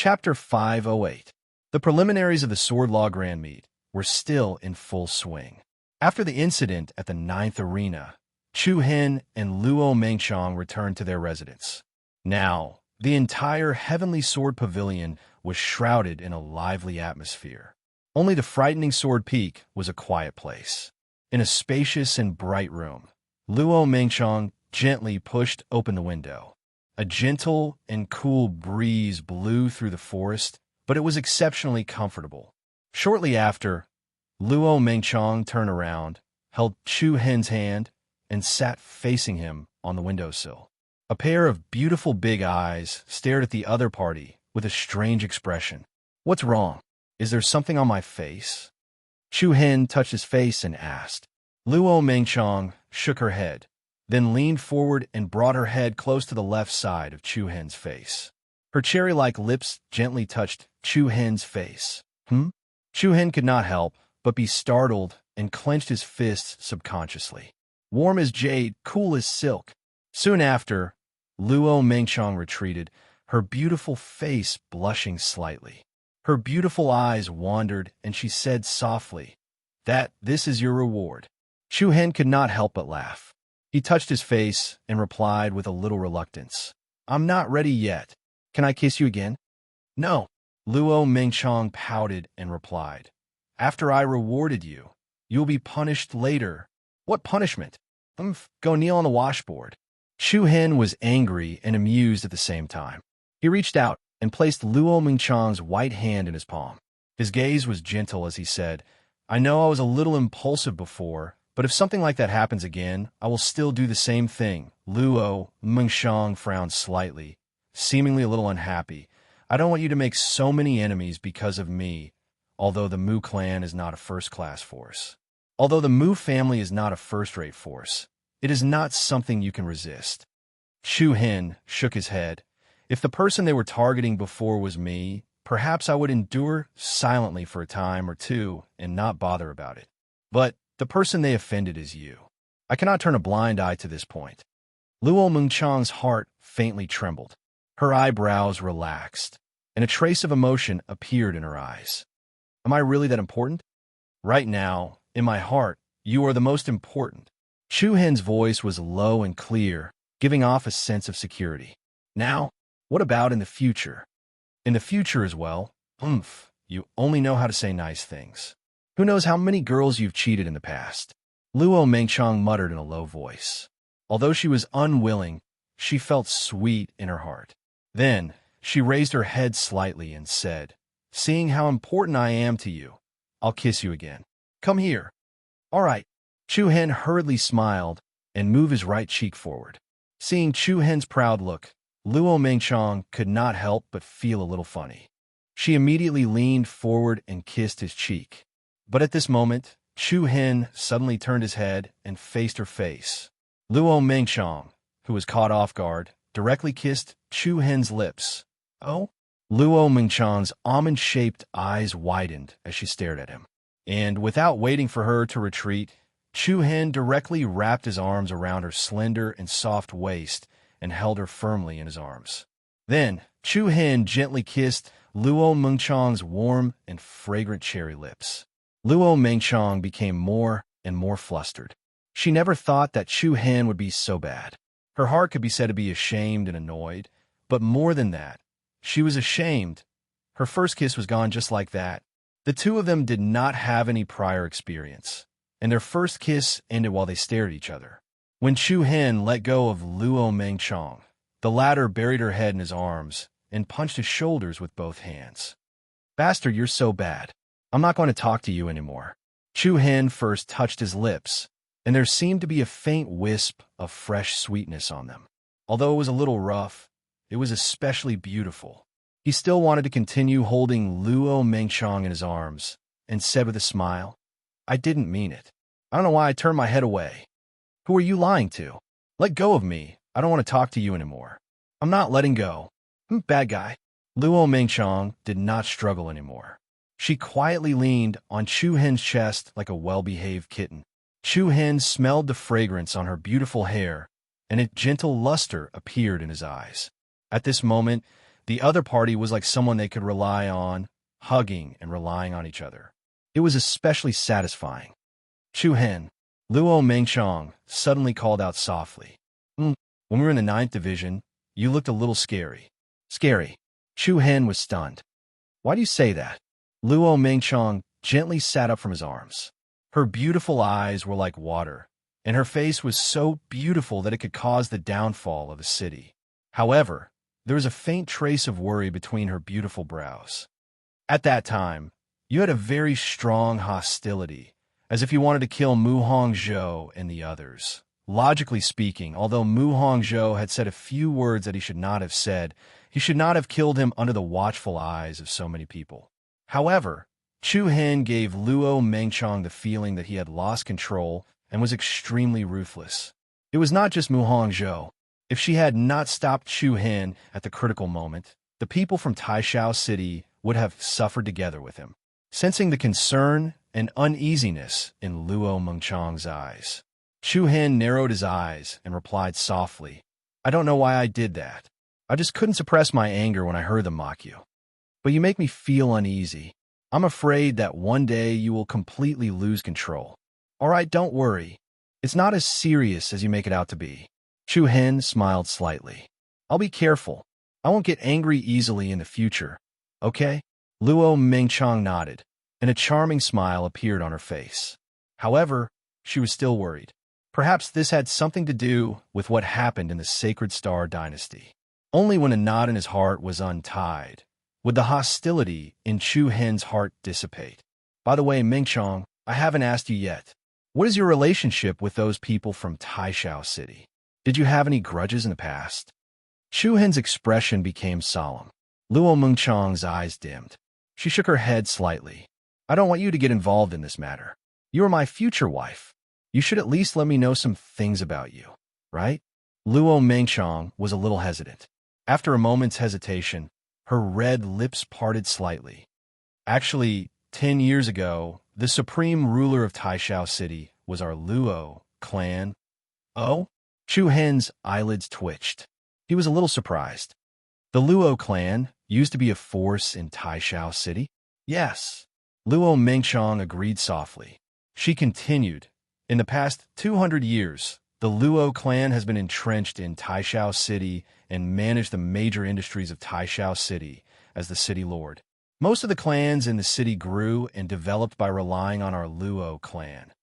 Chapter 508. The preliminaries of the Sword Law Grand Meet were still in full swing. After the incident at the 9th Arena, Chu Hin and Luo Mengchong returned to their residence. Now, the entire Heavenly Sword Pavilion was shrouded in a lively atmosphere. Only the frightening Sword Peak was a quiet place. In a spacious and bright room, Luo Mengchong gently pushed open the window. A gentle and cool breeze blew through the forest, but it was exceptionally comfortable. Shortly after, Luo Mengchong turned around, held Chu Hin's hand, and sat facing him on the windowsill. A pair of beautiful big eyes stared at the other party with a strange expression. "What's wrong? Is there something on my face?" Chu Hin touched his face and asked. Luo Mengchong shook her head, then leaned forward and brought her head close to the left side of Chu Hin's face. Her cherry-like lips gently touched Chu Hin's face. Chu Hin could not help but be startled and clenched his fists subconsciously. Warm as jade, cool as silk. Soon after, Luo Mengchong retreated, her beautiful face blushing slightly. Her beautiful eyes wandered, and she said softly, "This is your reward." Chu Hin could not help but laugh. He touched his face and replied with a little reluctance, "I'm not ready yet. Can I kiss you again?" "No." Luo Mengchong pouted and replied, "After I rewarded you, you'll be punished later." "What punishment?" Go kneel on the washboard." Chu Hin was angry and amused at the same time. He reached out and placed Luo Mengchong's white hand in his palm. His gaze was gentle as he said, "I know I was a little impulsive before, but if something like that happens again, I will still do the same thing." Luo Mengchong frowned slightly, seemingly a little unhappy. "I don't want you to make so many enemies because of me, although the Mu clan is not a first-class force. Although the Mu family is not a first-rate force, it is not something you can resist." Chu Hin shook his head. "If the person they were targeting before was me, perhaps I would endure silently for a time or two and not bother about it. But the person they offended is you. I cannot turn a blind eye to this point." Luo Mengchong's heart faintly trembled. Her eyebrows relaxed, and a trace of emotion appeared in her eyes. "Am I really that important? Right now, in my heart, you are the most important." Chu Hin's voice was low and clear, giving off a sense of security. "Now, what about in the future?" "In the future as well? You only know how to say nice things. Who knows how many girls you've cheated in the past?" Luo Mengchong muttered in a low voice. Although she was unwilling, she felt sweet in her heart. Then, she raised her head slightly and said, "Seeing how important I am to you, I'll kiss you again. Come here." "All right." Chu Hin hurriedly smiled and moved his right cheek forward. Seeing Chu Hin's proud look, Luo Mengchong could not help but feel a little funny. She immediately leaned forward and kissed his cheek. But at this moment, Chu Hin suddenly turned his head and faced her face. Luo Mengchong, who was caught off guard, directly kissed Chu Hin's lips. "Oh?" Luo Mengchong's almond-shaped eyes widened as she stared at him. And without waiting for her to retreat, Chu Hin directly wrapped his arms around her slender and soft waist and held her firmly in his arms. Then, Chu Hin gently kissed Luo Mengchong's warm and fragrant cherry lips. Luo Mengchong became more and more flustered. She never thought that Chu Hin would be so bad. Her heart could be said to be ashamed and annoyed, but more than that, she was ashamed. Her first kiss was gone just like that. The two of them did not have any prior experience, and their first kiss ended while they stared at each other. When Chu Hin let go of Luo Mengchong, the latter buried her head in his arms and punched his shoulders with both hands. "Bastard, you're so bad. I'm not going to talk to you anymore." Chu Hin first touched his lips, and there seemed to be a faint wisp of fresh sweetness on them. Although it was a little rough, it was especially beautiful. He still wanted to continue holding Luo Mengchong in his arms, and said with a smile, "I didn't mean it. I don't know why I turned my head away. Who are you lying to? Let go of me. I don't want to talk to you anymore." "I'm not letting go. Bad guy." Luo Mengchong did not struggle anymore. She quietly leaned on Chu Hin's chest like a well-behaved kitten. Chu Hin smelled the fragrance on her beautiful hair, and a gentle luster appeared in his eyes. At this moment, The other party was like someone they could rely on, hugging and relying on each other. It was especially satisfying. Chu Hen, Luo Mengchong, suddenly called out softly. When we were in the ninth division, you looked a little scary. Scary. Chu Hen was stunned. Why do you say that? Luo Mengchong gently sat up from his arms. Her beautiful eyes were like water, and her face was so beautiful that it could cause the downfall of a city. However, there was a faint trace of worry between her beautiful brows. At that time, you had a very strong hostility, as if you wanted to kill Mu Hongzhou and the others. Logically speaking, although Mu Hongzhou had said a few words that he should not have said, he should not have killed him under the watchful eyes of so many people. However, Chu Hen gave Luo Mengchong the feeling that he had lost control and was extremely ruthless. It was not just Mu Hongzhou. If she had not stopped Chu Hen at the critical moment, the people from Taishao City would have suffered together with him. Sensing the concern and uneasiness in Luo Mengchong's eyes, Chu Hen narrowed his eyes and replied softly, I don't know why I did that. I just couldn't suppress my anger when I heard them mock you. But you make me feel uneasy. I'm afraid that one day you will completely lose control. All right, don't worry. It's not as serious as you make it out to be. Chu Hen smiled slightly. I'll be careful. I won't get angry easily in the future. Okay? Luo Mengchong nodded, and a charming smile appeared on her face. However, she was still worried. Perhaps this had something to do with what happened in the Sacred Star Dynasty. Only when a knot in his heart was untied would the hostility in Chu Hen's heart dissipate. By the way, Mengchong, I haven't asked you yet. What is your relationship with those people from Taishao City? Did you have any grudges in the past? Chu Hen's expression became solemn. Luo Mengchong's eyes dimmed. She shook her head slightly. I don't want you to get involved in this matter. You are my future wife. You should at least let me know some things about you, right? Luo Mengchong was a little hesitant. After a moment's hesitation, her red lips parted slightly. Actually, 10 years ago, the supreme ruler of Taishao City was our Luo clan. Oh? Chu Hen's eyelids twitched. He was a little surprised. The Luo clan used to be a force in Taishao City? Yes. Luo Mengchong agreed softly. She continued, in the past 200 years, the Luo clan has been entrenched in Taishao City and managed the major industries of Taishao City as the city lord. Most of the clans in the city grew and developed by relying on our Luo clan.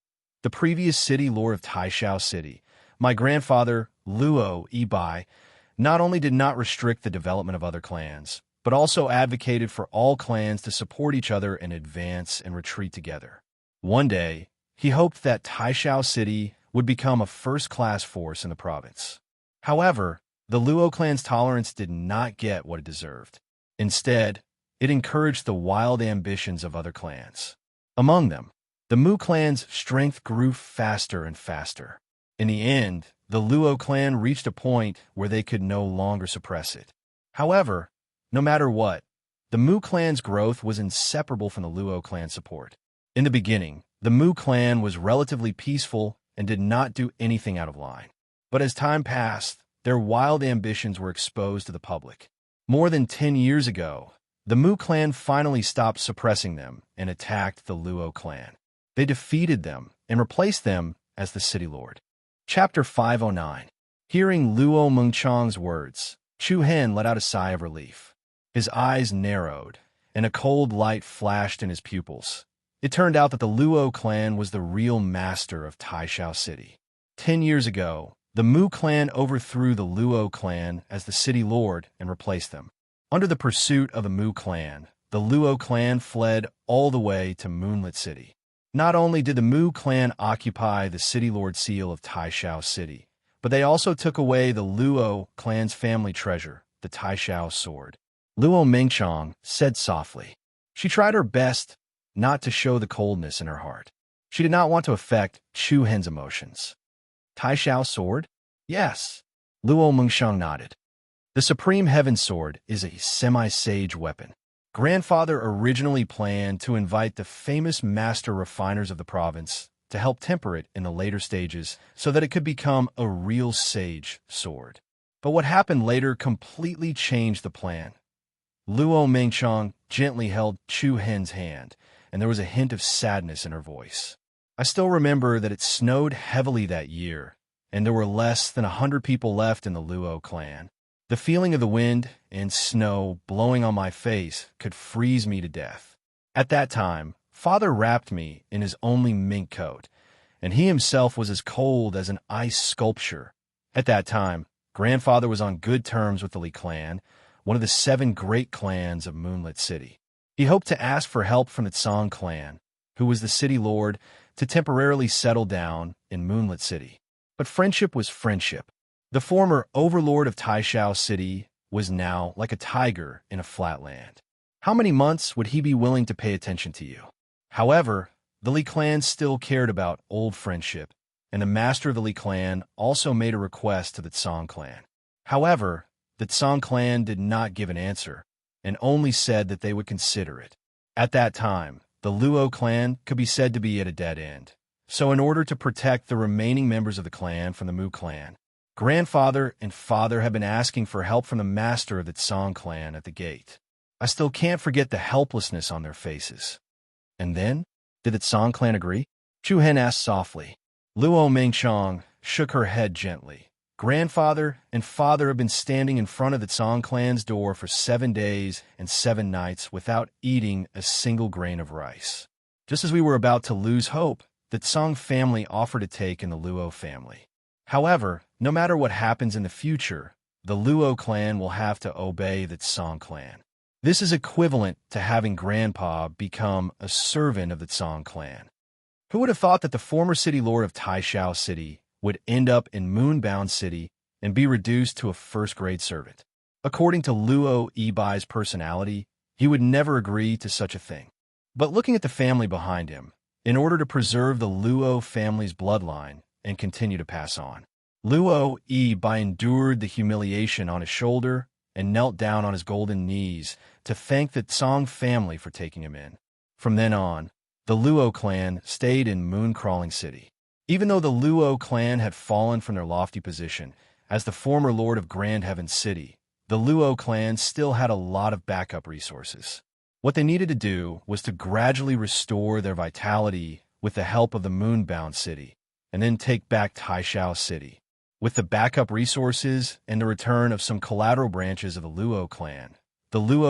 The previous city lord of Taishao City, my grandfather, Luo Ibai, not only did not restrict the development of other clans, but also advocated for all clans to support each other and advance and retreat together. One day, he hoped that Taishao City would become a first-class force in the province. However, the Luo clan's tolerance did not get what it deserved. Instead, it encouraged the wild ambitions of other clans. Among them, the Mu clan's strength grew faster and faster. In the end, the Luo clan reached a point where they could no longer suppress it. However, no matter what, the Mu clan's growth was inseparable from the Luo clan's support. In the beginning, the Mu clan was relatively peaceful and did not do anything out of line. But as time passed, their wild ambitions were exposed to the public. More than 10 years ago, the Mu clan finally stopped suppressing them and attacked the Luo clan. They defeated them and replaced them as the city lord. Chapter 509. Hearing Luo Mengchong's words, Chu Hen let out a sigh of relief. His eyes narrowed, and a cold light flashed in his pupils. It turned out that the Luo clan was the real master of Taishao City. 10 years ago, the Mu clan overthrew the Luo clan as the city lord and replaced them. Under the pursuit of the Mu clan, the Luo clan fled all the way to Moonlit City. Not only did the Mu clan occupy the city lord seal of Taishao City, but they also took away the Luo clan's family treasure, the Taishao sword. Luo Mengchong said softly. She tried her best not to show the coldness in her heart. She did not want to affect Chu Hen's emotions. Taishao sword? Yes. Luo Mengchong nodded. The Supreme Heaven Sword is a semi-sage weapon. Grandfather originally planned to invite the famous master refiners of the province to help temper it in the later stages so that it could become a real sage sword. But what happened later completely changed the plan. Luo Mengchong gently held Chu Hen's hand, and there was a hint of sadness in her voice. I still remember that it snowed heavily that year, and there were less than 100 people left in the Luo clan. The feeling of the wind and snow blowing on my face could freeze me to death. At that time, Father wrapped me in his only mink coat, and he himself was as cold as an ice sculpture. At that time, Grandfather was on good terms with the Li clan, one of the 7 great clans of Moonlit City. He hoped to ask for help from the Tsang clan, who was the city lord, to temporarily settle down in Moonlit City. But friendship was friendship. The former overlord of Taishao City was now like a tiger in a flat land. How many months would he be willing to pay attention to you? However, the Li clan still cared about old friendship, and the master of the Li clan also made a request to the Tsang clan. However, the Tsang clan did not give an answer, and only said that they would consider it. At that time, the Luo clan could be said to be at a dead end. So in order to protect the remaining members of the clan from the Mu clan, Grandfather and Father have been asking for help from the master of the Tsang clan at the gate. I still can't forget the helplessness on their faces. And then, did the Tsang clan agree? Chu Hen asked softly. Luo Mengchong shook her head gently. Grandfather and Father have been standing in front of the Tsang clan's door for 7 days and 7 nights without eating a single grain of rice. Just as we were about to lose hope, the Tsang family offered to take in the Luo family. However, no matter what happens in the future, the Luo clan will have to obey the Tsang clan. This is equivalent to having Grandpa become a servant of the Tsang clan. Who would have thought that the former city lord of Taishao City would end up in Moonbound City and be reduced to a first-grade servant? According to Luo Ibai's personality, he would never agree to such a thing. But looking at the family behind him, in order to preserve the Luo family's bloodline and continue to pass on, Luo Ibai endured the humiliation on his shoulder and knelt down on his golden knees to thank the Tsang family for taking him in. From then on, the Luo clan stayed in Mooncrawling City. Even though the Luo clan had fallen from their lofty position as the former lord of Grand Heaven City, the Luo clan still had a lot of backup resources. What they needed to do was to gradually restore their vitality with the help of the Moonbound City, and then take back Taishao City. With the backup resources and the return of some collateral branches of the Luo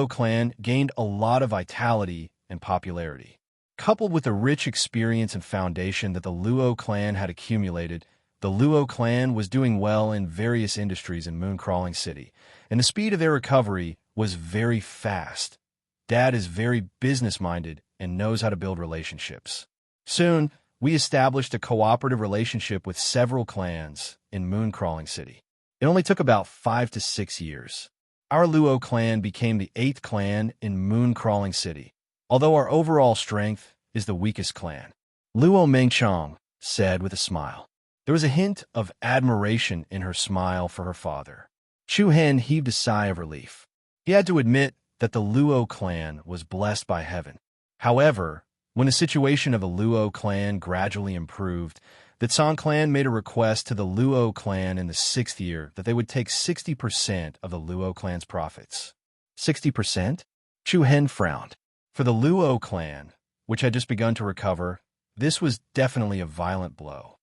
clan gained a lot of vitality and popularity. Coupled with the rich experience and foundation that the Luo clan had accumulated, the Luo clan was doing well in various industries in Mooncrawling City, and the speed of their recovery was very fast. Dad is very business-minded and knows how to build relationships. Soon, we established a cooperative relationship with several clans in Mooncrawling City. It only took about 5 to 6 years. Our Luo clan became the 8th clan in Mooncrawling City, although our overall strength is the weakest clan. Luo Mengchong said with a smile. There was a hint of admiration in her smile for her father. Chu Hen heaved a sigh of relief. He had to admit that the Luo clan was blessed by heaven. However, when the situation of the Luo clan gradually improved, the Tsang clan made a request to the Luo clan in the 6th year that they would take 60% of the Luo clan's profits. 60%? Chu Hen frowned. For the Luo clan, which had just begun to recover, this was definitely a violent blow.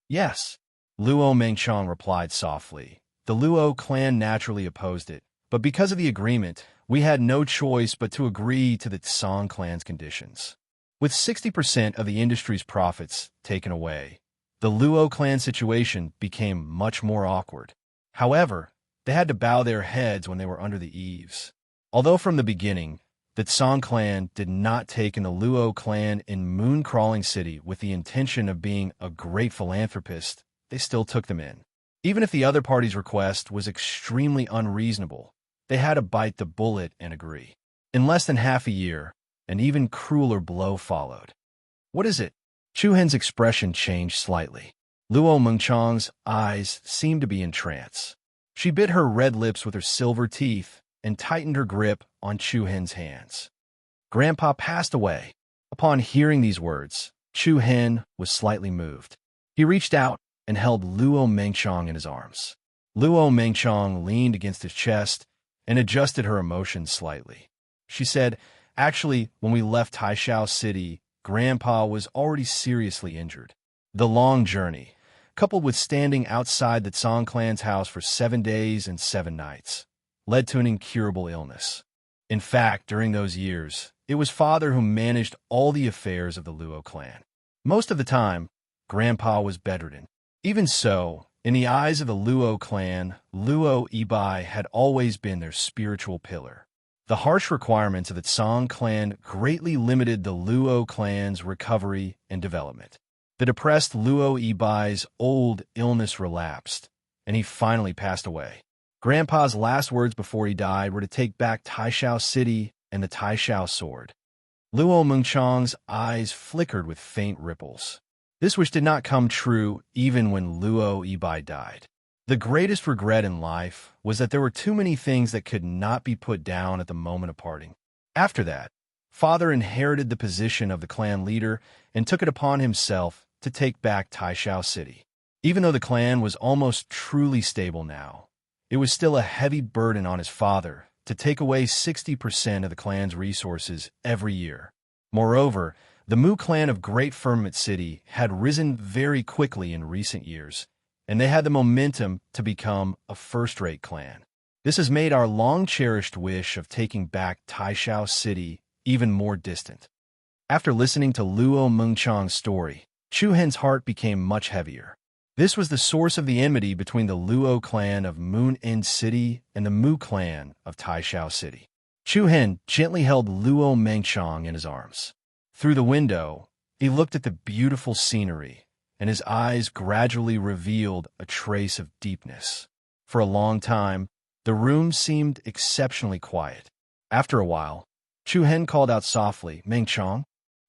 Yes, Luo Mengchong replied softly. The Luo clan naturally opposed it, but because of the agreement, we had no choice but to agree to the Tsang clan's conditions. With 60% of the industry's profits taken away, the Luo clan situation became much more awkward. However, they had to bow their heads when they were under the eaves. Although from the beginning, the Tsang clan did not take in the Luo clan in Mooncrawling City with the intention of being a great philanthropist, they still took them in. Even if the other party's request was extremely unreasonable, they had to bite the bullet and agree. In less than half a year, an even crueler blow followed. What is it? Chu Hen's expression changed slightly. Luo Mengchong's eyes seemed to be in trance. She bit her red lips with her silver teeth and tightened her grip on Chu Hen's hands. Grandpa passed away. Upon hearing these words, Chu Hen was slightly moved. He reached out and held Luo Mengchong in his arms. Luo Mengchong leaned against his chest and adjusted her emotions slightly. She said, "Actually, when we left Taishao City, Grandpa was already seriously injured. The long journey, coupled with standing outside the Song clan's house for 7 days and 7 nights, led to an incurable illness. In fact, during those years, it was Father who managed all the affairs of the Luo clan. Most of the time, Grandpa was bedridden. Even so, in the eyes of the Luo clan, Luo Ibai had always been their spiritual pillar. The harsh requirements of the Song clan greatly limited the Luo clan's recovery and development. The depressed Luo Ibai's old illness relapsed, and he finally passed away. Grandpa's last words before he died were to take back Taishao City and the Taishao sword. Luo Mengchang's eyes flickered with faint ripples. This wish did not come true even when Luo Ibai died. The greatest regret in life was that there were too many things that could not be put down at the moment of parting. After that, Father inherited the position of the clan leader and took it upon himself to take back Taishao City. Even though the clan was almost truly stable now, it was still a heavy burden on his father to take away 60% of the clan's resources every year. Moreover, the Mu clan of Great Firmament City had risen very quickly in recent years, and they had the momentum to become a first-rate clan. This has made our long-cherished wish of taking back Taishao City even more distant. After listening to Luo Mengchang's story, Chu Hen's heart became much heavier. This was the source of the enmity between the Luo clan of Moon End City and the Mu clan of Taishao City. Chu Hen gently held Luo Mengchang in his arms. Through the window, he looked at the beautiful scenery, and his eyes gradually revealed a trace of deepness. For a long time, the room seemed exceptionally quiet. After a while, Chu Hen called out softly, "Mengchang?"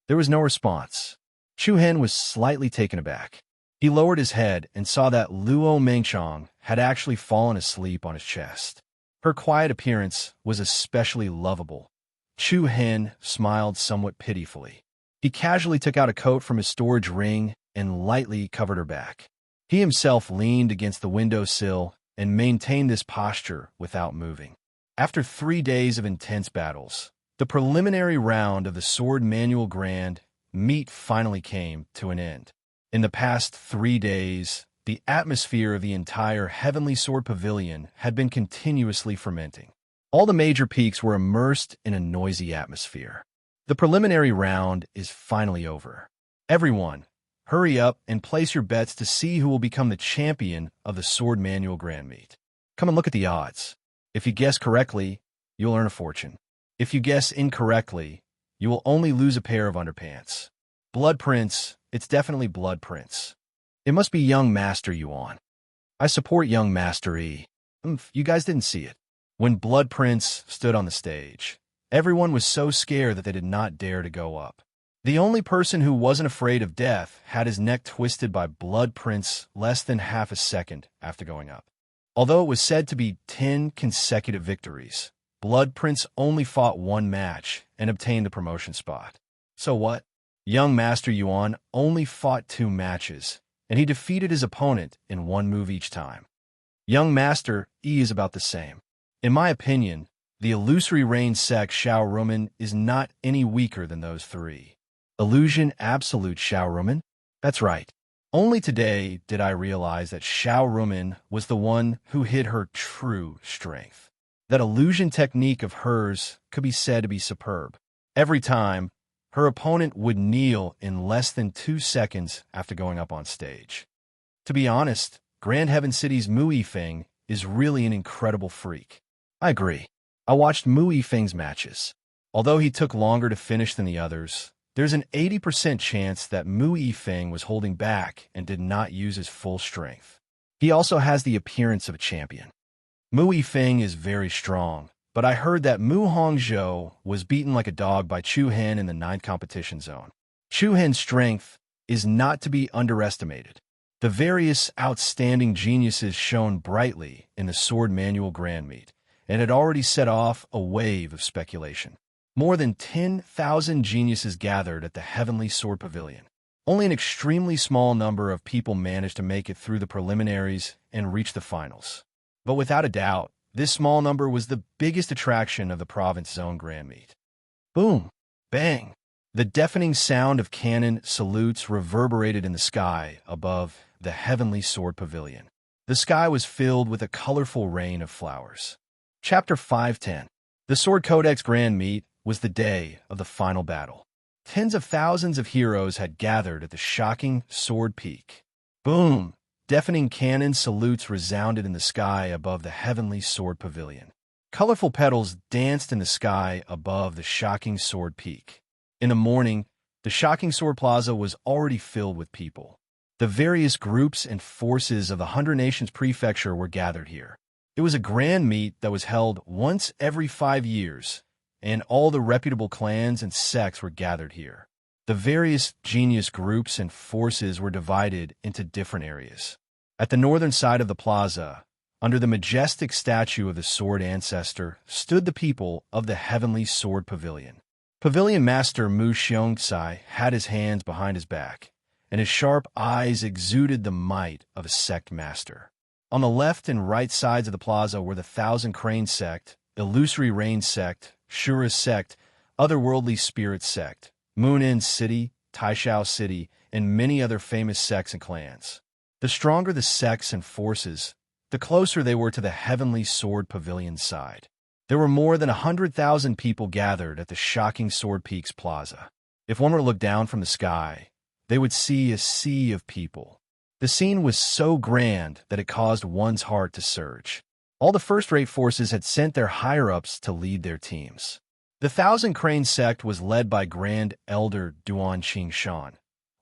There was no response. Chu Hen was slightly taken aback. He lowered his head and saw that Luo Mengchang had actually fallen asleep on his chest. Her quiet appearance was especially lovable. Chu Hen smiled somewhat pitifully. He casually took out a coat from his storage ring and lightly covered her back. He himself leaned against the windowsill and maintained this posture without moving. After 3 days of intense battles, the preliminary round of the Sword Manual Grand Meet finally came to an end. In the past 3 days, the atmosphere of the entire Heavenly Sword Pavilion had been continuously fermenting. All the major peaks were immersed in a noisy atmosphere. The preliminary round is finally over. Everyone, hurry up and place your bets to see who will become the champion of the Sword Manual Grand Meet. Come and look at the odds. If you guess correctly, you'll earn a fortune. If you guess incorrectly, you will only lose a pair of underpants. Blood Prince, it's definitely Blood Prince. It must be Young Master Yuan. I support Young Master E. You guys didn't see it. When Blood Prince stood on the stage, everyone was so scared that they did not dare to go up. The only person who wasn't afraid of death had his neck twisted by Blood Prince less than half a second after going up. Although it was said to be 10 consecutive victories, Blood Prince only fought 1 match and obtained the promotion spot. So what? Young Master Yuan only fought 2 matches, and he defeated his opponent in 1 move each time. Young Master E is about the same. In my opinion, the illusory rain sect Xiao Rumen is not any weaker than those 3. Illusion Absolute Xiao Rumen? That's right. Only today did I realize that Xiao Rumen was the one who hid her true strength. That illusion technique of hers could be said to be superb. Every time, her opponent would kneel in less than 2 seconds after going up on stage. To be honest, Grand Heaven City's Mu Yifeng is really an incredible freak. I agree. I watched Mu Yifeng's matches. Although he took longer to finish than the others, there's an 80% chance that Mu Yifeng was holding back and did not use his full strength. He also has the appearance of a champion. Mu Yifeng is very strong, but I heard that Mu Hongzhou was beaten like a dog by Chu Hen in the 9th competition zone. Chu Hen's strength is not to be underestimated. The various outstanding geniuses shone brightly in the Sword Manual Grand Meet, and had already set off a wave of speculation. More than 10,000 geniuses gathered at the Heavenly Sword Pavilion. Only an extremely small number of people managed to make it through the preliminaries and reach the finals. But without a doubt, This small number was the biggest attraction of the province zone grand meet. Boom! Bang! The deafening sound of cannon salutes reverberated in the sky above the heavenly sword pavilion. The sky was filled with a colorful rain of flowers. Chapter 510. The Sword Codex Grand Meet was the day of the final battle. Tens of thousands of heroes had gathered at the shocking Sword Peak. Boom! Deafening cannon salutes resounded in the sky above the heavenly sword pavilion. Colorful petals danced in the sky above the shocking Sword Peak. In the morning, the shocking Sword Plaza was already filled with people. The various groups and forces of the 100 Nations Prefecture were gathered here. It was a grand meet that was held once every 5 years, and all the reputable clans and sects were gathered here. The various genius groups and forces were divided into different areas. At the northern side of the plaza, under the majestic statue of the sword ancestor, stood the people of the Heavenly Sword Pavilion. Pavilion Master Mu Xiongcai had his hands behind his back, and his sharp eyes exuded the might of a sect master. On the left and right sides of the plaza were the Thousand Crane Sect, Illusory Rain Sect, Shura Sect, Otherworldly Spirit Sect, Moonin City, Taishao City, and many other famous sects and clans. The stronger the sects and forces, the closer they were to the Heavenly Sword Pavilion side. There were more than 100,000 people gathered at the shocking Sword Peaks Plaza. If one were to look down from the sky, they would see a sea of people. The scene was so grand that it caused one's heart to surge. All the first-rate forces had sent their higher-ups to lead their teams. The Thousand Crane Sect was led by Grand Elder Duan Qingshan,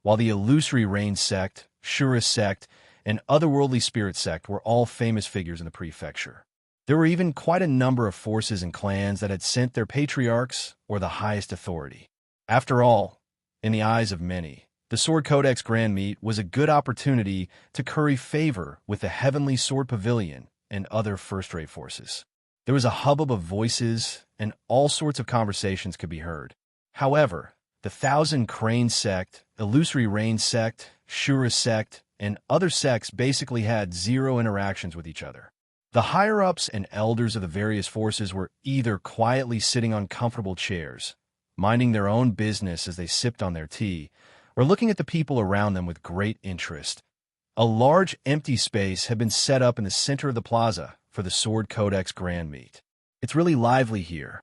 while the Illusory Rain Sect, Shura Sect, and Otherworldly Spirit Sect were all famous figures in the prefecture. There were even quite a number of forces and clans that had sent their patriarchs or the highest authority. After all, in the eyes of many, the Sword Codex Grand Meet was a good opportunity to curry favor with the Heavenly Sword Pavilion and other first-rate forces. There was a hubbub of voices, and all sorts of conversations could be heard. However, the Thousand Crane Sect, Illusory Rain Sect, Shura Sect, and other sects basically had zero interactions with each other. The higher-ups and elders of the various forces were either quietly sitting on comfortable chairs, minding their own business as they sipped on their tea, or looking at the people around them with great interest. A large empty space had been set up in the center of the plaza for the Sword Codex Grand Meet. It's really lively here.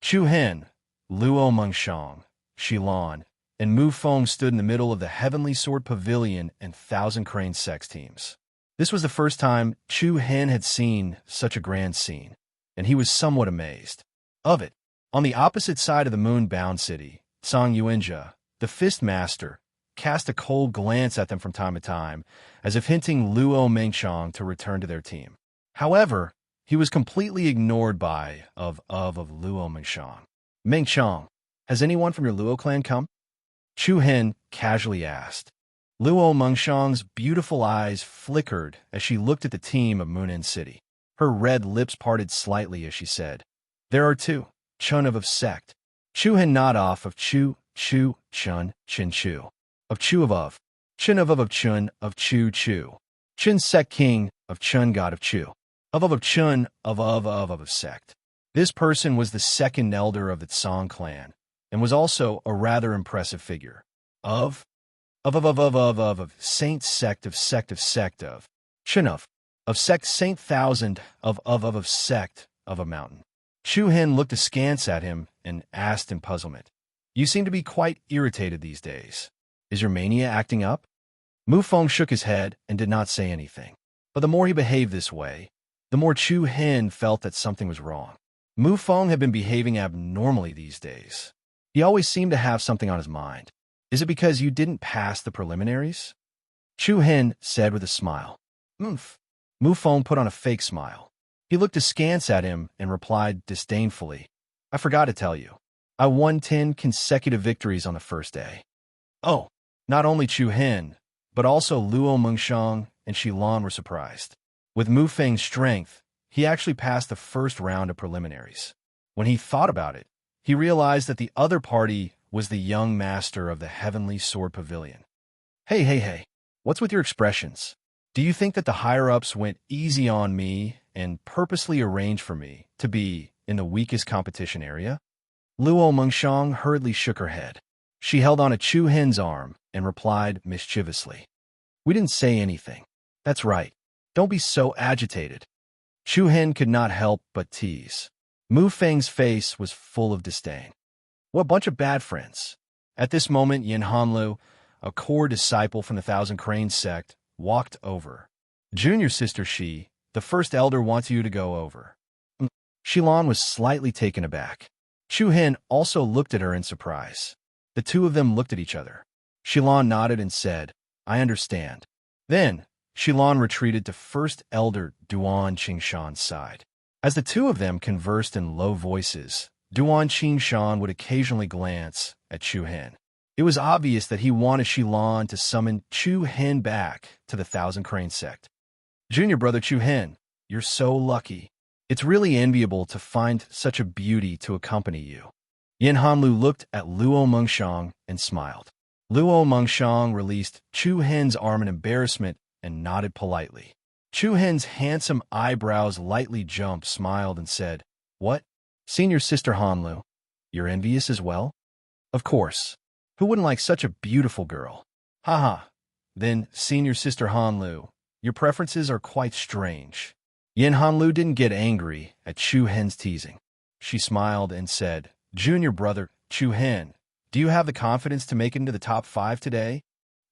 Chu Hen, Luo Mengshang, Shilan, and Mu Feng stood in the middle of the Heavenly Sword Pavilion and Thousand Crane Sex teams. This was the first time Chu Hen had seen such a grand scene, and he was somewhat amazed of it. On the opposite side of the moon-bound city, Song Yuanjia, the Fist Master, cast a cold glance at them from time to time, as if hinting Luo Mengshang to return to their team. However, he was completely ignored by of Luo Mengshang. Mengshang, has anyone from your Luo clan come? Chu Hen casually asked. Luo Mengshang's beautiful eyes flickered as she looked at the team of Moonin City. Her red lips parted slightly as she said, "There are two, Chun of sect." Chu Hen nod off of Chu, Chun, Chin Chu. Of Chu of, Chun of Chun of Chu Chu. Chun sect king of Chun god of Chu. Of Chun of sect. This person was the second elder of the Tsang clan, and was also a rather impressive figure. Of Saint sect of Chun of sect Saint thousand of sect of a mountain. Chu Hen looked askance at him and asked in puzzlement, "You seem to be quite irritated these days. Is your mania acting up?" Mu Feng shook his head and did not say anything. But the more he behaved this way, the more Chu Hen felt that something was wrong. Mu Feng had been behaving abnormally these days. He always seemed to have something on his mind. "Is it because you didn't pass the preliminaries?" Chu Hen said with a smile. "Oomph." Mu Feng put on a fake smile. He looked askance at him and replied disdainfully, "I forgot to tell you. I won 10 consecutive victories on the first day." Oh, not only Chu Hen, but also Luo Mengshang and Shilan were surprised. With Mu Feng's strength, he actually passed the first round of preliminaries. When he thought about it, he realized that the other party was the young master of the Heavenly Sword Pavilion. Hey, what's with your expressions? Do you think that the higher-ups went easy on me and purposely arranged for me to be in the weakest competition area? Luo Mengxiang hurriedly shook her head. She held on to Chu Hen's arm and replied mischievously. We didn't say anything. That's right. Don't be so agitated. Chu Hen could not help but tease. Mu Feng's face was full of disdain. What a bunch of bad friends. At this moment, Yin Hanlu, a core disciple from the Thousand Cranes sect, walked over. Junior sister Shi, the first elder wants you to go over. Shilan was slightly taken aback. Chu Hen also looked at her in surprise. The two of them looked at each other. Shilan nodded and said, I understand. Then, Shilan retreated to First Elder Duan Qingshan's side. As the two of them conversed in low voices, Duan Qingshan would occasionally glance at Chu Hen. It was obvious that he wanted Shilan to summon Chu Hen back to the Thousand Crane sect. Junior brother Chu Hen, you're so lucky. It's really enviable to find such a beauty to accompany you. Yin Hanlu looked at Luo Mengxiang and smiled. Luo Mengxiang released Chu Hen's arm in embarrassment and nodded politely. Chu Hen's handsome eyebrows lightly jumped, smiled, and said, What? Senior sister Hanlu, you're envious as well? Of course. Who wouldn't like such a beautiful girl? Haha. Then, senior sister Hanlu, your preferences are quite strange. Yin Hanlu didn't get angry at Chu Hen's teasing. She smiled and said, Junior brother, Chu Hen, do you have the confidence to make it into the top 5 today?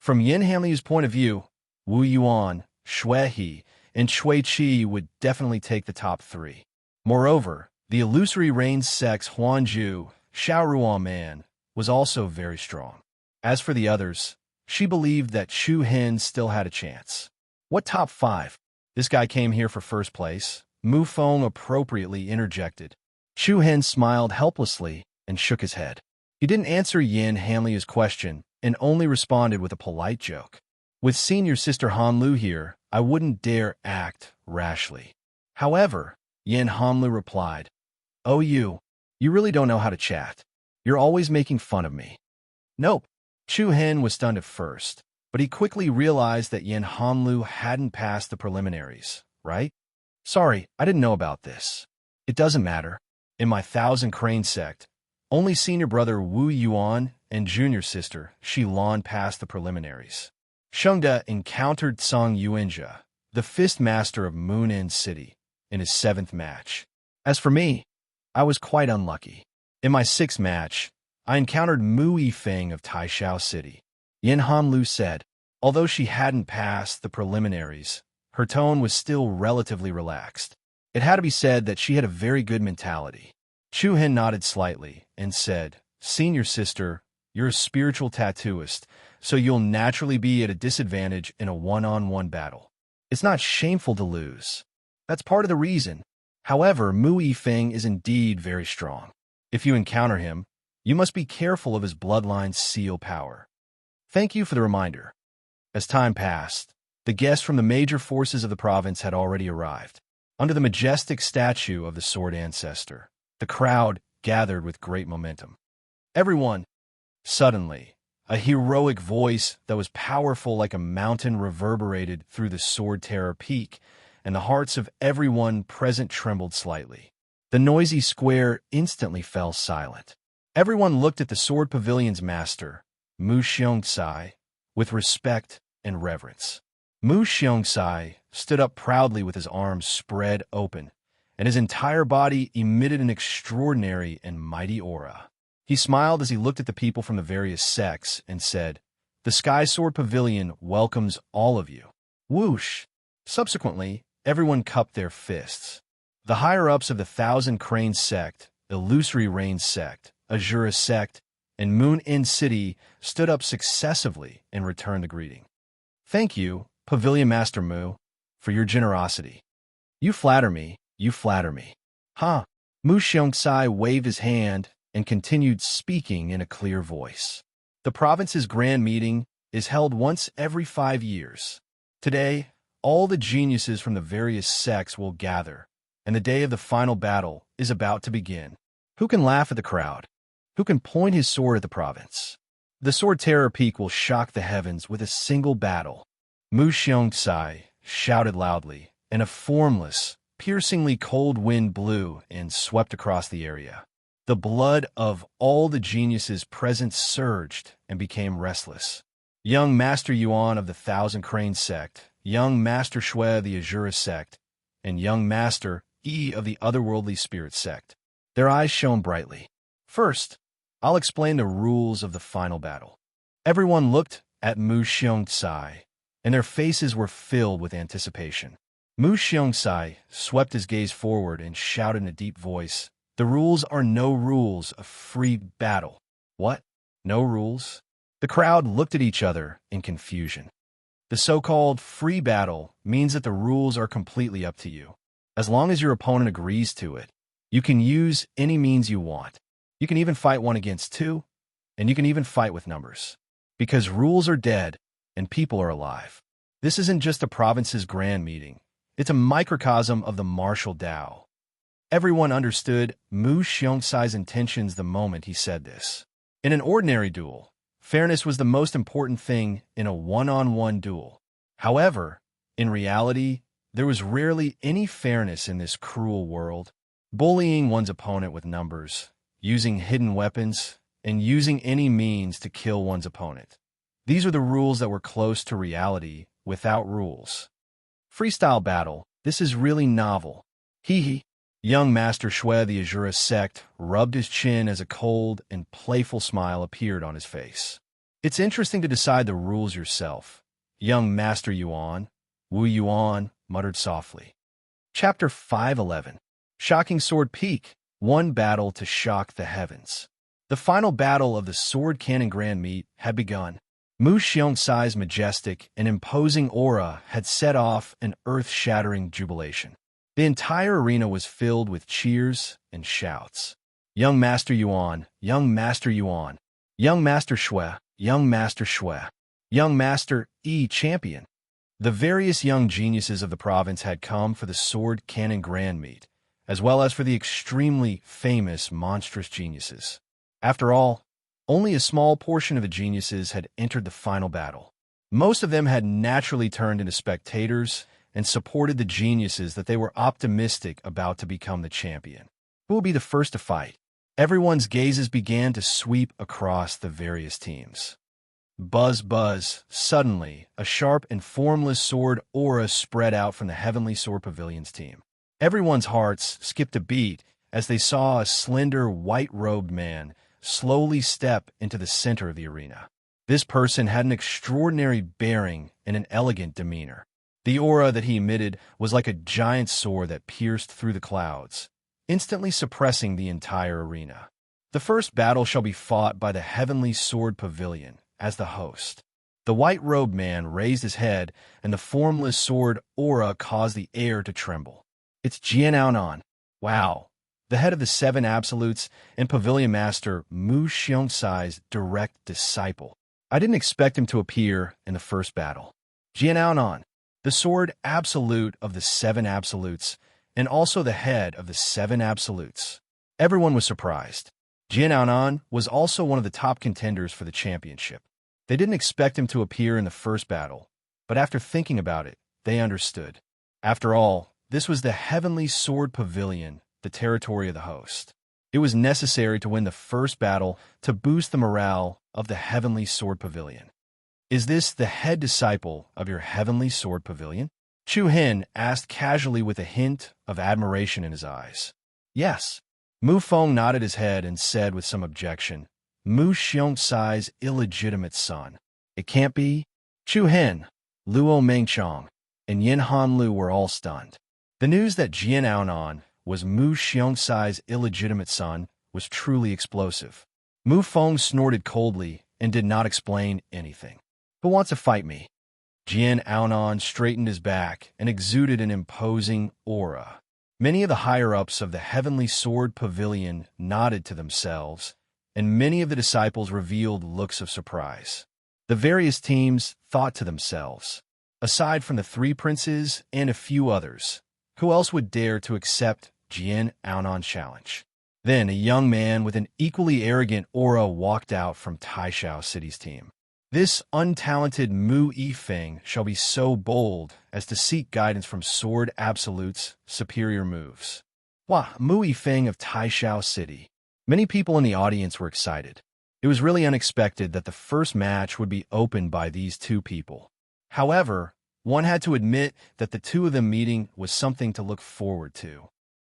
From Yin Hanlu's point of view, Wu Yuan, Shui He, and Shui Qi would definitely take the top 3. Moreover, the illusory range sects Huanju, Xiaoruan Man, was also very strong. As for the others, she believed that Chu Hen still had a chance. What top 5? This guy came here for first place, Mu Feng appropriately interjected. Chu Hen smiled helplessly and shook his head. He didn't answer Yin Hanlia's question and only responded with a polite joke. With senior sister Hanlu here, I wouldn't dare act rashly. However, Yin Hanlu replied, Oh, you really don't know how to chat. You're always making fun of me. Nope. Chu Hen was stunned at first, but he quickly realized that Yin Hanlu hadn't passed the preliminaries, right? Sorry, I didn't know about this. It doesn't matter. In my Thousand Crane sect, only senior brother Wu Yuan and junior sister Shilan passed the preliminaries. Shengde encountered Song Yuanjia, the fifth master of Moon Inn City, in his 7th match. As for me, I was quite unlucky. In my 6th match, I encountered Mu Yifeng of Taishao City. Yin Hanlu said, although she hadn't passed the preliminaries, her tone was still relatively relaxed. It had to be said that she had a very good mentality. Chu Hen nodded slightly and said, Senior sister, you're a spiritual tattooist, so you'll naturally be at a disadvantage in a one-on-one battle. It's not shameful to lose. That's part of the reason. However, Mu Yifeng is indeed very strong. If you encounter him, you must be careful of his bloodline's seal power. Thank you for the reminder. As time passed, the guests from the major forces of the province had already arrived. Under the majestic statue of the Sword Ancestor, the crowd gathered with great momentum. Everyone, suddenly, a heroic voice that was powerful like a mountain reverberated through the Sword Terror Peak, and the hearts of everyone present trembled slightly. The noisy square instantly fell silent. Everyone looked at the Sword Pavilion's master, Mu Xiongcai, with respect and reverence. Mu Xiongcai stood up proudly with his arms spread open, and his entire body emitted an extraordinary and mighty aura. He smiled as he looked at the people from the various sects and said, The Sky Sword Pavilion welcomes all of you. Whoosh! Subsequently, everyone cupped their fists. The higher-ups of the Thousand Crane sect, Illusory Range sect, Azura sect, and Moon Inn City stood up successively and returned the greeting. Thank you, Pavilion Master Mu, for your generosity. You flatter me, you flatter me. Ha! Mu Xiongcai waved his hand and continued speaking in a clear voice. The province's grand meeting is held once every 5 years. Today, all the geniuses from the various sects will gather, and the day of the final battle is about to begin. Who can laugh at the crowd? Who can point his sword at the province? The Sword Terror Peak will shock the heavens with a single battle. Mu Xiongcai shouted loudly, and a formless, piercingly cold wind blew and swept across the area. The blood of all the geniuses present surged and became restless. Young Master Yuan of the Thousand Cranes sect, young Master Shui of the Azura sect, and young Master Yi of the Otherworldly Spirit sect. Their eyes shone brightly. First, I'll explain the rules of the final battle. Everyone looked at Mu Xiongcai, and their faces were filled with anticipation. Mu Xiongcai swept his gaze forward and shouted in a deep voice, "The rules are no rules of free battle." What? No rules? The crowd looked at each other in confusion. The so-called free battle means that the rules are completely up to you. As long as your opponent agrees to it, you can use any means you want. You can even fight 1 against 2, and you can even fight with numbers. Because rules are dead and people are alive. This isn't just a province's grand meeting. It's a microcosm of the martial Tao. Everyone understood Mu Xiongcai's intentions the moment he said this. In an ordinary duel, fairness was the most important thing in a one-on-one duel. However, in reality, there was rarely any fairness in this cruel world. Bullying one's opponent with numbers, using hidden weapons, and using any means to kill one's opponent. These are the rules that were close to reality without rules. Freestyle battle, this is really novel. Hee hee. Young Master Shui of the Azura sect rubbed his chin as a cold and playful smile appeared on his face. It's interesting to decide the rules yourself. Young Master Yuan, Wu Yuan, muttered softly. Chapter 511. Shocking Sword Peak, one battle to shock the heavens. The final battle of the Sword Cannon Grand Meet had begun. Mu Xiongcai's majestic and imposing aura had set off an earth-shattering jubilation. The entire arena was filled with cheers and shouts. Young Master Yuan, Young Master Yuan, Young Master Shui, Young Master Shui, Young Master Yi Champion. The various young geniuses of the province had come for the Sword Cannon Grand Meet, as well as for the extremely famous monstrous geniuses. After all, only a small portion of the geniuses had entered the final battle. Most of them had naturally turned into spectators and supported the geniuses that they were optimistic about to become the champion. Who will be the first to fight? Everyone's gazes began to sweep across the various teams. Buzz, buzz. Suddenly, a sharp and formless sword aura spread out from the Heavenly Sword Pavilion's team. Everyone's hearts skipped a beat as they saw a slender, white-robed man slowly step into the center of the arena. This person had an extraordinary bearing and an elegant demeanor. The aura that he emitted was like a giant sword that pierced through the clouds, instantly suppressing the entire arena. The first battle shall be fought by the Heavenly Sword Pavilion as the host. The white-robed man raised his head, and the formless sword aura caused the air to tremble. It's Jian Aonan. Wow. The head of the 7 Absolutes and Pavilion Master Mu Xiongcai's direct disciple. I didn't expect him to appear in the first battle. Jian Aonan, the sword absolute of the 7 Absolutes, and also the head of the 7 Absolutes. Everyone was surprised. Jian Aonan was also one of the top contenders for the championship. They didn't expect him to appear in the first battle, but after thinking about it, they understood. After all, this was the Heavenly Sword Pavilion, the territory of the host. It was necessary to win the first battle to boost the morale of the Heavenly Sword Pavilion. Is this the head disciple of your Heavenly Sword Pavilion? Chu Hin asked casually with a hint of admiration in his eyes. Yes. Mu Feng nodded his head and said with some objection, Mu Xiongcai's illegitimate son. It can't be? Chu Hin, Luo Mengchong, and Yin Hanlu were all stunned. The news that Jian Aonan was Mu Xiongcai's illegitimate son was truly explosive. Mu Feng snorted coldly and did not explain anything. Who wants to fight me? Jian Aonan straightened his back and exuded an imposing aura. Many of the higher-ups of the Heavenly Sword Pavilion nodded to themselves, and many of the disciples revealed looks of surprise. The various teams thought to themselves, aside from the 3 princes and a few others, who else would dare to accept Jian Aonan's challenge? Then a young man with an equally arrogant aura walked out from Taishao City's team. This untalented Mu Yifeng shall be so bold as to seek guidance from Sword Absolute's superior moves. Wah, Mu Yifeng of Taishao City. Many people in the audience were excited. It was really unexpected that the first match would be opened by these two people. However, one had to admit that the two of them meeting was something to look forward to.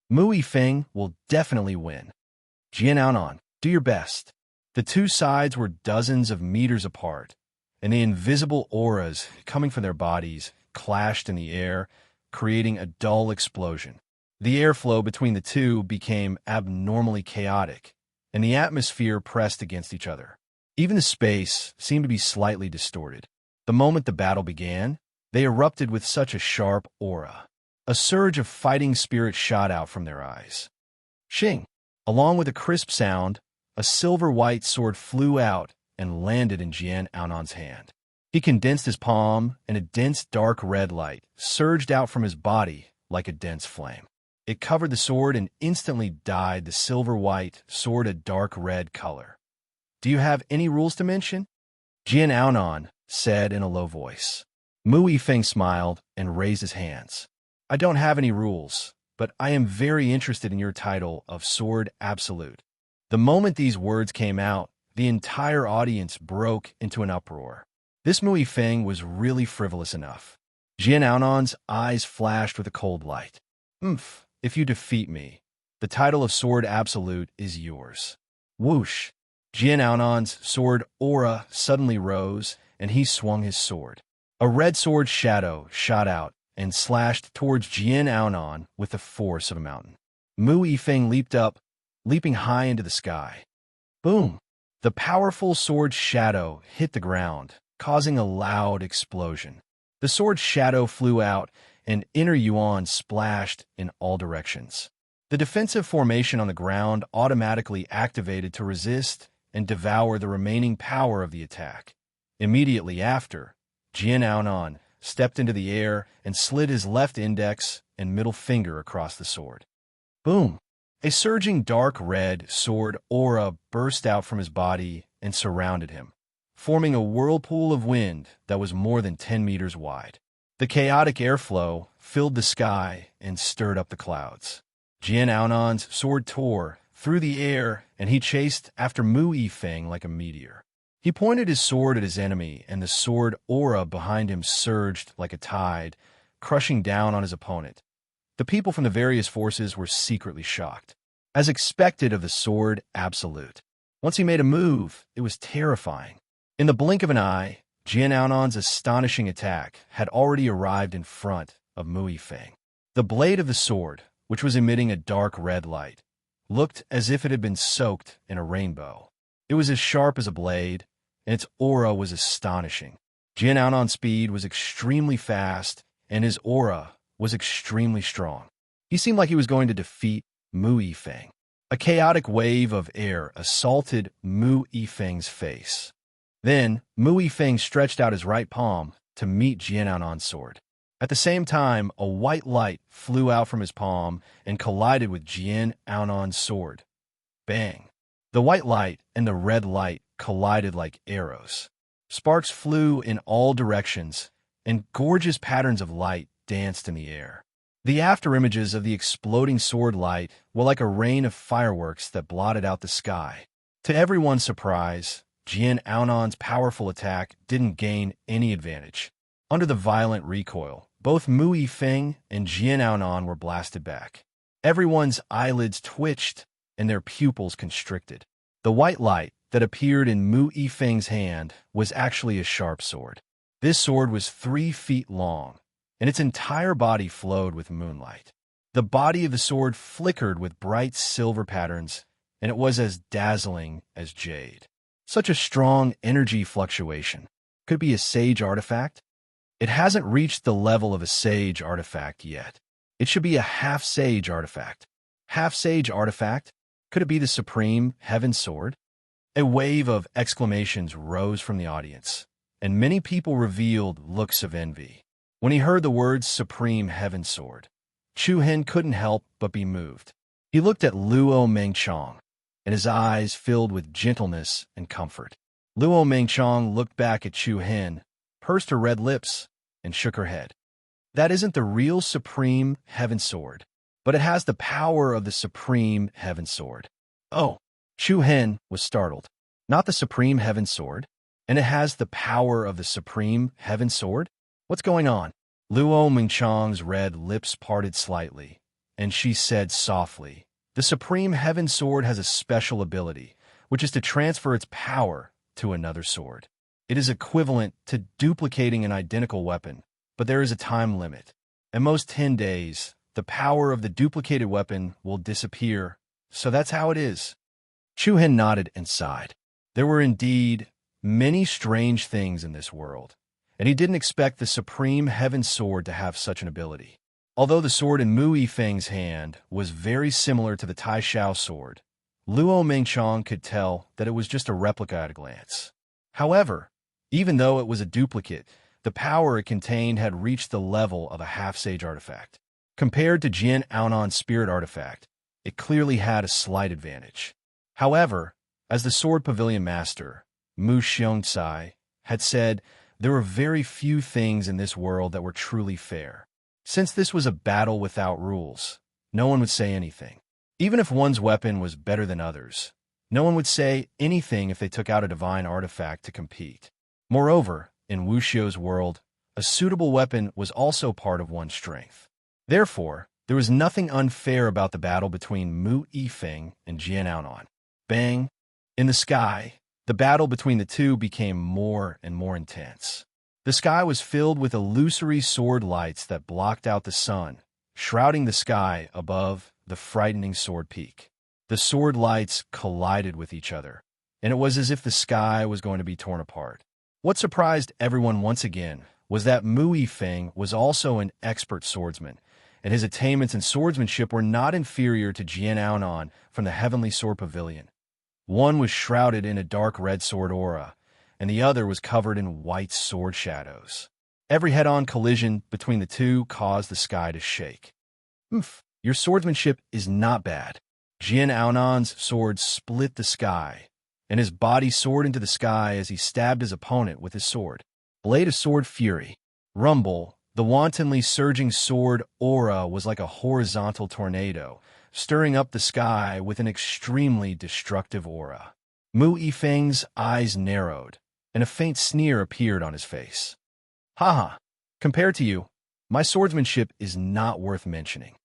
Mu Yifeng will definitely win. Jian Aonan, do your best. The two sides were dozens of meters apart, and the invisible auras coming from their bodies clashed in the air, creating a dull explosion. The airflow between the two became abnormally chaotic, and the atmosphere pressed against each other. Even the space seemed to be slightly distorted. The moment the battle began, they erupted with such a sharp aura. A surge of fighting spirit shot out from their eyes. Shing! Along with a crisp sound, a silver-white sword flew out and landed in Jian Aonan's hand. He condensed his palm, and a dense dark red light surged out from his body like a dense flame. It covered the sword and instantly dyed the silver-white sword a dark red color. Do you have any rules to mention? Jian Aonan said in a low voice. Mu Yifeng smiled and raised his hands. I don't have any rules, but I am very interested in your title of Sword Absolute. The moment these words came out, the entire audience broke into an uproar. This Mu Yifeng was really frivolous enough. Jian Aonan's eyes flashed with a cold light. If you defeat me, the title of Sword Absolute is yours. Whoosh! Jian Aonan's sword aura suddenly rose, and he swung his sword. A red sword shadow shot out and slashed towards Jian Aonan with the force of a mountain. Mu Yifeng leaped up, leaping high into the sky. Boom! The powerful sword shadow hit the ground, causing a loud explosion. The sword shadow flew out, and inner yuan splashed in all directions. The defensive formation on the ground automatically activated to resist and devour the remaining power of the attack. Immediately after, Jian Aonan stepped into the air and slid his left index and middle finger across the sword. Boom! A surging dark red sword aura burst out from his body and surrounded him, forming a whirlpool of wind that was more than 10 meters wide. The chaotic airflow filled the sky and stirred up the clouds. Jian Aonan's sword tore through the air, and he chased after Mu Yifeng like a meteor. He pointed his sword at his enemy, and the sword aura behind him surged like a tide, crushing down on his opponent. The people from the various forces were secretly shocked, as expected of the Sword Absolute. Once he made a move, it was terrifying. In the blink of an eye, Jian Aonan's astonishing attack had already arrived in front of Mu Yifeng. The blade of the sword, which was emitting a dark red light, looked as if it had been soaked in a rainbow. It was as sharp as a blade, and its aura was astonishing. Jian Aonan's speed was extremely fast, and his aura was extremely strong. He seemed like he was going to defeat Mu Yifeng. A chaotic wave of air assaulted Mu Yifeng's face. Then, Mu Yifeng stretched out his right palm to meet Jian Aonan's sword. At the same time, a white light flew out from his palm and collided with Jian Aonan's sword. Bang! The white light and the red light collided like arrows. Sparks flew in all directions, and gorgeous patterns of light danced in the air. The afterimages of the exploding sword light were like a rain of fireworks that blotted out the sky. To everyone's surprise, Jian Aonan's powerful attack didn't gain any advantage. Under the violent recoil, both Mu Yifeng and Jian Aonan were blasted back. Everyone's eyelids twitched and their pupils constricted. The white light that appeared in Mu Yifeng's hand was actually a sharp sword. This sword was 3 feet long, and its entire body flowed with moonlight. The body of the sword flickered with bright silver patterns, and it was as dazzling as jade. Such a strong energy fluctuation. Could it be a sage artifact? It hasn't reached the level of a sage artifact yet. It should be a half-sage artifact. Half-sage artifact? Could it be the supreme heaven sword? A wave of exclamations rose from the audience, and many people revealed looks of envy. When he heard the words supreme heaven sword, Chu Hen couldn't help but be moved. He looked at Luo Mengchong, and his eyes filled with gentleness and comfort. Luo Mengchong looked back at Chu Hin, pursed her red lips, and shook her head. That isn't the real Supreme Heaven Sword, but it has the power of the Supreme Heaven Sword. Oh, Chu Hin was startled. Not the Supreme Heaven Sword? And it has the power of the Supreme Heaven Sword? What's going on? Luo Mengchong's red lips parted slightly, and she said softly, the Supreme Heaven Sword has a special ability, which is to transfer its power to another sword. It is equivalent to duplicating an identical weapon, but there is a time limit. At most 10 days, the power of the duplicated weapon will disappear, so that's how it is. Chu Hin nodded and sighed. There were indeed many strange things in this world, and he didn't expect the Supreme Heaven Sword to have such an ability. Although the sword in Mu Yifeng's hand was very similar to the Tai Xiao sword, Luo Mengchong could tell that it was just a replica at a glance. However, even though it was a duplicate, the power it contained had reached the level of a half-sage artifact. Compared to Jian Aonan's spirit artifact, it clearly had a slight advantage. However, as the Sword Pavilion Master, Mu Xiongcai, had said, there were very few things in this world that were truly fair. Since this was a battle without rules, no one would say anything. Even if one's weapon was better than others, no one would say anything if they took out a divine artifact to compete. Moreover, in Wuxiu's world, a suitable weapon was also part of one's strength. Therefore, there was nothing unfair about the battle between Mu Yifeng and Jian Aonan. Bang! In the sky, the battle between the two became more and more intense. The sky was filled with illusory sword lights that blocked out the sun, shrouding the sky above the frightening sword peak. The sword lights collided with each other, and it was as if the sky was going to be torn apart. What surprised everyone once again was that Mu Yifeng was also an expert swordsman, and his attainments in swordsmanship were not inferior to Jian Aonan from the Heavenly Sword Pavilion. One was shrouded in a dark red sword aura, and the other was covered in white sword shadows. Every head-on collision between the two caused the sky to shake. Your swordsmanship is not bad. Jian Aonan's sword split the sky, and his body soared into the sky as he stabbed his opponent with his sword. Blade of sword fury. Rumble, the wantonly surging sword aura was like a horizontal tornado, stirring up the sky with an extremely destructive aura. Mu Yifeng's eyes narrowed, and a faint sneer appeared on his face. Haha, compared to you, my swordsmanship is not worth mentioning.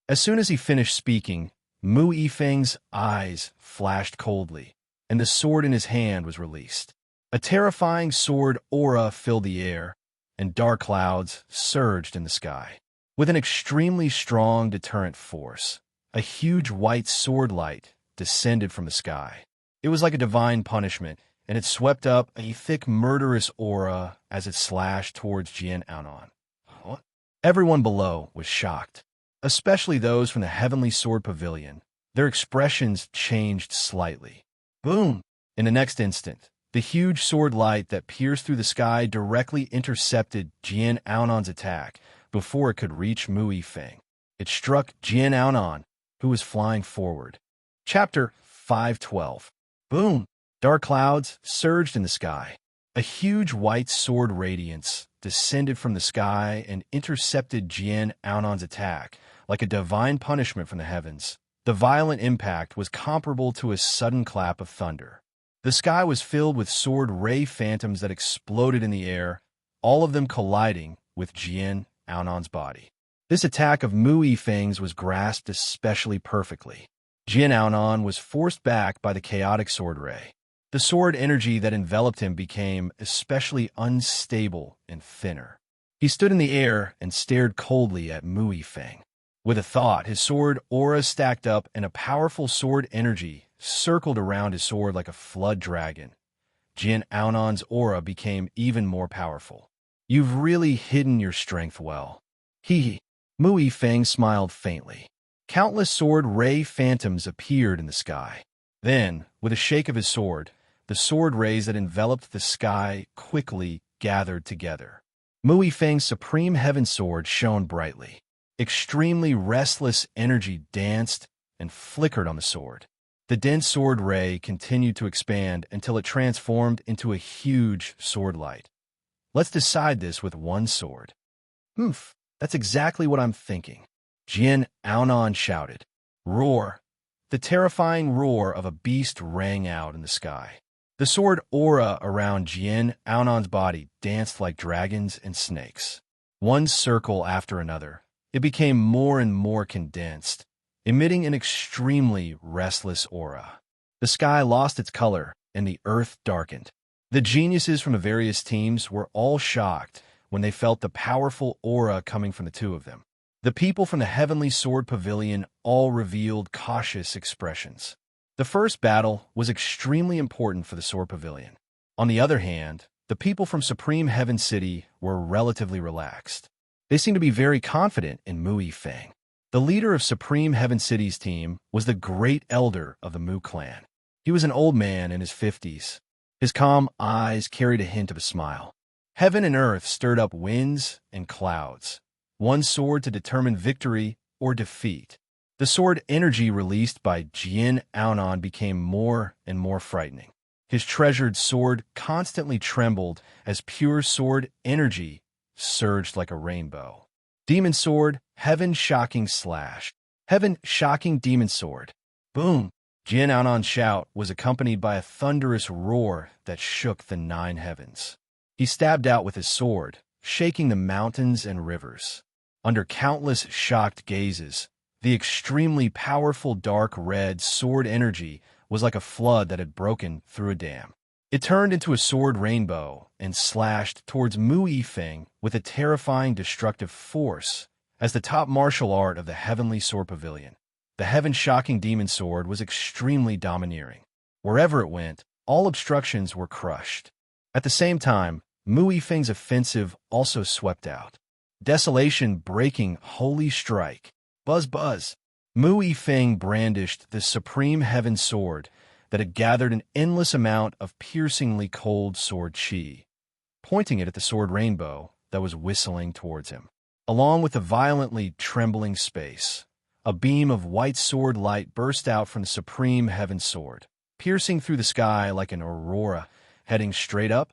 As soon as he finished speaking, Mu Yifeng's eyes flashed coldly, and the sword in his hand was released. A terrifying sword aura filled the air, and dark clouds surged in the sky. With an extremely strong deterrent force, a huge white sword light descended from the sky. It was like a divine punishment, and it swept up a thick murderous aura as it slashed towards Jian Aonan. What? Everyone below was shocked, especially those from the Heavenly Sword Pavilion. Their expressions changed slightly. Boom! In the next instant, the huge sword light that pierced through the sky directly intercepted Jian Aonan's attack before it could reach Mu Yifeng. It struck Jian Aonan, who was flying forward. Chapter 512. Boom! Dark clouds surged in the sky. A huge white sword radiance descended from the sky and intercepted Jian Aonan's attack like a divine punishment from the heavens. The violent impact was comparable to a sudden clap of thunder. The sky was filled with sword ray phantoms that exploded in the air, all of them colliding with Jian Aonan's body. This attack of Mu Yifeng's was grasped especially perfectly. Jian Aonan was forced back by the chaotic sword ray. The sword energy that enveloped him became especially unstable and thinner. He stood in the air and stared coldly at Mu Yifeng. With a thought, his sword aura stacked up and a powerful sword energy circled around his sword like a flood dragon. Jian Aonan's aura became even more powerful. You've really hidden your strength well. Hee. Mu Yifeng smiled faintly. Countless sword ray phantoms appeared in the sky. Then, with a shake of his sword, the sword rays that enveloped the sky quickly gathered together. Mu Yifeng's supreme heaven sword shone brightly. Extremely restless energy danced and flickered on the sword. The dense sword ray continued to expand until it transformed into a huge sword light. Let's decide this with one sword. Humph, that's exactly what I'm thinking. Jin Aonan shouted. Roar! The terrifying roar of a beast rang out in the sky. The sword aura around Jin Aonan's body danced like dragons and snakes. One circle after another, it became more and more condensed, emitting an extremely restless aura. The sky lost its color, and the earth darkened. The geniuses from the various teams were all shocked when they felt the powerful aura coming from the two of them. The people from the Heavenly Sword Pavilion all revealed cautious expressions. The first battle was extremely important for the Sword Pavilion. On the other hand, the people from Supreme Heaven City were relatively relaxed. They seemed to be very confident in Mu Yifeng. The leader of Supreme Heaven City's team was the great elder of the Mu clan. He was an old man in his 50s. His calm eyes carried a hint of a smile. Heaven and earth stirred up winds and clouds, one sword to determine victory or defeat. The sword energy released by Jin Aonan became more and more frightening. His treasured sword constantly trembled as pure sword energy surged like a rainbow. Demon sword, heaven shocking slash. Heaven shocking demon sword. Boom! Jin Aonan's shout was accompanied by a thunderous roar that shook the 9 heavens. He stabbed out with his sword, shaking the mountains and rivers. Under countless shocked gazes, the extremely powerful dark red sword energy was like a flood that had broken through a dam. It turned into a sword rainbow and slashed towards Mu Yifeng with a terrifying destructive force as the top martial art of the Heavenly Sword Pavilion. The heaven-shocking demon sword was extremely domineering. Wherever it went, all obstructions were crushed. At the same time, Mu Yifeng's offensive also swept out. Desolation breaking holy strike. Buzz buzz. Mu Yifeng brandished the supreme heaven sword that had gathered an endless amount of piercingly cold sword chi, pointing it at the sword rainbow that was whistling towards him. Along with the violently trembling space, a beam of white sword light burst out from the supreme heaven sword, piercing through the sky like an aurora, heading straight up.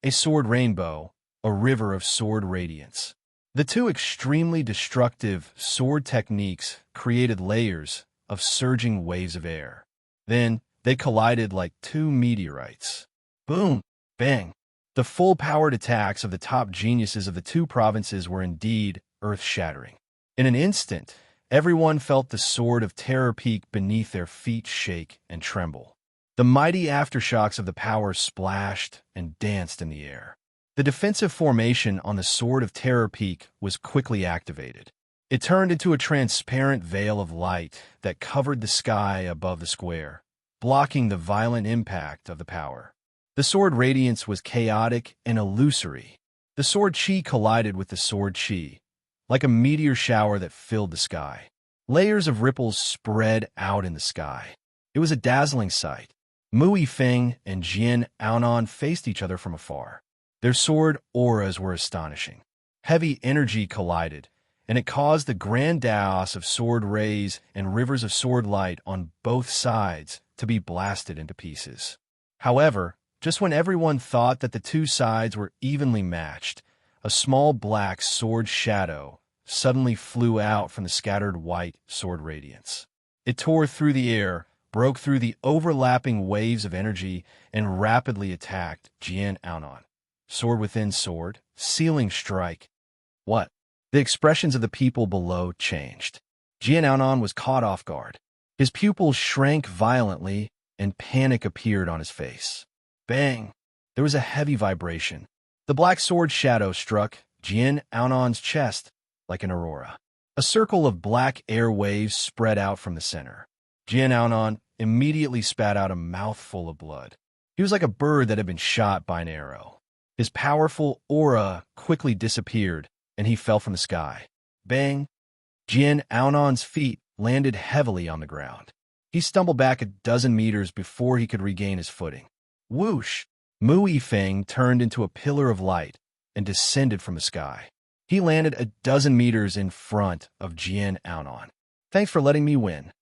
A sword rainbow, a river of sword radiance. The two extremely destructive sword techniques created layers of surging waves of air. Then, they collided like two meteorites. Boom! Bang! The full-powered attacks of the top geniuses of the two provinces were indeed earth-shattering. In an instant, everyone felt the sword of Terror Peak beneath their feet shake and tremble. The mighty aftershocks of the power splashed and danced in the air. The defensive formation on the Sword of Terror Peak was quickly activated. It turned into a transparent veil of light that covered the sky above the square, blocking the violent impact of the power. The sword radiance was chaotic and illusory. The sword chi collided with the sword chi, like a meteor shower that filled the sky. Layers of ripples spread out in the sky. It was a dazzling sight. Mu Yifeng and Jin Aonan faced each other from afar. Their sword auras were astonishing. Heavy energy collided, and it caused the grand chaos of sword rays and rivers of sword light on both sides to be blasted into pieces. However, just when everyone thought that the two sides were evenly matched, a small black sword shadow suddenly flew out from the scattered white sword radiance. It tore through the air, broke through the overlapping waves of energy, and rapidly attacked Jin Aonan. Sword within sword, sealing strike. What? The expressions of the people below changed. Jin Aonan was caught off guard. His pupils shrank violently, and panic appeared on his face. Bang! There was a heavy vibration. The black sword shadow struck Jin Aonan's chest like an aurora. A circle of black air waves spread out from the center. Jin Aonan immediately spat out a mouthful of blood. He was like a bird that had been shot by an arrow. His powerful aura quickly disappeared, and he fell from the sky. Bang! Jin Aonan's feet landed heavily on the ground. He stumbled back a dozen meters before he could regain his footing. Whoosh! Mu Yifeng turned into a pillar of light and descended from the sky. He landed a dozen meters in front of Jin Aonan. Thanks for letting me win.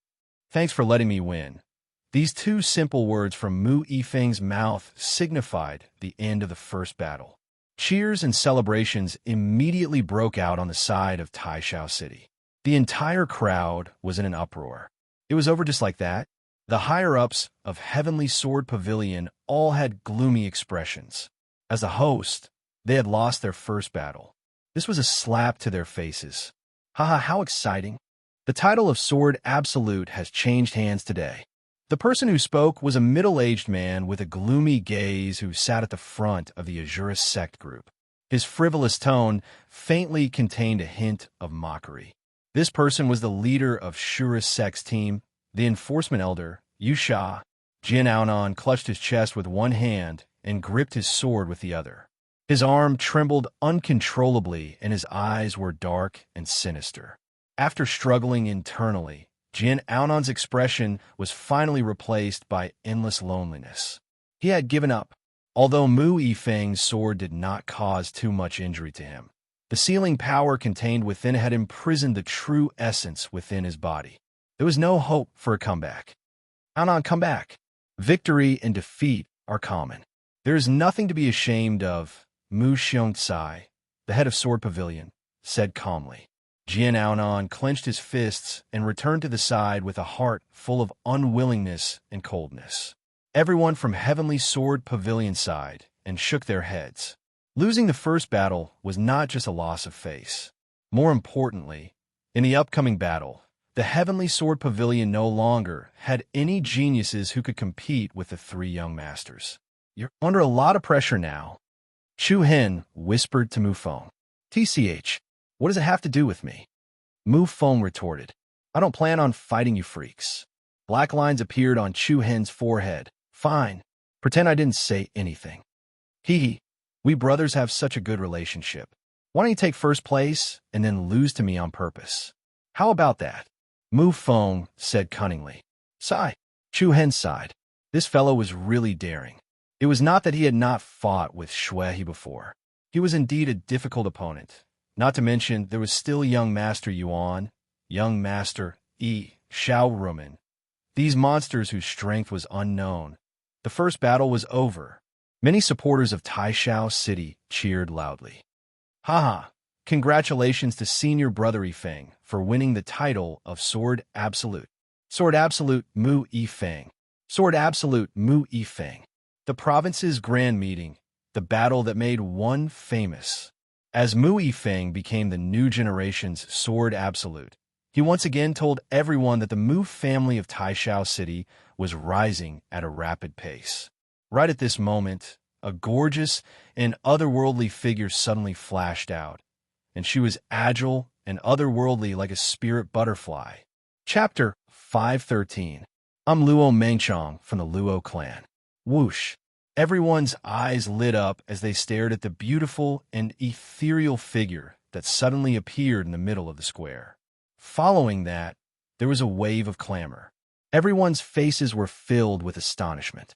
Thanks for letting me win. These two simple words from Mu Yifeng's mouth signified the end of the first battle. Cheers and celebrations immediately broke out on the side of Taishao City. The entire crowd was in an uproar. It was over just like that. The higher-ups of Heavenly Sword Pavilion all had gloomy expressions. As a host, they had lost their first battle. This was a slap to their faces. Haha, how exciting. The title of Sword Absolute has changed hands today. The person who spoke was a middle-aged man with a gloomy gaze who sat at the front of the Azurus sect group. His frivolous tone faintly contained a hint of mockery. This person was the leader of Shura's sect's team, the enforcement elder, Yusha. Jin Aonan clutched his chest with one hand and gripped his sword with the other. His arm trembled uncontrollably and his eyes were dark and sinister. After struggling internally, Jin Aonan's expression was finally replaced by endless loneliness. He had given up. Although Mu Yifeng's sword did not cause too much injury to him, the sealing power contained within it had imprisoned the true essence within his body. There was no hope for a comeback. Aonan, come back. Victory and defeat are common. There is nothing to be ashamed of, Mu Xiongcai, the head of Sword Pavilion, said calmly. Jin Aonan clenched his fists and returned to the side with a heart full of unwillingness and coldness. Everyone from Heavenly Sword Pavilion sighed and shook their heads. Losing the first battle was not just a loss of face. More importantly, in the upcoming battle, the Heavenly Sword Pavilion no longer had any geniuses who could compete with the three young masters. You're under a lot of pressure now, Chu Hen whispered to Mu Feng. TCH, what does it have to do with me? Mu Feng retorted. I don't plan on fighting you freaks. Black lines appeared on Chu Hen's forehead. Fine. Pretend I didn't say anything. Hee. We brothers have such a good relationship. Why don't you take first place and then lose to me on purpose? How about that? Mu Feng said cunningly. Sigh. Chu Hen sighed. This fellow was really daring. It was not that he had not fought with Shuehe before. He was indeed a difficult opponent. Not to mention, there was still young Master Yuan, young Master Yi, Xiao Rumen. These monsters whose strength was unknown. The first battle was over. Many supporters of Taishao City cheered loudly. Haha, congratulations to Senior Brother Yifeng for winning the title of Sword Absolute. Sword Absolute Mu Yifeng. Sword Absolute Mu Yifeng. The province's grand meeting, the battle that made one famous. As Mu Yifeng became the new generation's Sword Absolute, he once again told everyone that the Mu family of Taishao City was rising at a rapid pace. Right at this moment, a gorgeous and otherworldly figure suddenly flashed out, and she was agile and otherworldly like a spirit butterfly. Chapter 513. I'm Luo Mengchong from the Luo clan. Whoosh! Everyone's eyes lit up as they stared at the beautiful and ethereal figure that suddenly appeared in the middle of the square. Following that, there was a wave of clamor. Everyone's faces were filled with astonishment.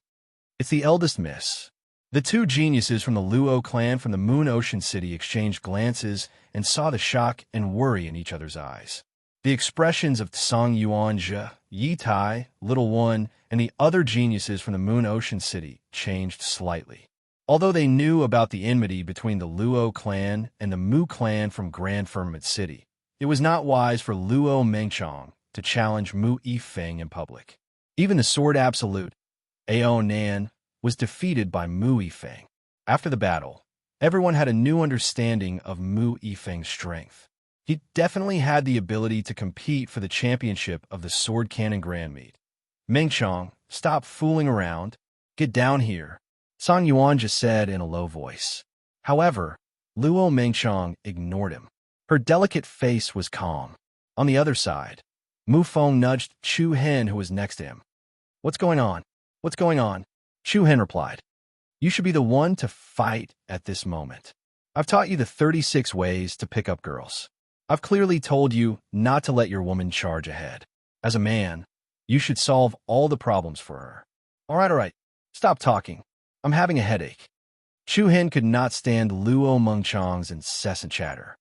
It's the eldest miss. The two geniuses from the Luo clan from the Moon Ocean City exchanged glances and saw the shock and worry in each other's eyes. The expressions of Tsang Yuanzhe, Yi Tai, Little One, and the other geniuses from the Moon Ocean City changed slightly. Although they knew about the enmity between the Luo clan and the Mu clan from Grand Firmament City, it was not wise for Luo Mengchong to challenge Mu Yifeng in public. Even the Sword Absolute, Ao Nan, was defeated by Mu Yifeng. After the battle, everyone had a new understanding of Mu Yifeng's strength. He definitely had the ability to compete for the championship of the Sword Cannon Grand Meet. Mengchong, stop fooling around. Get down here, San Yuan just said in a low voice. However, Luo Mengchong ignored him. Her delicate face was calm. On the other side, Mu Feng nudged Chu Hen, who was next to him. What's going on? What's going on? Chu Hen replied. You should be the one to fight at this moment. I've taught you the 36 ways to pick up girls. I've clearly told you not to let your woman charge ahead. As a man, you should solve all the problems for her. All right. Stop talking. I'm having a headache. Chu Hen could not stand Luo Mengchong's incessant chatter.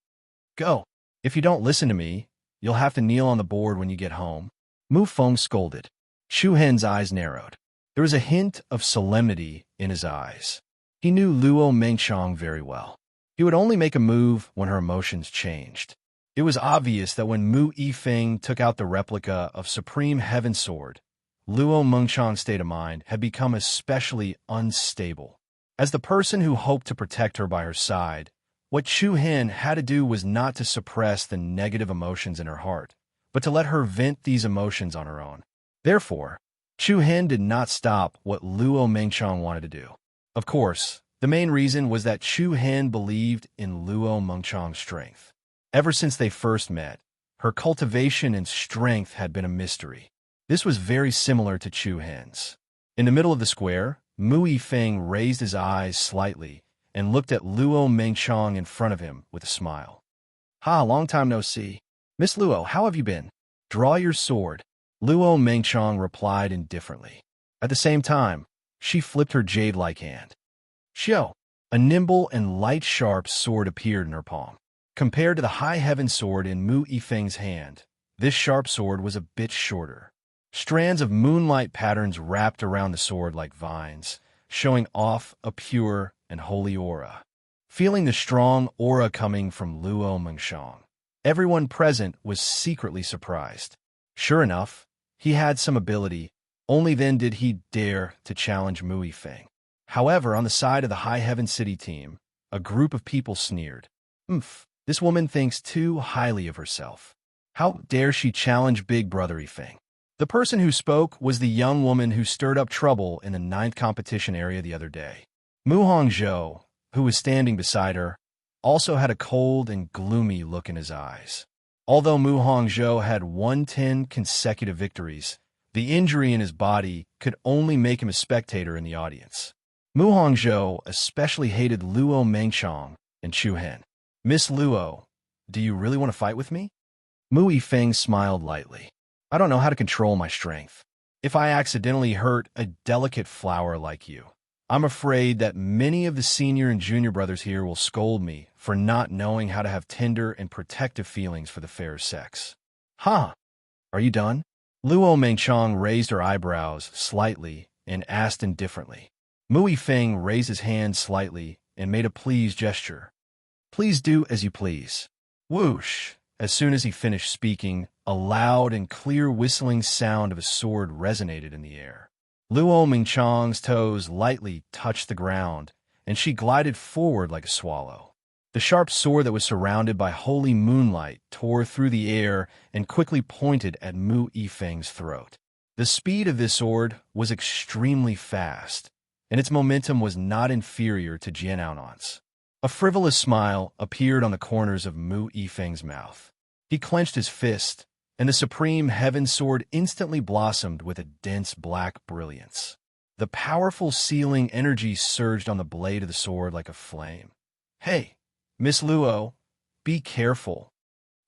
Go. If you don't listen to me, you'll have to kneel on the board when you get home. Mu Feng scolded. Chu Hen's eyes narrowed. There was a hint of solemnity in his eyes. He knew Luo Mengqiang very well. He would only make a move when her emotions changed. It was obvious that when Mu Yifeng took out the replica of Supreme Heaven Sword, Luo Mengqiang's state of mind had become especially unstable. As the person who hoped to protect her by her side, what Chu Hen had to do was not to suppress the negative emotions in her heart, but to let her vent these emotions on her own. Therefore, Chu Hen did not stop what Luo Mengqiang wanted to do. Of course, the main reason was that Chu Hen believed in Luo Mengqiang's strength. Ever since they first met, her cultivation and strength had been a mystery. This was very similar to Chu Hen's. In the middle of the square, Mu Yifeng raised his eyes slightly and looked at Luo Mengqiang in front of him with a smile. "Ha, long time no see. Miss Luo, how have you been?" "Draw your sword," Luo Mengqiang replied indifferently. At the same time, she flipped her jade-like hand. Xiao, a nimble and light-sharp sword appeared in her palm. Compared to the High Heaven Sword in Mu Yifeng's hand, this sharp sword was a bit shorter. Strands of moonlight patterns wrapped around the sword like vines, showing off a pure and holy aura. Feeling the strong aura coming from Luo Mengqiang, everyone present was secretly surprised. Sure enough, he had some ability. Only then did he dare to challenge Mu Yifeng. However, on the side of the High Heaven City team, a group of people sneered. This woman thinks too highly of herself. How dare she challenge Big Brother Yifeng? The person who spoke was the young woman who stirred up trouble in the 9th competition area the other day. Mu Hongzhou, who was standing beside her, also had a cold and gloomy look in his eyes. Although Mu Hongzhou had won 10 consecutive victories, the injury in his body could only make him a spectator in the audience. Mu Hongzhou especially hated Luo Mengqiang and Chu Hen. "Miss Luo, do you really want to fight with me?" Mu Yifeng smiled lightly. "I don't know how to control my strength. If I accidentally hurt a delicate flower like you, I'm afraid that many of the senior and junior brothers here will scold me for not knowing how to have tender and protective feelings for the fair sex." "Huh? Are you done?" Luo Mengqiang raised her eyebrows slightly and asked indifferently. Mu Yifeng raised his hand slightly and made a pleased gesture. "Please do as you please." Whoosh! As soon as he finished speaking, a loud and clear whistling sound of a sword resonated in the air. Luo Mengqiang's toes lightly touched the ground, and she glided forward like a swallow. The sharp sword that was surrounded by holy moonlight tore through the air and quickly pointed at Mu Yifeng's throat. The speed of this sword was extremely fast, and its momentum was not inferior to Jian Aonan's. A frivolous smile appeared on the corners of Mu Yifeng's mouth. He clenched his fist, and the Supreme Heaven Sword instantly blossomed with a dense black brilliance. The powerful sealing energy surged on the blade of the sword like a flame. "Hey, Miss Luo, be careful."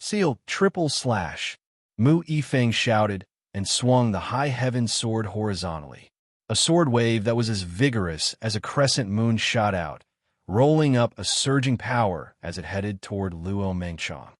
"Seal triple slash," Mu Yifeng shouted and swung the High Heaven Sword horizontally. A sword wave that was as vigorous as a crescent moon shot out, rolling up a surging power as it headed toward Luo Mengqiang.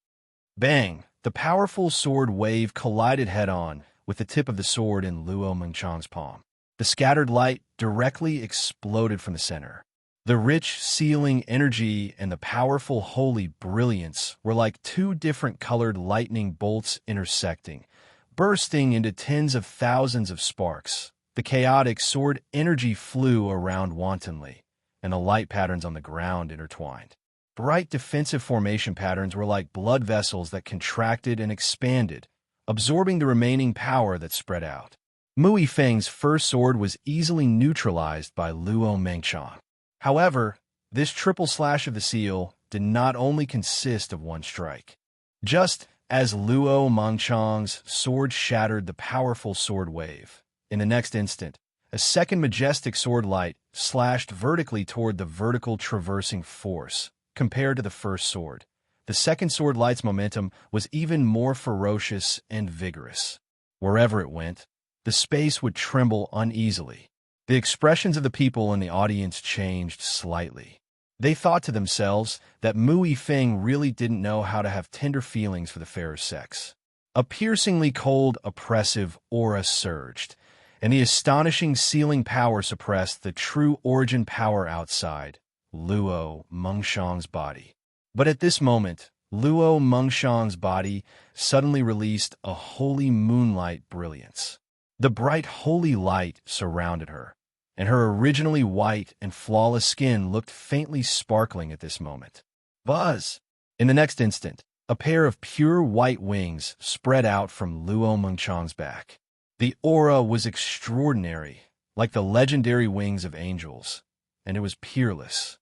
Bang! The powerful sword wave collided head-on with the tip of the sword in Luo Mengqiang's palm. The scattered light directly exploded from the center. The rich sealing energy and the powerful holy brilliance were like two different colored lightning bolts intersecting, bursting into tens of thousands of sparks. The chaotic sword energy flew around wantonly, and the light patterns on the ground intertwined. Bright defensive formation patterns were like blood vessels that contracted and expanded, absorbing the remaining power that spread out. Mu Yifeng's first sword was easily neutralized by Luo Mengqiang. However, this triple slash of the seal did not only consist of one strike. Just as Luo Mengqiang's sword shattered the powerful sword wave, in the next instant, a second majestic sword light slashed vertically toward the vertical traversing force. Compared to the first sword, the second sword light's momentum was even more ferocious and vigorous. Wherever it went, the space would tremble uneasily. The expressions of the people in the audience changed slightly. They thought to themselves that Mu Yifeng really didn't know how to have tender feelings for the fairer sex. A piercingly cold, oppressive aura surged, and the astonishing sealing power suppressed the true origin power outside Luo Mengshang's body. But at this moment, Luo Mengshang's body suddenly released a holy moonlight brilliance. The bright holy light surrounded her, and her originally white and flawless skin looked faintly sparkling at this moment. Buzz! In the next instant, a pair of pure white wings spread out from Luo Mengchang's back. The aura was extraordinary, like the legendary wings of angels, and it was peerless.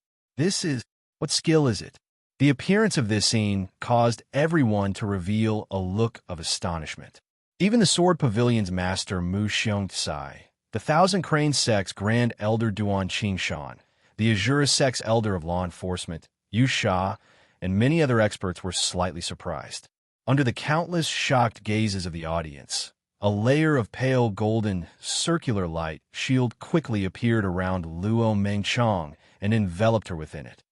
What skill is it? The appearance of this scene caused everyone to reveal a look of astonishment. Even the Sword Pavilion's master Mu Xiongtsai, the Thousand Crane Sect's Grand Elder Duan Qingshan, the Azura Sect's Elder of Law Enforcement, Yu Sha, and many other experts were slightly surprised. Under the countless shocked gazes of the audience, a layer of pale golden, circular light shield quickly appeared around Luo Mengchang and enveloped her within it.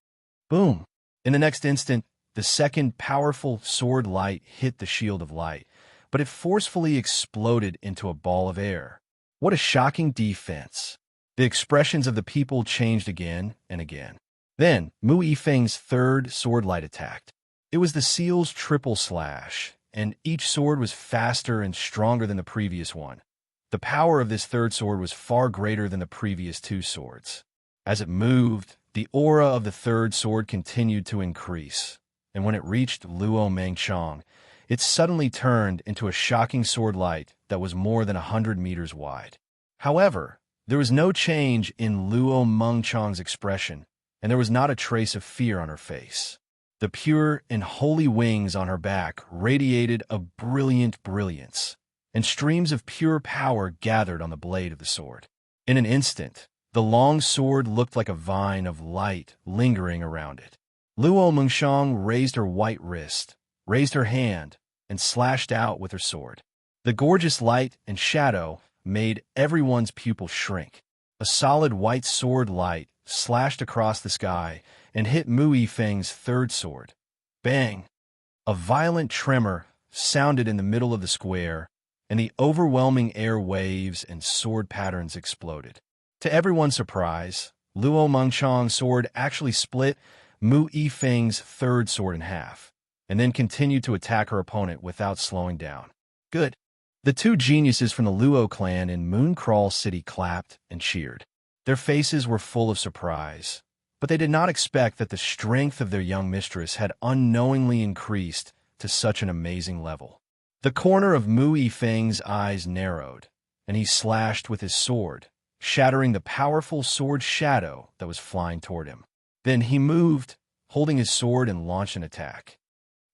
Boom! In the next instant, the second powerful sword light hit the shield of light, but it forcefully exploded into a ball of air. What a shocking defense! The expressions of the people changed again and again. Then, Mu Yifeng's third sword light attacked. It was the seal's triple slash, and each sword was faster and stronger than the previous one. The power of this third sword was far greater than the previous two swords. As it moved, the aura of the third sword continued to increase, and when it reached Luo Mengchang, it suddenly turned into a shocking sword light that was more than 100 meters wide. However, there was no change in Luo Mengchang's expression, and there was not a trace of fear on her face. The pure and holy wings on her back radiated a brilliant brilliance, and streams of pure power gathered on the blade of the sword. In an instant, the long sword looked like a vine of light lingering around it. Luo Mengshang raised her white wrist, raised her hand, and slashed out with her sword. The gorgeous light and shadow made everyone's pupil shrink. A solid white sword light slashed across the sky and hit Mu Yifeng's third sword. Bang! A violent tremor sounded in the middle of the square, and the overwhelming air waves and sword patterns exploded. To everyone's surprise, Luo Mengchang's sword actually split Mu Yifeng's third sword in half, and then continued to attack her opponent without slowing down. Good. The two geniuses from the Luo clan in Mooncrawl City clapped and cheered. Their faces were full of surprise, but they did not expect that the strength of their young mistress had unknowingly increased to such an amazing level. The corner of Mu Yifeng's eyes narrowed, and he slashed with his sword, shattering the powerful sword shadow that was flying toward him. Then he moved, holding his sword, and launched an attack.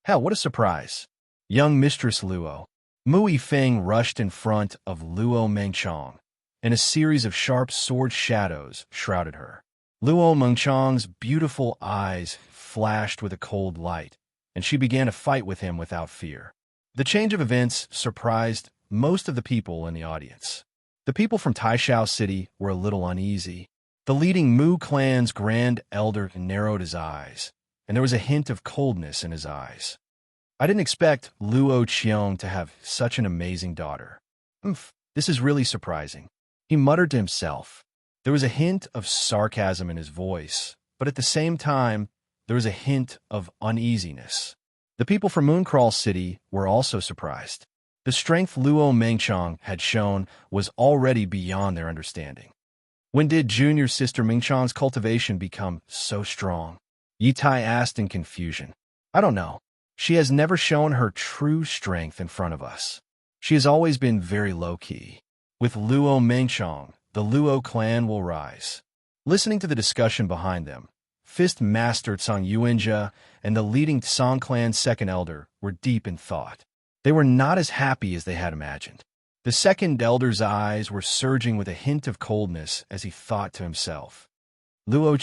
Hell, what a surprise! Young Mistress Luo. Mu Yifeng rushed in front of Luo Mengchang, and a series of sharp sword shadows shrouded her. Luo Mengchang's beautiful eyes flashed with a cold light, and she began to fight with him without fear. The change of events surprised most of the people in the audience. The people from Taishao City were a little uneasy. The leading Mu clan's Grand Elder narrowed his eyes, and there was a hint of coldness in his eyes. I didn't expect Luo Qiong to have such an amazing daughter. This is really surprising. He muttered to himself. There was a hint of sarcasm in his voice, but at the same time, there was a hint of uneasiness. The people from Mooncrawl City were also surprised. The strength Luo Mengchang had shown was already beyond their understanding. When did junior sister Mengchang's cultivation become so strong? Yitai asked in confusion. I don't know. She has never shown her true strength in front of us. She has always been very low-key. With Luo Mengchang, the Luo clan will rise. Listening to the discussion behind them, Fist Master Tsang Yuanjia and the leading Tsang clan's second elder were deep in thought. They were not as happy as they had imagined. The second elder's eyes were surging with a hint of coldness as he thought to himself. Luo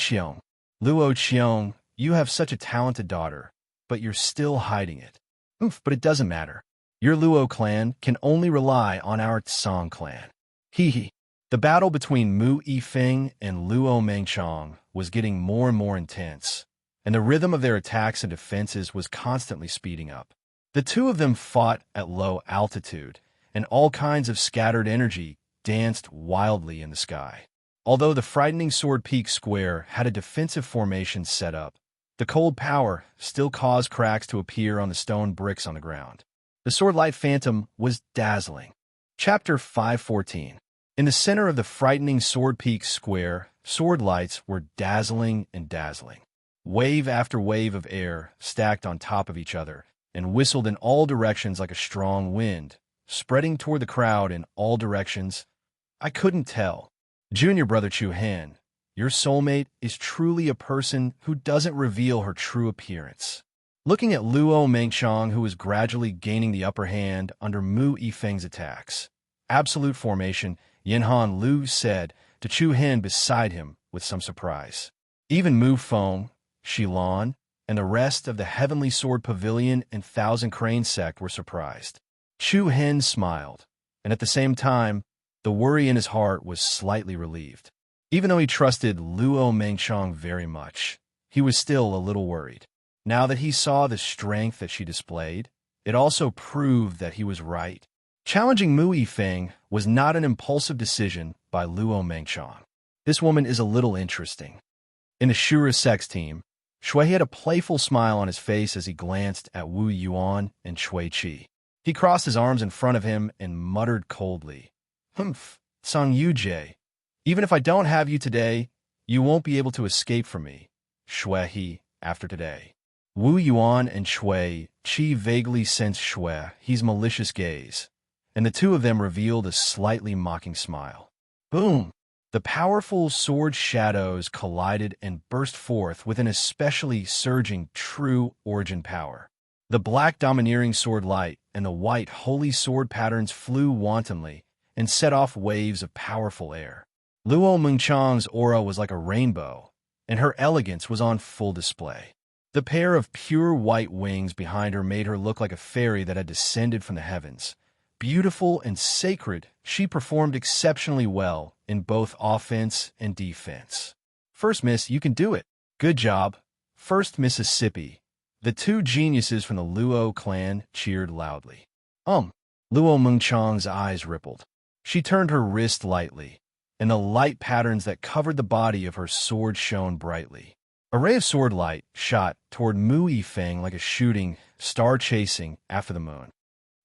Qiong, you have such a talented daughter, but you're still hiding it. But it doesn't matter. Your Luo clan can only rely on our Tsang clan. Hee. The battle between Mu Yifeng and Luo Mengchang was getting more and more intense, and the rhythm of their attacks and defenses was constantly speeding up. The two of them fought at low altitude, and all kinds of scattered energy danced wildly in the sky. Although the frightening Sword Peak Square had a defensive formation set up, the cold power still caused cracks to appear on the stone bricks on the ground. The Swordlight Phantom was dazzling. Chapter 514. In the center of the frightening Sword Peak Square, sword lights were dazzling and dazzling. Wave after wave of air stacked on top of each other and whistled in all directions like a strong wind, spreading toward the crowd in all directions. I couldn't tell. Junior brother Chu Han, your soulmate is truly a person who doesn't reveal her true appearance. Looking at Luo Mengchang, who was gradually gaining the upper hand under Mu Yifeng's attacks. Absolute formation, Yinhan Lu said to Chu Han beside him with some surprise. Even Mu Feng, Shilon, and the rest of the Heavenly Sword Pavilion and Thousand Crane sect were surprised. Chu Han smiled, and at the same time, the worry in his heart was slightly relieved. Even though he trusted Luo Mengchang very much, he was still a little worried. Now that he saw the strength that she displayed, it also proved that he was right. Challenging Mu Yifeng was not an impulsive decision by Luo Mengchang. This woman is a little interesting. In the Shura Sex team, Shui had a playful smile on his face as he glanced at Wu Yuan and Shui Qi. He crossed his arms in front of him and muttered coldly, "Humph, Song Yujie. Even if I don't have you today, you won't be able to escape from me, Shui, after today." Wu Yuan and Shui Qi vaguely sensed Shui's malicious gaze, and the two of them revealed a slightly mocking smile. Boom! The powerful sword shadows collided and burst forth with an especially surging true origin power. The black domineering sword light and the white holy sword patterns flew wantonly and set off waves of powerful air. Luo Mengchang's aura was like a rainbow, and her elegance was on full display. The pair of pure white wings behind her made her look like a fairy that had descended from the heavens. Beautiful and sacred, she performed exceptionally well in both offense and defense. First Miss, you can do it. Good job. First Mississippi. The two geniuses from the Luo clan cheered loudly. Luo Mengchang's eyes rippled. She turned her wrist lightly, and the light patterns that covered the body of her sword shone brightly. A ray of sword light shot toward Mu Yifeng like a shooting star chasing after the moon.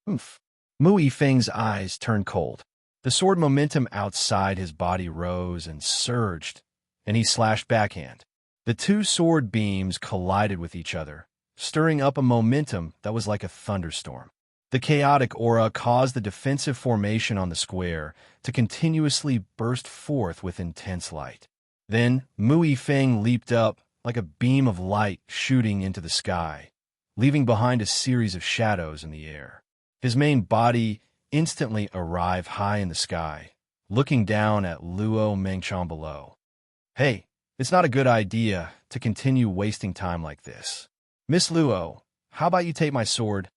Oomph. Mu Yifeng's eyes turned cold. The sword momentum outside his body rose and surged, and he slashed backhand. The two sword beams collided with each other, stirring up a momentum that was like a thunderstorm. The chaotic aura caused the defensive formation on the square to continuously burst forth with intense light. Then Mu Yifeng leaped up like a beam of light shooting into the sky, leaving behind a series of shadows in the air. His main body instantly arrived high in the sky, looking down at Luo Mengchang below. Hey, it's not a good idea to continue wasting time like this. Miss Luo, how about you take my sword?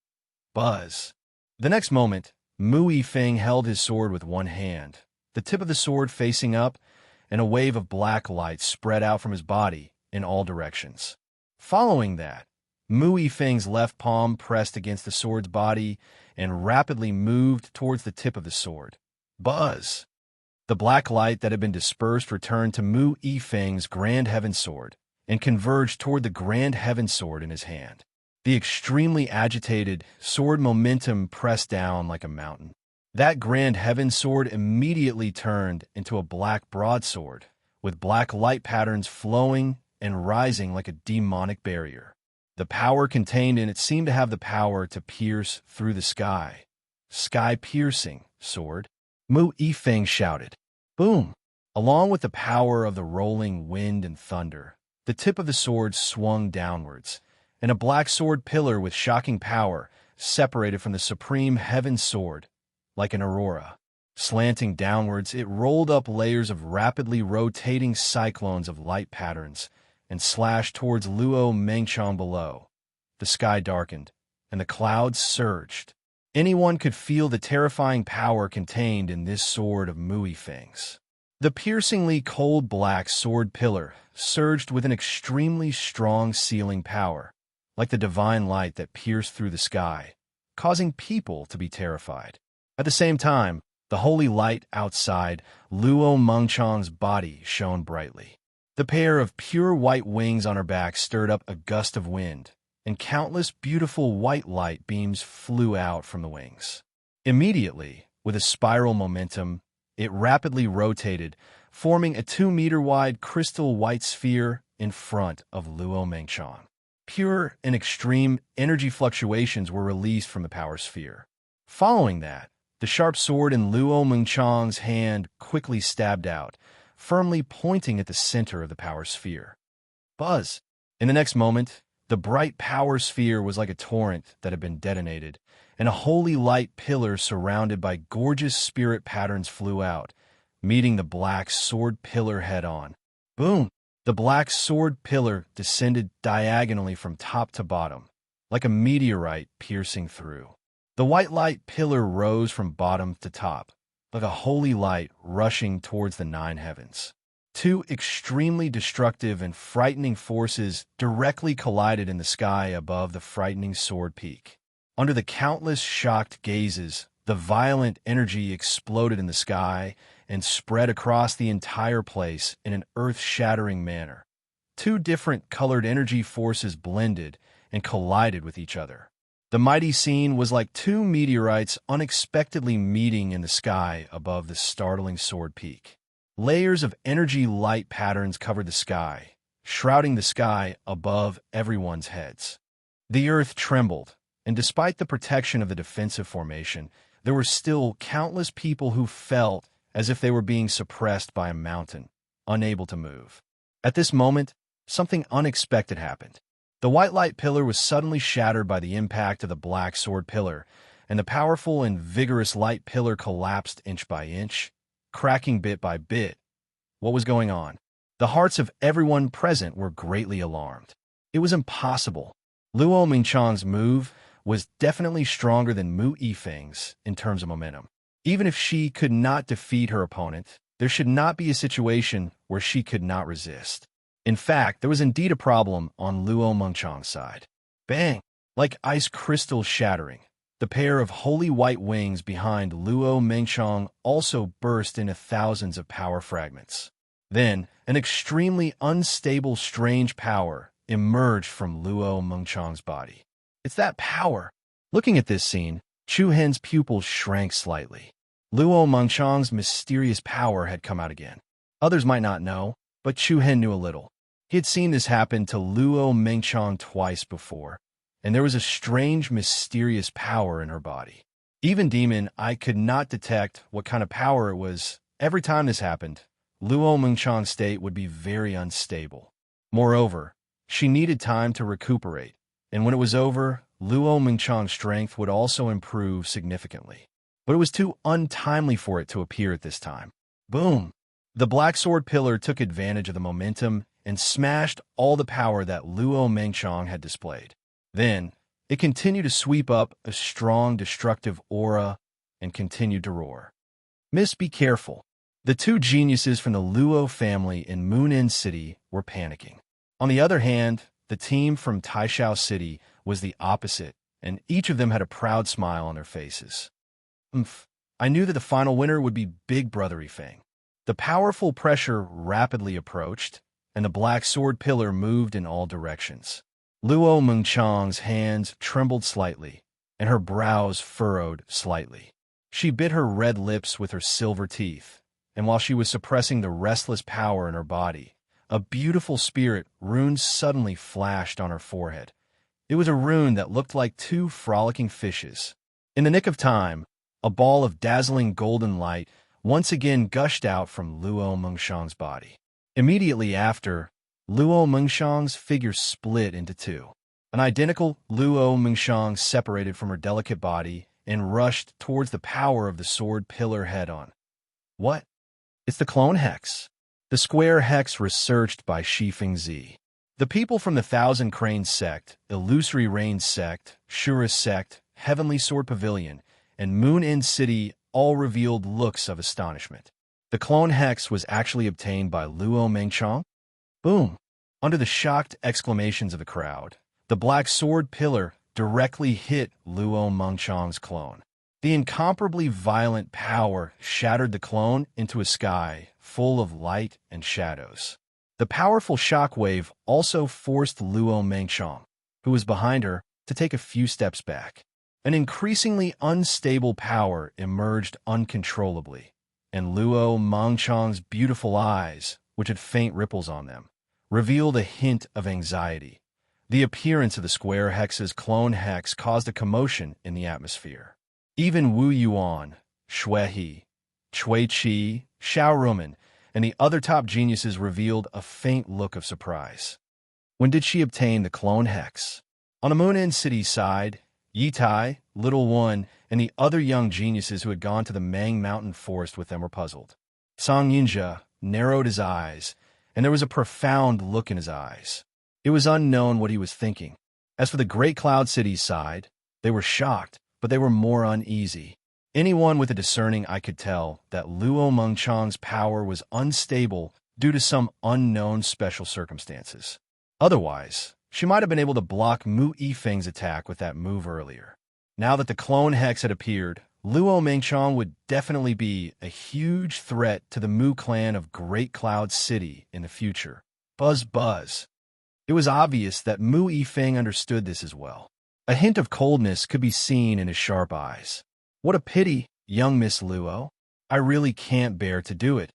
Buzz. The next moment, Mu Yifeng held his sword with one hand, the tip of the sword facing up, and a wave of black light spread out from his body in all directions. Following that, Mu Yifeng's left palm pressed against the sword's body and rapidly moved towards the tip of the sword. Buzz! The black light that had been dispersed returned to Mu Yifeng's Grand Heaven Sword and converged toward the Grand Heaven Sword in his hand. The extremely agitated sword momentum pressed down like a mountain. That Grand Heaven Sword immediately turned into a black broadsword, with black light patterns flowing and rising like a demonic barrier. The power contained in it seemed to have the power to pierce through the sky. Sky-piercing sword. Mu Yifeng shouted. Boom! Along with the power of the rolling wind and thunder, the tip of the sword swung downwards, and a black sword pillar with shocking power separated from the supreme heaven sword like an aurora. Slanting downwards, it rolled up layers of rapidly rotating cyclones of light patterns and slashed towards Luo Mengchang below. The sky darkened, and the clouds surged. Anyone could feel the terrifying power contained in this sword of Mu Yifeng's. The piercingly cold black sword pillar surged with an extremely strong sealing power, like the divine light that pierced through the sky, causing people to be terrified. At the same time, The holy light outside Luo Mengchang's body shone brightly. The pair of pure white wings on her back stirred up a gust of wind, and countless beautiful white light beams flew out from the wings. Immediately, with a spiral momentum, it rapidly rotated, forming a 2-meter-wide crystal white sphere in front of Luo Mengchang. Pure and extreme energy fluctuations were released from the power sphere. Following that, the sharp sword in Luo Mengchang's hand quickly stabbed out, firmly pointing at the center of the power sphere. Buzz! In the next moment, the bright power sphere was like a torrent that had been detonated, and a holy light pillar surrounded by gorgeous spirit patterns flew out, meeting the black sword pillar head-on. Boom! The black sword pillar descended diagonally from top to bottom, like a meteorite piercing through. The white light pillar rose from bottom to top, like a holy light rushing towards the 9 heavens. Two extremely destructive and frightening forces directly collided in the sky above the frightening sword peak. Under the countless shocked gazes, the violent energy exploded in the sky and spread across the entire place in an earth-shattering manner. Two different colored energy forces blended and collided with each other. The mighty scene was like two meteorites unexpectedly meeting in the sky above the startling sword peak. Layers of energy light patterns covered the sky, shrouding the sky above everyone's heads. The earth trembled, and despite the protection of the defensive formation, there were still countless people who felt as if they were being suppressed by a mountain, unable to move. At this moment, something unexpected happened. The white light pillar was suddenly shattered by the impact of the black sword pillar, and the powerful and vigorous light pillar collapsed inch by inch, cracking bit by bit. What was going on? The hearts of everyone present were greatly alarmed. It was impossible. Luo Mengchang's move was definitely stronger than Mu Yifeng's in terms of momentum. Even if she could not defeat her opponent, there should not be a situation where she could not resist. In fact, there was indeed a problem on Luo Mengchang's side. Bang! Like ice crystals shattering, the pair of holy white wings behind Luo Mengchang also burst into thousands of power fragments. Then, an extremely unstable, strange power emerged from Luo Mengchang's body. It's that power! Looking at this scene, Chu Hen's pupils shrank slightly. Luo Mengchang's mysterious power had come out again. Others might not know, but Chu Hen knew a little. He had seen this happen to Luo Mengchang twice before, and there was a strange, mysterious power in her body. Even Demon I could not detect what kind of power it was. Every time this happened, Luo Mengchang's state would be very unstable. Moreover, she needed time to recuperate, and when it was over, Luo Mengchang's strength would also improve significantly. But it was too untimely for it to appear at this time. Boom! The black sword pillar took advantage of the momentum and smashed all the power that Luo Mengchang had displayed. Then, it continued to sweep up a strong destructive aura and continued to roar. Miss, be careful. The two geniuses from the Luo family in Moon Inn City were panicking. On the other hand, the team from Taishao City was the opposite, and each of them had a proud smile on their faces. I knew that the final winner would be Big Brother Yifeng. The powerful pressure rapidly approached, and the black sword pillar moved in all directions. Luo Mengchang's hands trembled slightly, and her brows furrowed slightly. She bit her red lips with her silver teeth, and while she was suppressing the restless power in her body, a beautiful spirit rune suddenly flashed on her forehead. It was a rune that looked like two frolicking fishes. In the nick of time, a ball of dazzling golden light once again gushed out from Luo Mengchang's body. Immediately after, Luo Mengchang's figure split into two. An identical Luo Mengchang separated from her delicate body and rushed towards the power of the sword pillar head-on. What? It's the clone hex. The square hex researched by Shifeng Zi. The people from the Thousand Cranes sect, Illusory Rain sect, Shura sect, Heavenly Sword Pavilion, and Moon Inn City all revealed looks of astonishment. The clone hex was actually obtained by Luo Mengchang? Boom! Under the shocked exclamations of the crowd, the black sword pillar directly hit Luo Mengchang's clone. The incomparably violent power shattered the clone into a sky full of light and shadows. The powerful shockwave also forced Luo Mengchong, who was behind her, to take a few steps back. An increasingly unstable power emerged uncontrollably, and Luo Mengchong's beautiful eyes, which had faint ripples on them, revealed a hint of anxiety. The appearance of the square hex's clone hex caused a commotion in the atmosphere. Even Wu Yuan, Shui He, Chui Qi, Xiao Rumen, and the other top geniuses revealed a faint look of surprise. When did she obtain the clone hex? On the Moonin City side, Yi Tai, Little One, and the other young geniuses who had gone to the Mang Mountain Forest with them were puzzled. Song Yinjia narrowed his eyes, and there was a profound look in his eyes. It was unknown what he was thinking. As for the Great Cloud City's side, they were shocked, but they were more uneasy. Anyone with a discerning eye could tell that Luo Mengchong's power was unstable due to some unknown special circumstances. Otherwise, she might have been able to block Mu Yifeng's attack with that move earlier. Now that the clone hex had appeared, Luo Mengchong would definitely be a huge threat to the Mu clan of Great Cloud City in the future. Buzz buzz. It was obvious that Mu Yifeng understood this as well. A hint of coldness could be seen in his sharp eyes. What a pity, young Miss Luo. I really can't bear to do it.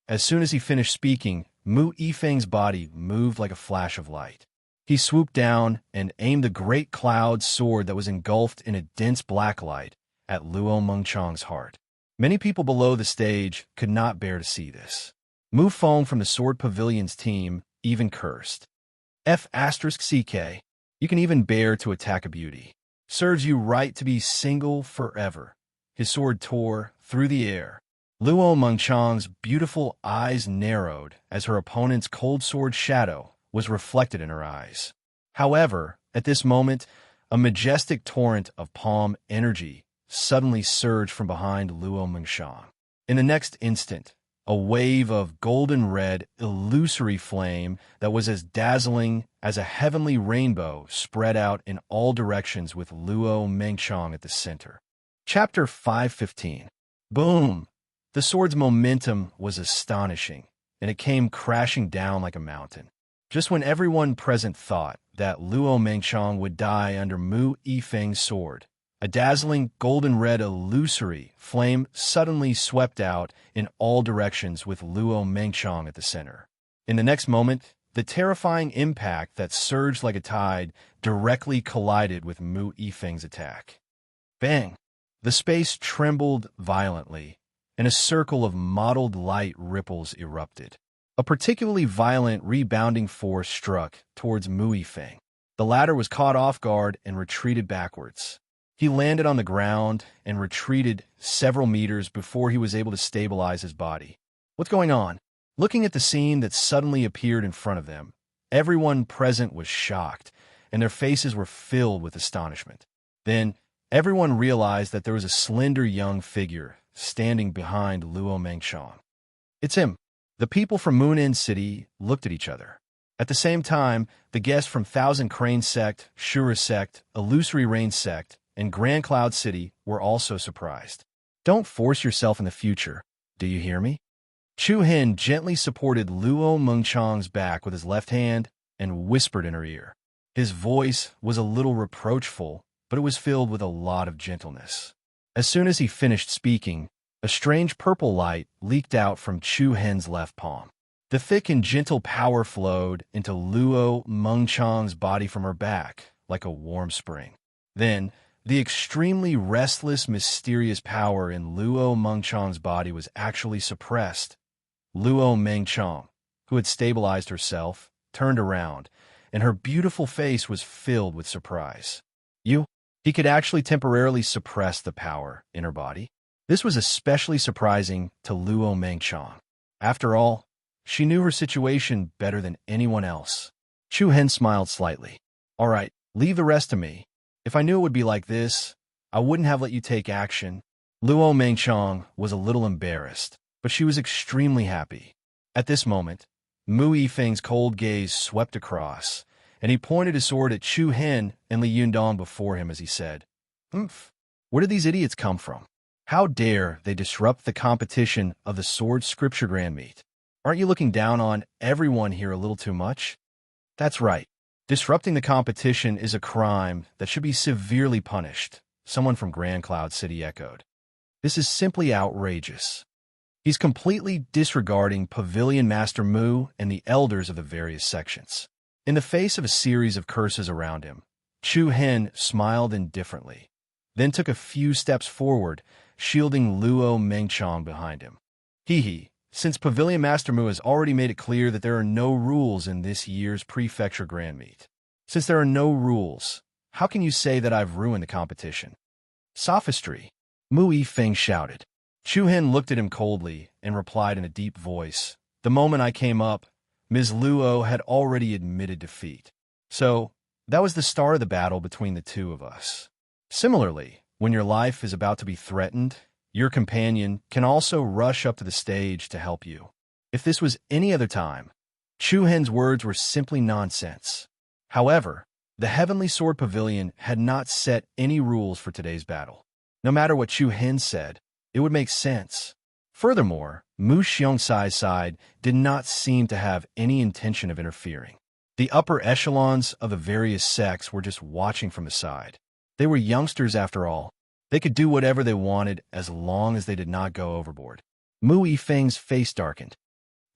As soon as he finished speaking, Mu Yifeng's body moved like a flash of light. He swooped down and aimed the great cloud sword that was engulfed in a dense black light at Luo Mengchong's heart. Many people below the stage could not bear to see this. Mu Feng from the Sword Pavilion's team even cursed. F*CK. You can even bear to attack a beauty. Serves you right to be single forever. His sword tore through the air. Luo Mengchong's beautiful eyes narrowed as her opponent's cold sword shadow was reflected in her eyes. However, at this moment, a majestic torrent of palm energy suddenly surged from behind Luo Mengchong. In the next instant, a wave of golden-red, illusory flame that was as dazzling as a heavenly rainbow spread out in all directions with Luo Mengchong at the center. Chapter 515. Boom! The sword's momentum was astonishing, and it came crashing down like a mountain. Just when everyone present thought that Luo Mengchong would die under Mu Yifeng's sword, a dazzling golden-red illusory flame suddenly swept out in all directions with Luo Mengchong at the center. In the next moment, the terrifying impact that surged like a tide directly collided with Mu Yifeng's attack. Bang! The space trembled violently, and a circle of mottled light ripples erupted. A particularly violent rebounding force struck towards Mu Yifeng. The latter was caught off guard and retreated backwards. He landed on the ground and retreated several meters before he was able to stabilize his body. What's going on? Looking at the scene that suddenly appeared in front of them, everyone present was shocked, and their faces were filled with astonishment. Then, everyone realized that there was a slender young figure standing behind Luo Mengchong. It's him. The people from Moonin City looked at each other. At the same time, the guests from Thousand Crane Sect, Shura Sect, Illusory Rain Sect, and Grand Cloud City were also surprised. Don't force yourself in the future, do you hear me? Chu Hin gently supported Luo Mengchong's back with his left hand and whispered in her ear. His voice was a little reproachful, but it was filled with a lot of gentleness. As soon as he finished speaking, a strange purple light leaked out from Chu Hin's left palm. The thick and gentle power flowed into Luo Mengchong's body from her back like a warm spring. Then, the extremely restless, mysterious power in Luo Mengchong's body was actually suppressed. Luo Mengchong, who had stabilized herself, turned around, and her beautiful face was filled with surprise. He could actually temporarily suppress the power in her body. This was especially surprising to Luo Mengchong. After all, she knew her situation better than anyone else. Chu Hen smiled slightly. All right, leave the rest to me. If I knew it would be like this, I wouldn't have let you take action. Luo Mengchong was a little embarrassed, but she was extremely happy. At this moment, Mu Yifeng's cold gaze swept across, and he pointed his sword at Chu Hen and Li Yundong before him as he said, "Oomph." Where did these idiots come from? How dare they disrupt the competition of the Sword Scripture Grand Meet? Aren't you looking down on everyone here a little too much? That's right. Disrupting the competition is a crime that should be severely punished, someone from Grand Cloud City echoed. This is simply outrageous. He's completely disregarding Pavilion Master Mu and the elders of the various sections. In the face of a series of curses around him, Chu Hen smiled indifferently, then took a few steps forward, shielding Luo Mengchong behind him. Hee, since Pavilion Master Mu has already made it clear that there are no rules in this year's Prefecture Grand Meet. Since there are no rules, how can you say that I've ruined the competition? Sophistry, Mu Yifeng shouted. Chu Hen looked at him coldly and replied in a deep voice. The moment I came up, Ms. Luo had already admitted defeat. So, that was the start of the battle between the two of us. Similarly, when your life is about to be threatened, your companion can also rush up to the stage to help you. If this was any other time, Chu Hen's words were simply nonsense. However, the Heavenly Sword Pavilion had not set any rules for today's battle. No matter what Chu Hen said, it would make sense. Furthermore, Mu Xiongcai's side did not seem to have any intention of interfering. The upper echelons of the various sects were just watching from the side. They were youngsters after all. They could do whatever they wanted as long as they did not go overboard. Mu Yifeng's face darkened.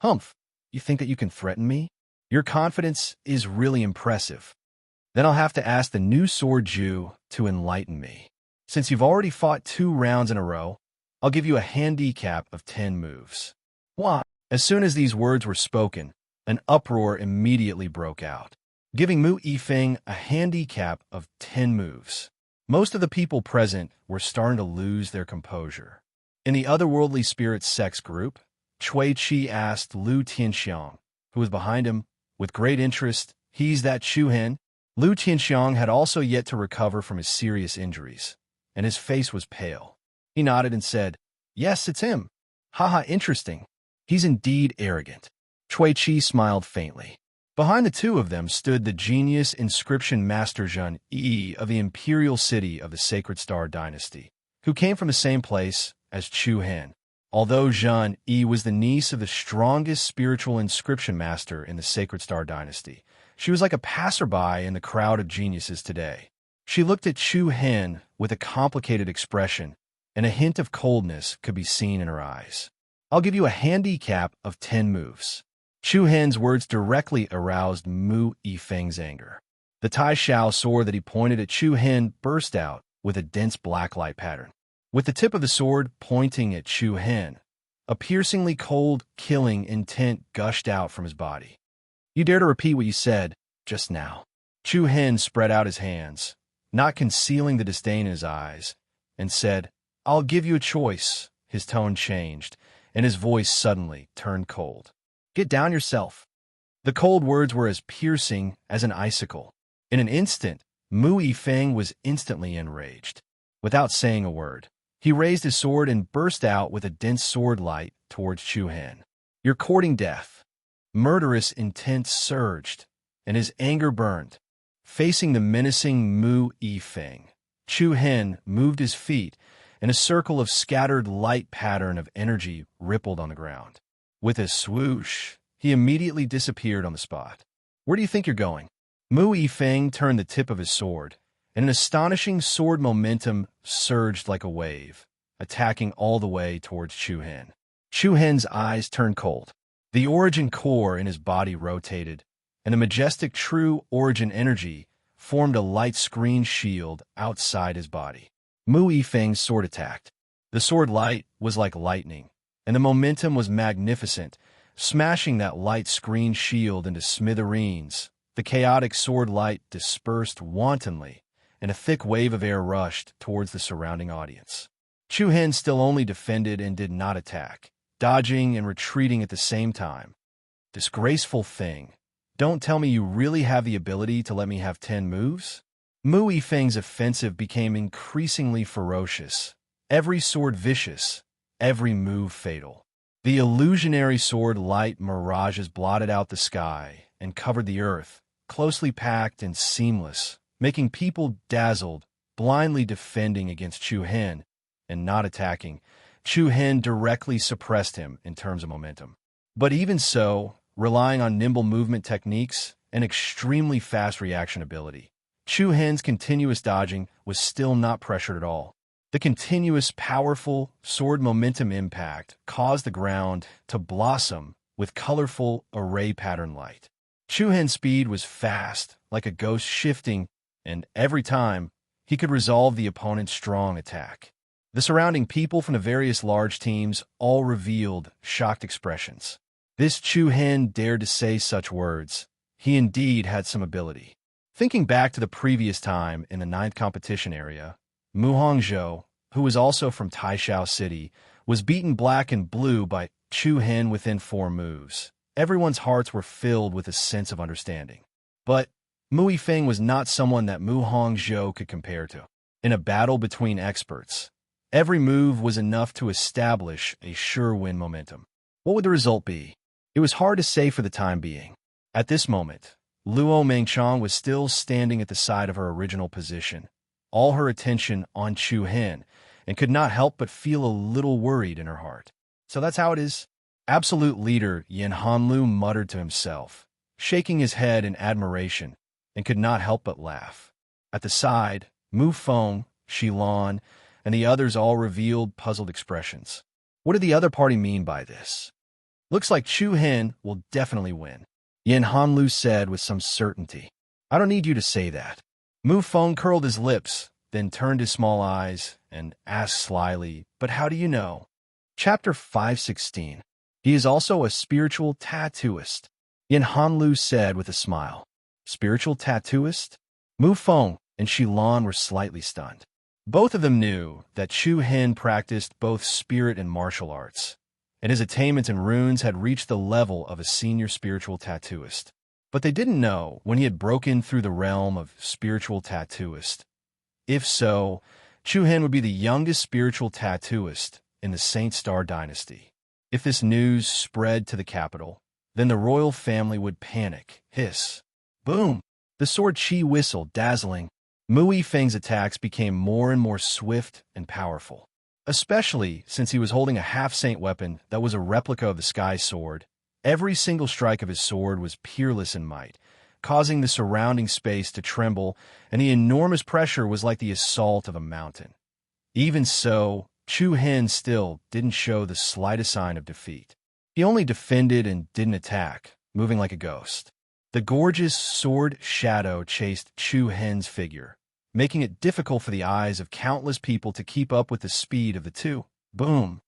Humph, you think that you can threaten me? Your confidence is really impressive. Then I'll have to ask the new Sword Jew to enlighten me. Since you've already fought 2 rounds in a row, I'll give you a handicap of 10 moves. Why? As soon as these words were spoken, an uproar immediately broke out, giving Mu Yifeng a handicap of 10 moves. Most of the people present were starting to lose their composure. In the otherworldly spirit sex group, Cui Chi asked Lu Tianxiang, who was behind him, with great interest, "He's that Chu Hen?" Lu Tianxiang had also yet to recover from his serious injuries, and his face was pale. He nodded and said, "Yes, it's him. Haha, interesting. He's indeed arrogant." Cui Chi smiled faintly. Behind the two of them stood the genius inscription master Zhen Yi of the imperial city of the Sacred Star Dynasty, who came from the same place as Chu Hen. Although Zhen Yi was the niece of the strongest spiritual inscription master in the Sacred Star Dynasty, she was like a passerby in the crowd of geniuses today. She looked at Chu Hen with a complicated expression, and a hint of coldness could be seen in her eyes. "I'll give you a handicap of 10 moves." Chu Hen's words directly aroused Mu Yifeng's anger. The Tai Xiao sword that he pointed at Chu Hen burst out with a dense black light pattern. With the tip of the sword pointing at Chu Hen, a piercingly cold, killing intent gushed out from his body. "You dare to repeat what you said just now?" Chu Hen spread out his hands, not concealing the disdain in his eyes, and said, "I'll give you a choice." His tone changed, and his voice suddenly turned cold. "Get down yourself." The cold words were as piercing as an icicle. In an instant, Mu Yifeng was instantly enraged. Without saying a word, he raised his sword and burst out with a dense sword light towards Chu Hen. "You're courting death." Murderous intent surged, and his anger burned. Facing the menacing Mu Yifeng, Chu Hen moved his feet, and a circle of scattered light pattern of energy rippled on the ground. With a swoosh, he immediately disappeared on the spot. "Where do you think you're going?" Mu Yifeng turned the tip of his sword, and an astonishing sword momentum surged like a wave, attacking all the way towards Chu Hen. Chu Hen's eyes turned cold. The origin core in his body rotated, and the majestic true origin energy formed a light screen shield outside his body. Mu Yifeng's sword attacked. The sword light was like lightning, and the momentum was magnificent, smashing that light screen shield into smithereens. The chaotic sword light dispersed wantonly, and a thick wave of air rushed towards the surrounding audience. Chu Hen still only defended and did not attack, dodging and retreating at the same time. "Disgraceful thing. Don't tell me you really have the ability to let me have 10 moves?" Mu Yifeng's offensive became increasingly ferocious, every sword vicious, every move fatal. The illusionary sword light mirages blotted out the sky and covered the earth, closely packed and seamless, making people dazzled, blindly defending against Chu Hen and not attacking, Chu Hen directly suppressed him in terms of momentum. But even so, relying on nimble movement techniques and extremely fast reaction ability, Chu Hen's continuous dodging was still not pressured at all. The continuous, powerful sword momentum impact caused the ground to blossom with colorful array pattern light. Chu Hen's speed was fast, like a ghost shifting, and every time, he could resolve the opponent's strong attack. The surrounding people from the various large teams all revealed shocked expressions. This Chu Hen dared to say such words. He indeed had some ability. Thinking back to the previous time in the 9th competition area, Mu Hongzhou, who was also from Taishao City, was beaten black and blue by Chu Hen within 4 moves. Everyone's hearts were filled with a sense of understanding. But Mu Yifeng was not someone that Mu Hongzhou could compare to. In a battle between experts, every move was enough to establish a sure win momentum. What would the result be? It was hard to say for the time being. At this moment, Luo Mengchong was still standing at the side of her original position, all her attention on Chu Hen, and could not help but feel a little worried in her heart. So that's how it is. Absolute leader Yin Hanlu muttered to himself, shaking his head in admiration, and could not help but laugh. At the side, Mu Feng, Xilan, and the others all revealed puzzled expressions. What did the other party mean by this? Looks like Chu Hen will definitely win, Yin Hanlu said with some certainty. I don't need you to say that. Mu Feng curled his lips, then turned his small eyes and asked slyly, but how do you know? Chapter 516. He is also a spiritual tattooist, Yin Hanlu said with a smile. Spiritual tattooist? Mu Feng and Xilan were slightly stunned. Both of them knew that Chu Hen practiced both spirit and martial arts, and his attainments in runes had reached the level of a senior spiritual tattooist. But they didn't know when he had broken through the realm of spiritual tattooist. If so, Chu Hen would be the youngest spiritual tattooist in the Saint Star dynasty. If this news spread to the capital, then the royal family would panic, hiss. Boom! The sword chi whistled, dazzling. Mu Yifeng's attacks became more and more swift and powerful, especially since he was holding a half-saint weapon that was a replica of the sky sword. Every single strike of his sword was peerless in might, causing the surrounding space to tremble, and the enormous pressure was like the assault of a mountain. Even so, Chu Hen still didn't show the slightest sign of defeat. He only defended and didn't attack, moving like a ghost. The gorgeous sword shadow chased Chu Hen's figure, making it difficult for the eyes of countless people to keep up with the speed of the two. Boom!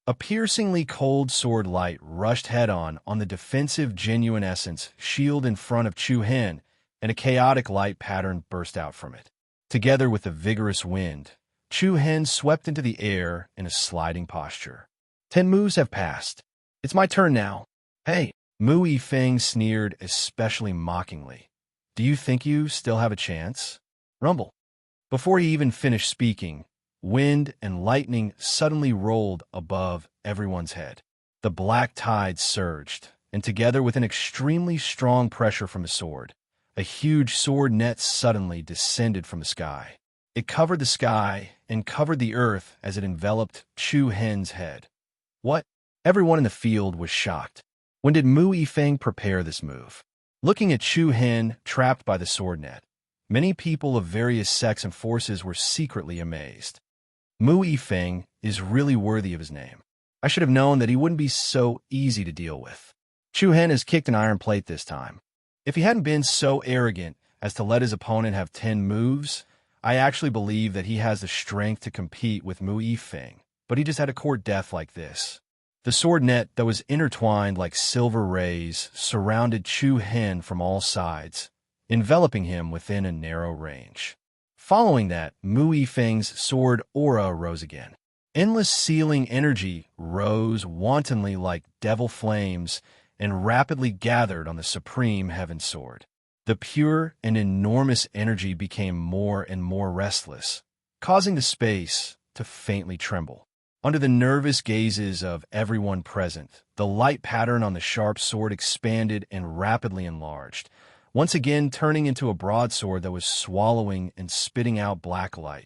A piercingly cold sword light rushed head-on the defensive genuine essence shield in front of Chu Hen, and a chaotic light pattern burst out from it. Together with the vigorous wind, Chu Hen swept into the air in a sliding posture. 10 moves have passed. It's my turn now. Hey, Mu Yifeng sneered especially mockingly. Do you think you still have a chance? Rumble. Before he even finished speaking, wind and lightning suddenly rolled above everyone's head. The black tide surged, and together with an extremely strong pressure from a sword, a huge sword net suddenly descended from the sky. It covered the sky and covered the earth as it enveloped Chu Hen's head. What? Everyone in the field was shocked. When did Mu Yifeng prepare this move? Looking at Chu Hen trapped by the sword net, many people of various sects and forces were secretly amazed. Mu Yifeng is really worthy of his name. I should have known that he wouldn't be so easy to deal with. Chu Hen has kicked an iron plate this time. If he hadn't been so arrogant as to let his opponent have 10 moves, I actually believe that he has the strength to compete with Mu Yifeng, but he just had a court death like this. The sword net that was intertwined like silver rays surrounded Chu Hen from all sides, enveloping him within a narrow range. Following that, Mu Yifeng's sword aura rose again. Endless sealing energy rose wantonly like devil flames and rapidly gathered on the supreme heaven sword. The pure and enormous energy became more and more restless, causing the space to faintly tremble. Under the nervous gazes of everyone present, the light pattern on the sharp sword expanded and rapidly enlarged, once again turning into a broadsword that was swallowing and spitting out black light.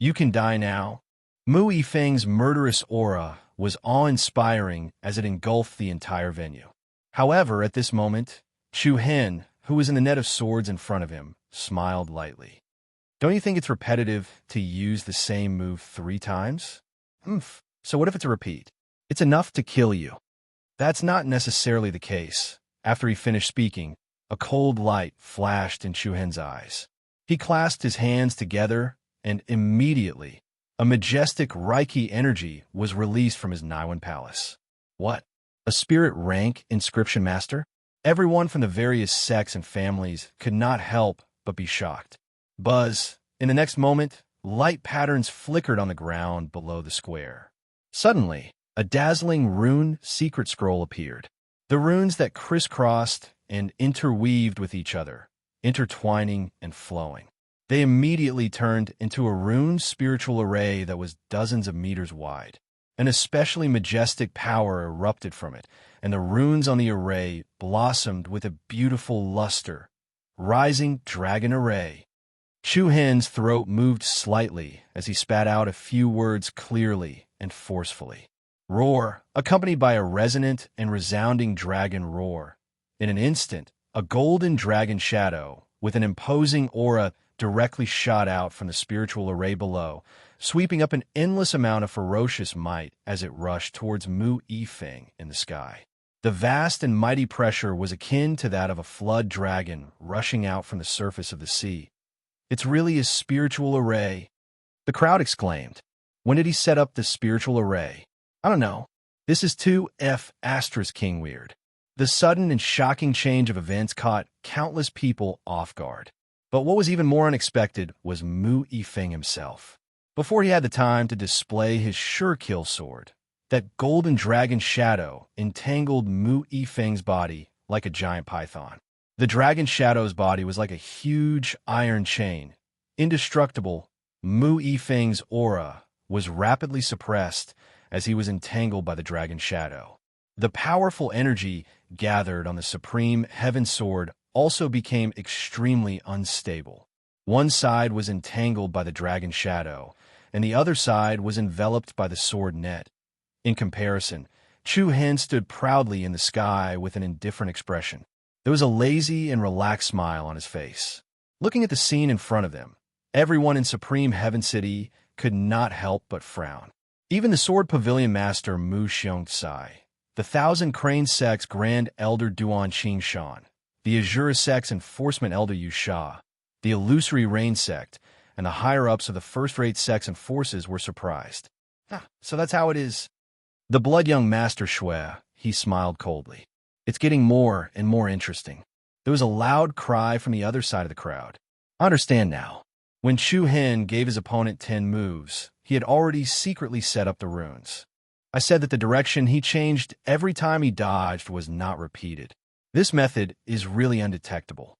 You can die now. Mu Yifeng's murderous aura was awe-inspiring as it engulfed the entire venue. However, at this moment, Chu Hen, who was in the net of swords in front of him, smiled lightly. Don't you think it's repetitive to use the same move 3 times? So what if it's a repeat? It's enough to kill you. That's not necessarily the case. After he finished speaking, a cold light flashed in Chu Hen's eyes. He clasped his hands together, and immediately, a majestic Reiki energy was released from his Naiwan palace. What? A spirit rank inscription master? Everyone from the various sects and families could not help but be shocked. Buzz, in the next moment, light patterns flickered on the ground below the square. Suddenly, a dazzling rune secret scroll appeared. The runes that crisscrossed and interweaved with each other, intertwining and flowing. They immediately turned into a rune spiritual array that was dozens of meters wide. An especially majestic power erupted from it, and the runes on the array blossomed with a beautiful luster. Rising Dragon Array. Chu Hen's throat moved slightly as he spat out a few words clearly and forcefully. Roar, accompanied by a resonant and resounding dragon roar. In an instant, a golden dragon shadow with an imposing aura directly shot out from the spiritual array below, sweeping up an endless amount of ferocious might as it rushed towards Mu Yifeng in the sky. The vast and mighty pressure was akin to that of a flood dragon rushing out from the surface of the sea. It's really a spiritual array, the crowd exclaimed. When did he set up this spiritual array? I don't know. This is too *King weird. The sudden and shocking change of events caught countless people off guard. But what was even more unexpected was Mu Yifeng himself. Before he had the time to display his sure-kill sword, that golden dragon shadow entangled Mu Yifeng's body like a giant python. The dragon shadow's body was like a huge iron chain. Indestructible, Mu Yifeng's aura was rapidly suppressed as he was entangled by the dragon shadow. The powerful energy gathered on the supreme heaven sword also became extremely unstable. One side was entangled by the dragon shadow, and the other side was enveloped by the sword net. In comparison, Chu Hen stood proudly in the sky with an indifferent expression. There was a lazy and relaxed smile on his face. Looking at the scene in front of them, everyone in Supreme Heaven City could not help but frown. Even the Sword Pavilion Master Mu Xiongcai, the Thousand Crane Sect's Grand Elder Duan Qingshan, the Azura Sect's Enforcement Elder Yu Sha, the Illusory Rain Sect, and the higher-ups of the first-rate sects and forces were surprised. So that's how it is. The Blood Young Master Shui, he smiled coldly. It's getting more and more interesting. There was a loud cry from the other side of the crowd. I understand now. When Chu Hen gave his opponent 10 moves, he had already secretly set up the runes. I said that the direction he changed every time he dodged was not repeated. This method is really undetectable.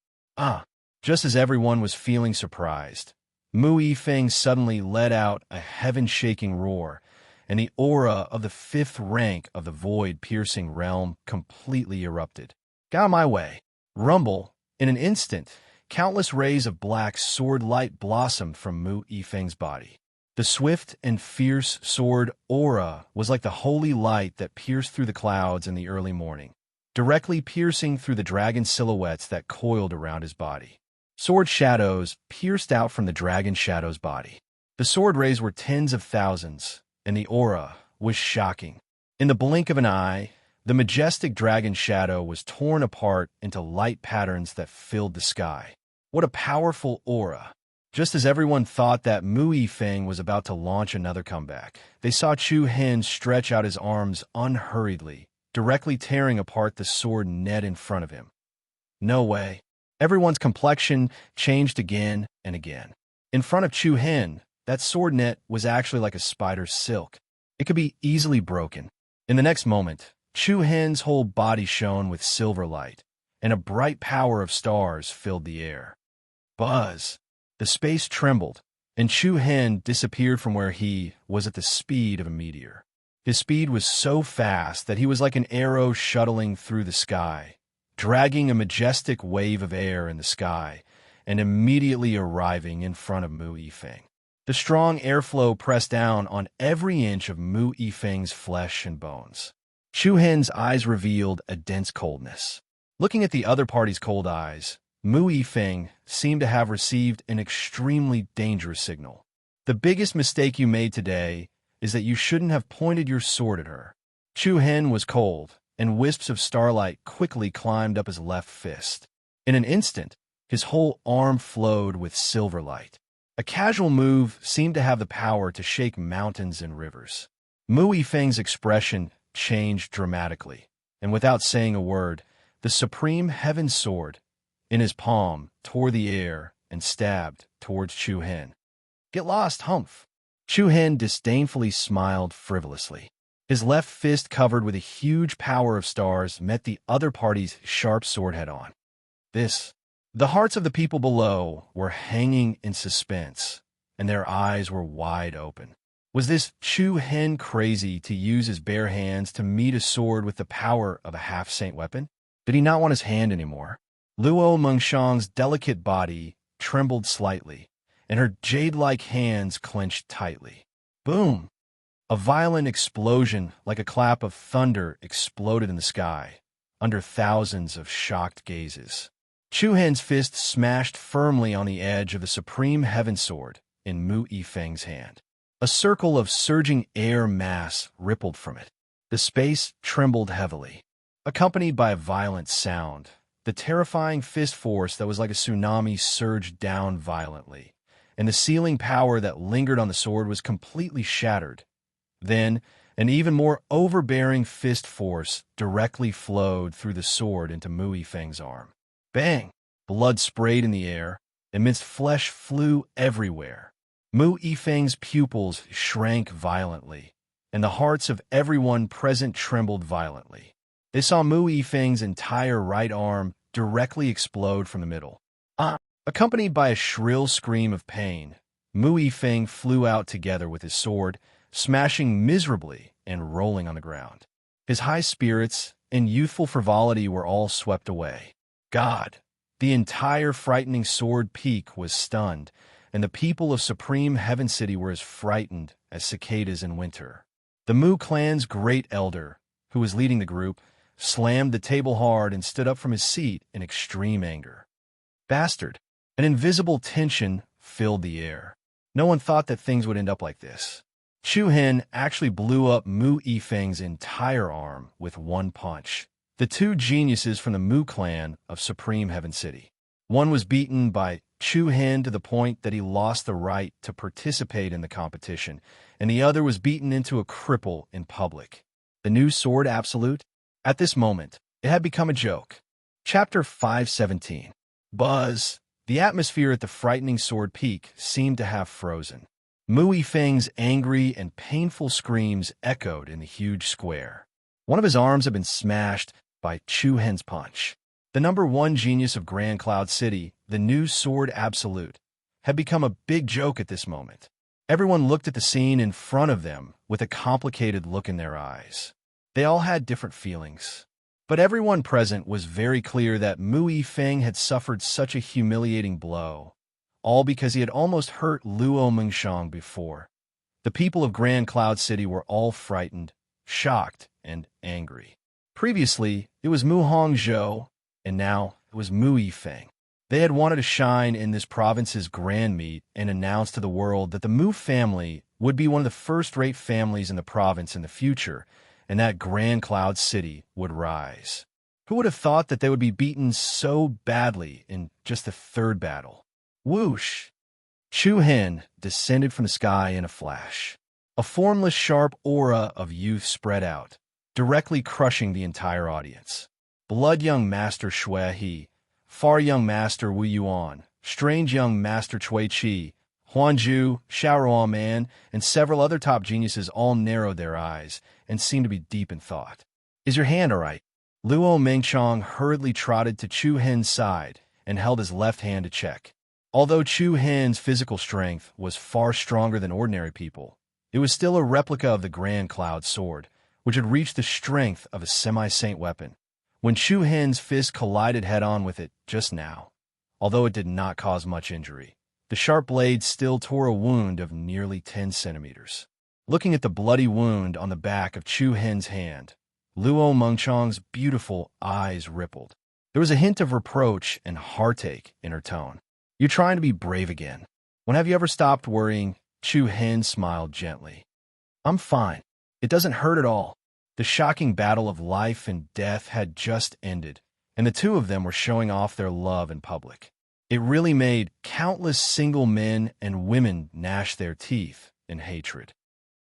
Just as everyone was feeling surprised, Mu Yifeng suddenly let out a heaven-shaking roar, and the aura of the 5th rank of the void-piercing realm completely erupted. Get out of my way. Rumble, in an instant, countless rays of black sword light blossomed from Mu Yifeng's body. The swift and fierce sword aura was like the holy light that pierced through the clouds in the early morning, directly piercing through the dragon silhouettes that coiled around his body. Sword shadows pierced out from the dragon shadow's body. The sword rays were tens of thousands, and the aura was shocking. In the blink of an eye, the majestic dragon shadow was torn apart into light patterns that filled the sky. What a powerful aura! Just as everyone thought that Mu Yifeng was about to launch another comeback, they saw Chu Hen stretch out his arms unhurriedly, directly tearing apart the sword net in front of him. No way. Everyone's complexion changed again and again. In front of Chu Hen, that sword net was actually like a spider's silk. It could be easily broken. In the next moment, Chu Hen's whole body shone with silver light, and a bright power of stars filled the air. Buzz! The space trembled, and Chu Hen disappeared from where he was at the speed of a meteor. His speed was so fast that he was like an arrow shuttling through the sky, dragging a majestic wave of air in the sky and immediately arriving in front of Mu Yifeng. The strong airflow pressed down on every inch of Mu Yifeng's flesh and bones. Chu Hen's eyes revealed a dense coldness. Looking at the other party's cold eyes, Mu Yifeng seemed to have received an extremely dangerous signal. The biggest mistake you made today is that you shouldn't have pointed your sword at her. Chu Hen was cold, and wisps of starlight quickly climbed up his left fist. In an instant, his whole arm flowed with silver light. A casual move seemed to have the power to shake mountains and rivers. Mu Yifeng's expression changed dramatically, and without saying a word, the supreme heaven sword in his palm tore the air and stabbed towards Chu Hen. "Get lost, humph!" Chu Hen disdainfully smiled frivolously. His left fist, covered with a huge power of stars, met the other party's sharp sword head-on. The hearts of the people below were hanging in suspense, and their eyes were wide open. Was this Chu Hen crazy to use his bare hands to meet a sword with the power of a half-saint weapon? Did he not want his hand anymore? Luo Mengxiang's delicate body trembled slightly, and her jade-like hands clenched tightly. Boom! A violent explosion, like a clap of thunder, exploded in the sky, under thousands of shocked gazes. Chu Hen's fist smashed firmly on the edge of the supreme heaven sword in Mu Yifeng's hand. A circle of surging air mass rippled from it. The space trembled heavily. Accompanied by a violent sound, the terrifying fist force that was like a tsunami surged down violently, and the sealing power that lingered on the sword was completely shattered. Then, an even more overbearing fist force directly flowed through the sword into Mu Yifeng's arm. Bang! Blood sprayed in the air, and minced flesh flew everywhere. Mu Yifeng's pupils shrank violently, and the hearts of everyone present trembled violently. They saw Mu Yifeng's entire right arm directly explode from the middle. Accompanied by a shrill scream of pain, Mu Yifeng flew out together with his sword, smashing miserably and rolling on the ground. His high spirits and youthful frivolity were all swept away. God! The entire frightening sword peak was stunned, and the people of Supreme Heaven City were as frightened as cicadas in winter. The Mu clan's great elder, who was leading the group, slammed the table hard and stood up from his seat in extreme anger. Bastard! An invisible tension filled the air. No one thought that things would end up like this. Chu Hen actually blew up Mu Yifeng's entire arm with one punch. The two geniuses from the Mu clan of Supreme Heaven City. One was beaten by Chu Hen to the point that he lost the right to participate in the competition, and the other was beaten into a cripple in public. The new sword absolute? At this moment, it had become a joke. Chapter 517. Buzz. The atmosphere at the frightening sword peak seemed to have frozen. Mu Yifeng's angry and painful screams echoed in the huge square. One of his arms had been smashed by Chu Hen's punch. The #1 genius of Grand Cloud City, the new sword absolute, had become a big joke at this moment. Everyone looked at the scene in front of them with a complicated look in their eyes. They all had different feelings. But everyone present was very clear that Mu Yifeng had suffered such a humiliating blow, all because he had almost hurt Luo Mengxiang before. The people of Grand Cloud City were all frightened, shocked, and angry. Previously, it was Mu Hongzhou, and now it was Mu Yifeng. They had wanted to shine in this province's grand meet and announce to the world that the Mu family would be one of the first-rate families in the province in the future, and that Grand Cloud City would rise. Who would have thought that they would be beaten so badly in just the third battle? Whoosh! Chu Hen descended from the sky in a flash. A formless, sharp aura of youth spread out, directly crushing the entire audience. Blood young Master Xue He, Far young Master Wu Yuan, Strange young Master Cui Chi, Huanju, Xiaoruo Man, and several other top geniuses all narrowed their eyes and seemed to be deep in thought. "Is your hand all right?" Luo Mengxiang hurriedly trotted to Chu Hen's side and held his left hand to check. Although Chu Hen's physical strength was far stronger than ordinary people, it was still a replica of the Grand Cloud Sword, which had reached the strength of a semi-saint weapon, when Chu Hen's fist collided head-on with it just now. Although it did not cause much injury, the sharp blade still tore a wound of nearly 10 centimeters. Looking at the bloody wound on the back of Chu Hen's hand, Luo Mengchang's beautiful eyes rippled. There was a hint of reproach and heartache in her tone. "You're trying to be brave again. When have you ever stopped worrying?" Chu Hen smiled gently. "I'm fine. It doesn't hurt at all." The shocking battle of life and death had just ended, and the two of them were showing off their love in public. It really made countless single men and women gnash their teeth in hatred.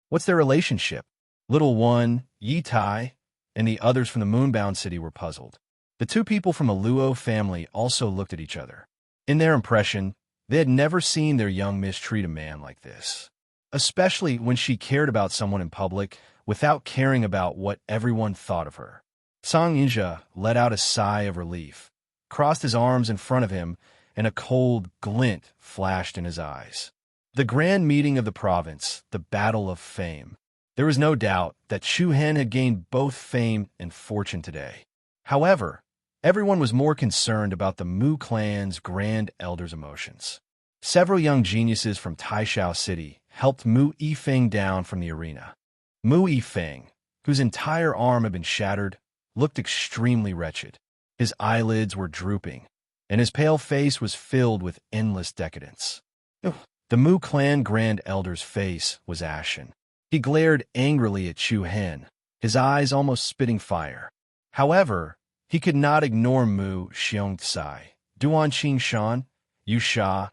What's their relationship? Little one, Yi Tai, and the others from the moonbound city were puzzled. The two people from the Luo family also looked at each other. In their impression, they had never seen their young miss treat a man like this, especially when she cared about someone in public without caring about what everyone thought of her. Song Yunja let out a sigh of relief, crossed his arms in front of him, and a cold glint flashed in his eyes. The grand meeting of the province, the battle of fame. There was no doubt that Chu Hen had gained both fame and fortune today. However, everyone was more concerned about the Mu clan's grand elder's emotions. Several young geniuses from Taishao City helped Mu Yifeng down from the arena. Mu Yifeng, whose entire arm had been shattered, looked extremely wretched. His eyelids were drooping, and his pale face was filled with endless decadence. The Mu clan grand elder's face was ashen. He glared angrily at Chu Hen, his eyes almost spitting fire. However, he could not ignore Mu Xiongtsai, Duan Qingshan, Yu Sha,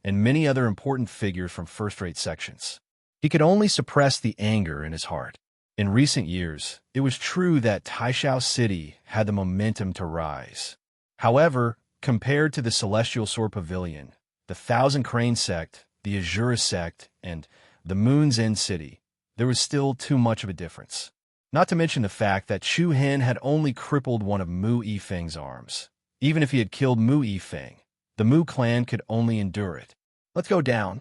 and many other important figures from first-rate sections. He could only suppress the anger in his heart. In recent years, it was true that Taishao City had the momentum to rise. However, compared to the Celestial Sword Pavilion, the Thousand Crane Sect, the Azura Sect, and the Moon's End City, there was still too much of a difference. Not to mention the fact that Chu Hen had only crippled one of Mu Yifeng's arms. Even if he had killed Mu Yifeng, the Mu clan could only endure it. "Let's go down,"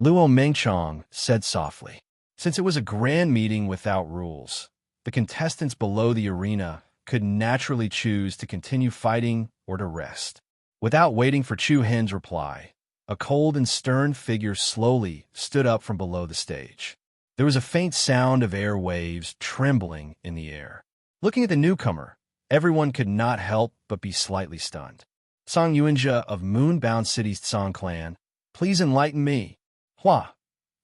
Luo Mengchang said softly. Since it was a grand meeting without rules, the contestants below the arena could naturally choose to continue fighting or to rest. Without waiting for Chu Hen's reply, a cold and stern figure slowly stood up from below the stage. There was a faint sound of air waves trembling in the air. Looking at the newcomer, everyone could not help but be slightly stunned. "Song Yuanjia of Moonbound City's Song clan, please enlighten me." Hua.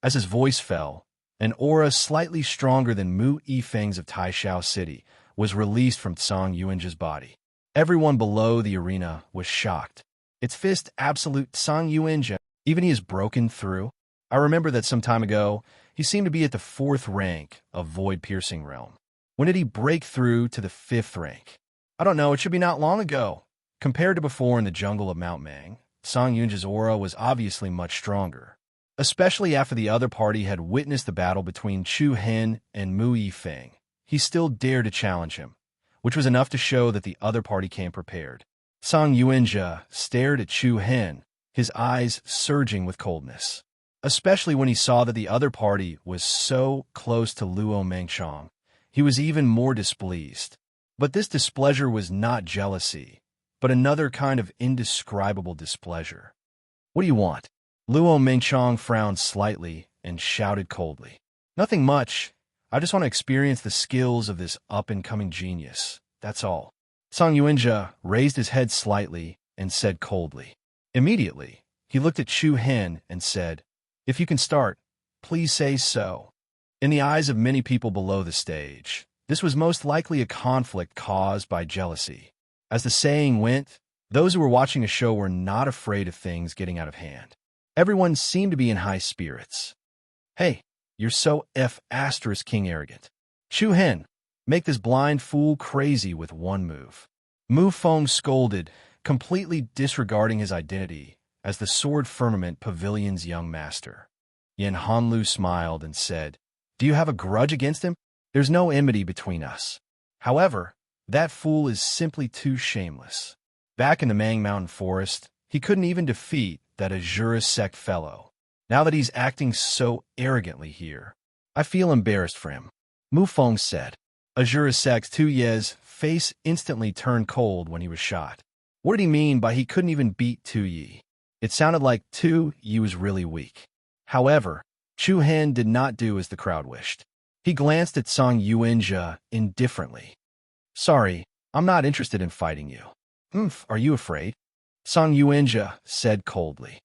As his voice fell, an aura slightly stronger than Mu Yifeng's of Taishao City was released from Song Yuanjia's body. Everyone below the arena was shocked. Its fist absolute Song Yuanjia, even he is broken through. I remember that some time ago, he seemed to be at the 4th rank of Void-Piercing Realm. When did he break through to the 5th rank? I don't know, it should be not long ago. Compared to before in the jungle of Mount Mang, Song Yunjia's aura was obviously much stronger, especially after the other party had witnessed the battle between Chu Hen and Mu Yifeng. He still dared to challenge him, which was enough to show that the other party came prepared. Song Yuanjia stared at Chu Hen, his eyes surging with coldness, especially when he saw that the other party was so close to Luo Mengchang. He was even more displeased. But this displeasure was not jealousy, but another kind of indescribable displeasure. "What do you want?" Luo Mengchang frowned slightly and shouted coldly. "Nothing much. I just want to experience the skills of this up-and-coming genius. That's all." Song Yuanjia raised his head slightly and said coldly. Immediately, he looked at Chu Hen and said, "If you can start, please say so." In the eyes of many people below the stage, this was most likely a conflict caused by jealousy. As the saying went, those who were watching a show were not afraid of things getting out of hand. Everyone seemed to be in high spirits. "Hey, you're so King arrogant. Chu Hen, make this blind fool crazy with one move." Mu Feng scolded, completely disregarding his identity as the Sword Firmament Pavilion's young master. Yen Hanlu smiled and said, "Do you have a grudge against him? There's no enmity between us. However, that fool is simply too shameless. Back in the Mang Mountain Forest, he couldn't even defeat that Azura sect fellow. Now that he's acting so arrogantly here, I feel embarrassed for him." Mu Feng said. Azura sect's 2 years face instantly turned cold when he was shot. What did he mean by he couldn't even beat Tu Yi? It sounded like Tu Yi was really weak. However, Chu Hen did not do as the crowd wished. He glanced at Song Yuanjia indifferently. Sorry, I'm not interested in fighting you. Are you afraid? Song Yuanjia said coldly.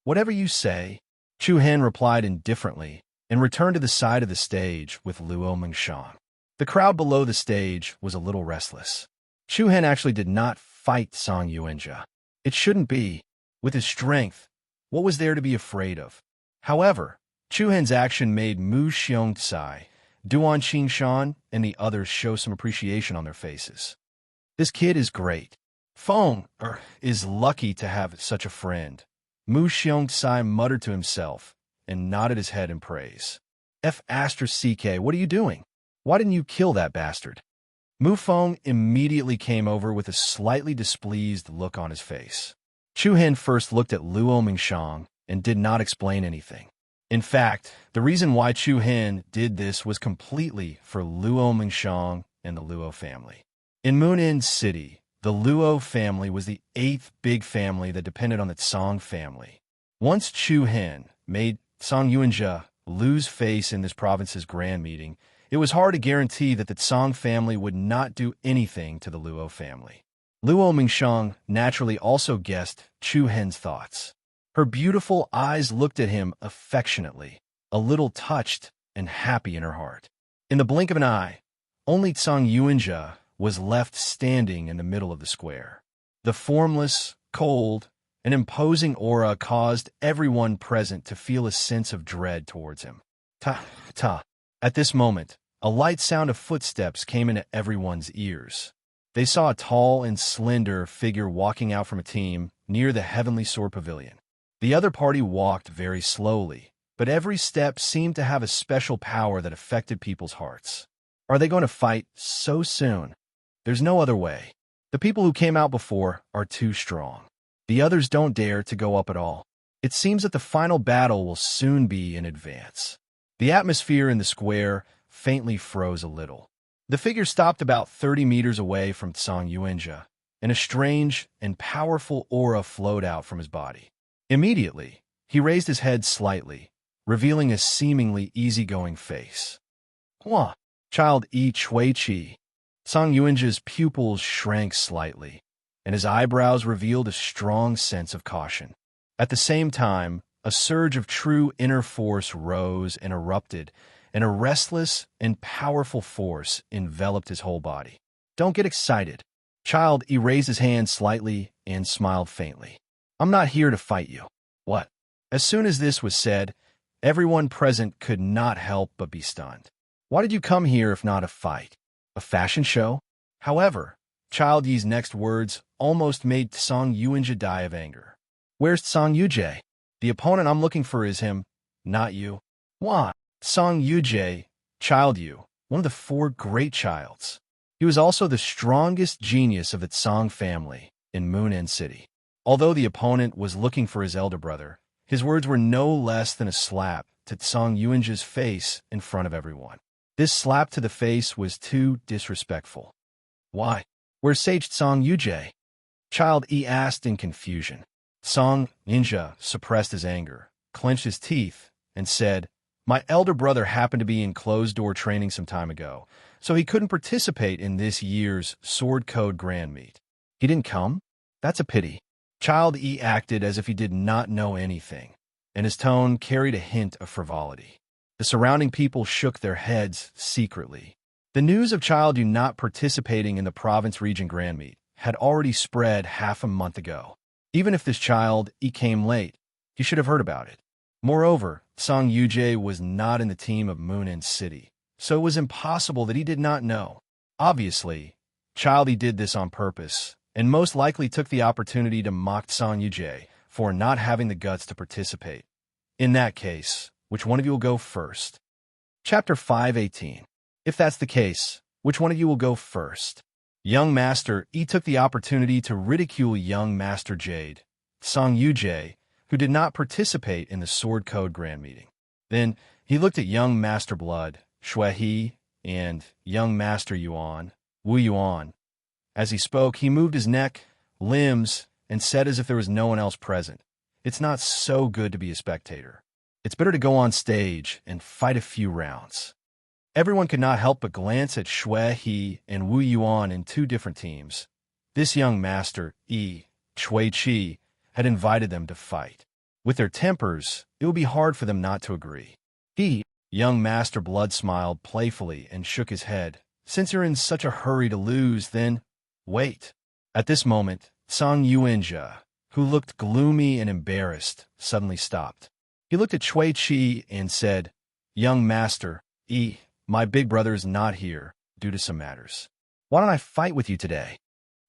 Whatever you say, Chu Hen replied indifferently and returned to the side of the stage with Luo Mengshang. The crowd below the stage was a little restless. Chu Hen actually did not fight Song Yuanjia. It shouldn't be. With his strength, what was there to be afraid of? However, Chu Hen's action made Mu Xiongcai, Duan Qingshan, and the others show some appreciation on their faces. This kid is great. Feng is lucky to have such a friend. Mu Xiongcai muttered to himself and nodded his head in praise. F***CK, what are you doing? Why didn't you kill that bastard? Mu Feng immediately came over with a slightly displeased look on his face. Chu Hen first looked at Luo Mengshang and did not explain anything. In fact, the reason why Chu Hen did this was completely for Luo Mengshang and the Luo family. In Munin City, the Luo family was the 8th big family that depended on the Song family. Once Chu Hen made Song Yuanjia lose face in this province's grand meeting, it was hard to guarantee that the Song family would not do anything to the Luo family. Luo Mengshang naturally also guessed Chu Hen's thoughts. Her beautiful eyes looked at him affectionately, a little touched and happy in her heart. In the blink of an eye, only Song Yuanjia was left standing in the middle of the square. The formless, cold, and imposing aura caused everyone present to feel a sense of dread towards him. Ta. At this moment, a light sound of footsteps came into everyone's ears. They saw a tall and slender figure walking out from a team near the Heavenly Sword Pavilion. The other party walked very slowly, but every step seemed to have a special power that affected people's hearts. Are they going to fight so soon? There's no other way. The people who came out before are too strong. The others don't dare to go up at all. It seems that the final battle will soon be in advance. The atmosphere in the square faintly froze a little. The figure stopped about 30 meters away from Song Yuanjia, and a strange and powerful aura flowed out from his body. Immediately, he raised his head slightly, revealing a seemingly easygoing face. Hua, child Yi Chui-chi. Song Yuanjia's pupils shrank slightly, and his eyebrows revealed a strong sense of caution. At the same time, a surge of true inner force rose and erupted, and a restless and powerful force enveloped his whole body. Don't get excited. Child E raised his hand slightly and smiled faintly. I'm not here to fight you. What? As soon as this was said, everyone present could not help but be stunned. Why did you come here if not a fight? A fashion show? However, Child Yi's next words almost made Song Yuanjia die of anger. Where's Song Yujie? The opponent I'm looking for is him, not you. Why? Song Yujie, Child Yu, one of the 4 great childs. He was also the strongest genius of the Song family in Munin City. Although the opponent was looking for his elder brother, his words were no less than a slap to Song Yuanjia's face in front of everyone. This slap to the face was too disrespectful. Why? Where's Sage Song Yujie? Child E asked in confusion. Song Ninja suppressed his anger, clenched his teeth, and said, My elder brother happened to be in closed-door training some time ago, so he couldn't participate in this year's Sword Code Grand Meet. He didn't come? That's a pity. Child E acted as if he did not know anything, and his tone carried a hint of frivolity. The surrounding people shook their heads secretly. The news of Child Yu not participating in the province region Grand Meet had already spread half a month ago. Even if this Child E came late, he should have heard about it. Moreover, Song Yujie was not in the team of Munin City, so it was impossible that he did not know. Obviously, Child E did this on purpose, and most likely took the opportunity to mock Song Yujie for not having the guts to participate. In that case, which one of you will go first? Chapter 5:18. If that's the case, which one of you will go first? Young Master E took the opportunity to ridicule young Master Jade, Song Yujie, who did not participate in the Sword Code Grand Meeting. Then he looked at young Master Blood, Shui He, and young Master Yuan, Wu Yuan. As he spoke, he moved his neck, limbs, and said as if there was no one else present, "It's not so good to be a spectator. It's better to go on stage and fight a few rounds." Everyone could not help but glance at Shui He and Wu Yuan in two different teams. This young master, Chui Chi, had invited them to fight. With their tempers, it would be hard for them not to agree. Young Master Blood smiled playfully and shook his head. "Since you're in such a hurry to lose, then wait." At this moment, Song Yuanjia, who looked gloomy and embarrassed, suddenly stopped. He looked at Chui Chi and said, "Young Master, my big brother is not here due to some matters. Why don't I fight with you today?"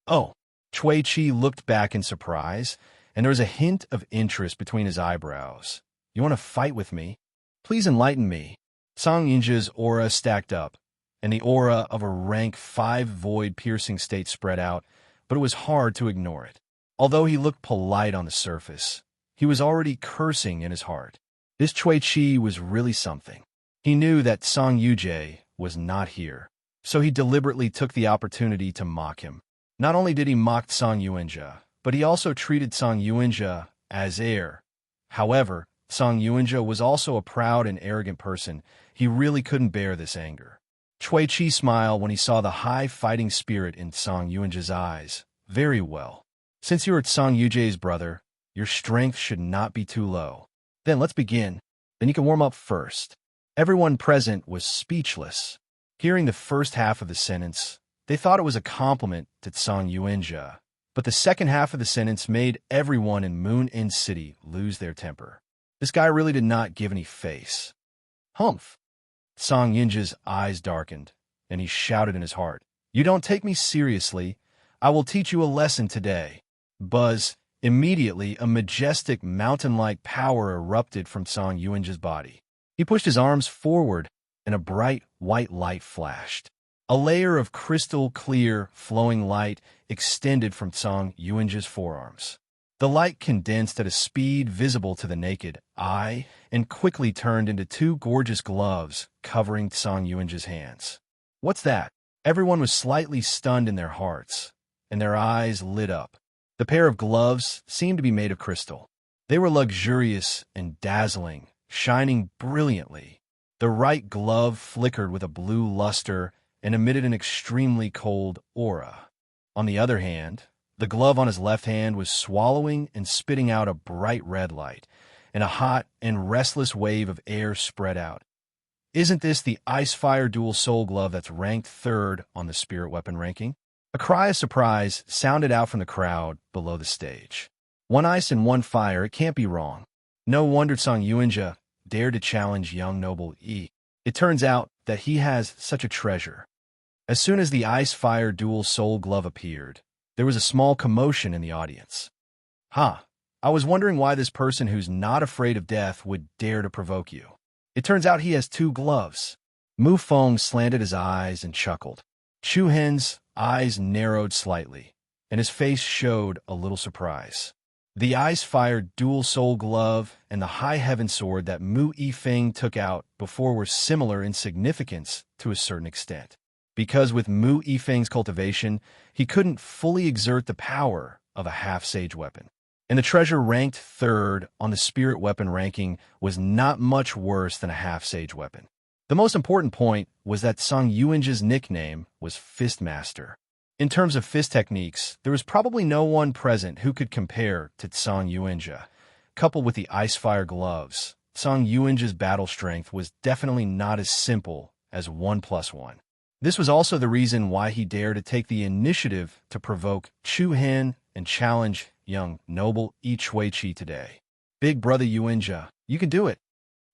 "Oh." Chui Chi looked back in surprise, and there was a hint of interest between his eyebrows. "You want to fight with me? Please enlighten me." Song Yunjia's aura stacked up, and the aura of a rank 5 void-piercing state spread out, but it was hard to ignore it. Although he looked polite on the surface, he was already cursing in his heart. This Chui Chi was really something. He knew that Song Yujie was not here, so he deliberately took the opportunity to mock him. Not only did he mock Song Yuanjia, but he also treated Song Yuanjia as heir. However, Song Yuanjia was also a proud and arrogant person. He really couldn't bear this anger. Chui Chi smiled when he saw the high fighting spirit in Song Yuanjia's eyes. "Very well. Since you are Song Yujie's brother, your strength should not be too low. Then let's begin. Then you can warm up first." Everyone present was speechless. Hearing the first half of the sentence, they thought it was a compliment to Song Yuanjia, but the second half of the sentence made everyone in Moon Inn City lose their temper. This guy really did not give any face. "Humph." Song Yunjia's eyes darkened, and he shouted in his heart, "You don't take me seriously. I will teach you a lesson today." Buzz. Immediately, a majestic mountain-like power erupted from Song Yuanjia's body. He pushed his arms forward, and a bright white light flashed. A layer of crystal-clear, flowing light extended from Song Yuanjia's forearms. The light condensed at a speed visible to the naked eye and quickly turned into two gorgeous gloves covering Song Yuanjia's hands. "What's that?" Everyone was slightly stunned in their hearts, and their eyes lit up. The pair of gloves seemed to be made of crystal. They were luxurious and dazzling, shining brilliantly. The right glove flickered with a blue luster and emitted an extremely cold aura. On the other hand, the glove on his left hand was swallowing and spitting out a bright red light, and a hot and restless wave of air spread out. "Isn't this the Ice-Fire Dual Soul Glove that's ranked 3rd on the spirit weapon ranking?" A cry of surprise sounded out from the crowd below the stage. "One ice and one fire, it can't be wrong." No wonder Song Yuanjia dared to challenge young noble Yi. It turns out that he has such a treasure. As soon as the Ice-Fire Dual Soul Glove appeared, there was a small commotion in the audience. "Ha! I was wondering why this person who's not afraid of death would dare to provoke you. It turns out he has 2 gloves." Mu Feng slanted his eyes and chuckled. Chu Hen's eyes narrowed slightly, and his face showed a little surprise. The Ice-Fire Dual Soul Glove and the High Heaven Sword that Mu Yifeng took out before were similar in significance to a certain extent. Because with Mu Yifeng's cultivation, he couldn't fully exert the power of a half-sage weapon. And the treasure ranked 3rd on the spirit weapon ranking was not much worse than a half-sage weapon. The most important point was that Song Yuanjia's nickname was Fistmaster. In terms of fist techniques, there was probably no one present who could compare to Song Yuanjia. Coupled with the Ice-Fire gloves, Song Yuanjia's battle strength was definitely not as simple as 1+1. This was also the reason why he dared to take the initiative to provoke Chu Hen and challenge young noble Chui Chi today. "Big brother Yuanjia, you can do it.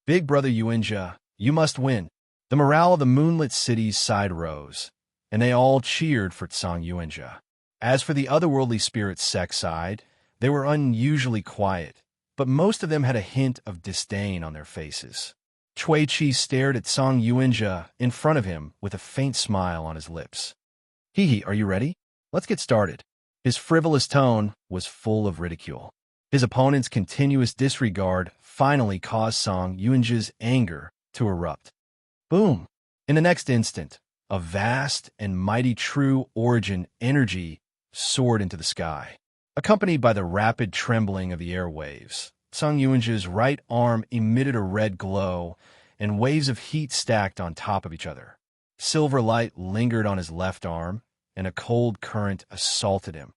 Big brother Yuanjia, you must win." The morale of the moonlit city's side rose, and they all cheered for Song Yuanjia. As for the otherworldly spirit sect side, they were unusually quiet, but most of them had a hint of disdain on their faces. Chui Chi stared at Song Yuanjia in front of him with a faint smile on his lips. "Hee, are you ready? Let's get started." His frivolous tone was full of ridicule. His opponent's continuous disregard finally caused Song Yuanjia's anger to erupt. Boom! In the next instant, a vast and mighty true origin energy soared into the sky. Accompanied by the rapid trembling of the airwaves, Sung Yuanji's right arm emitted a red glow, and waves of heat stacked on top of each other. Silver light lingered on his left arm, and a cold current assaulted him.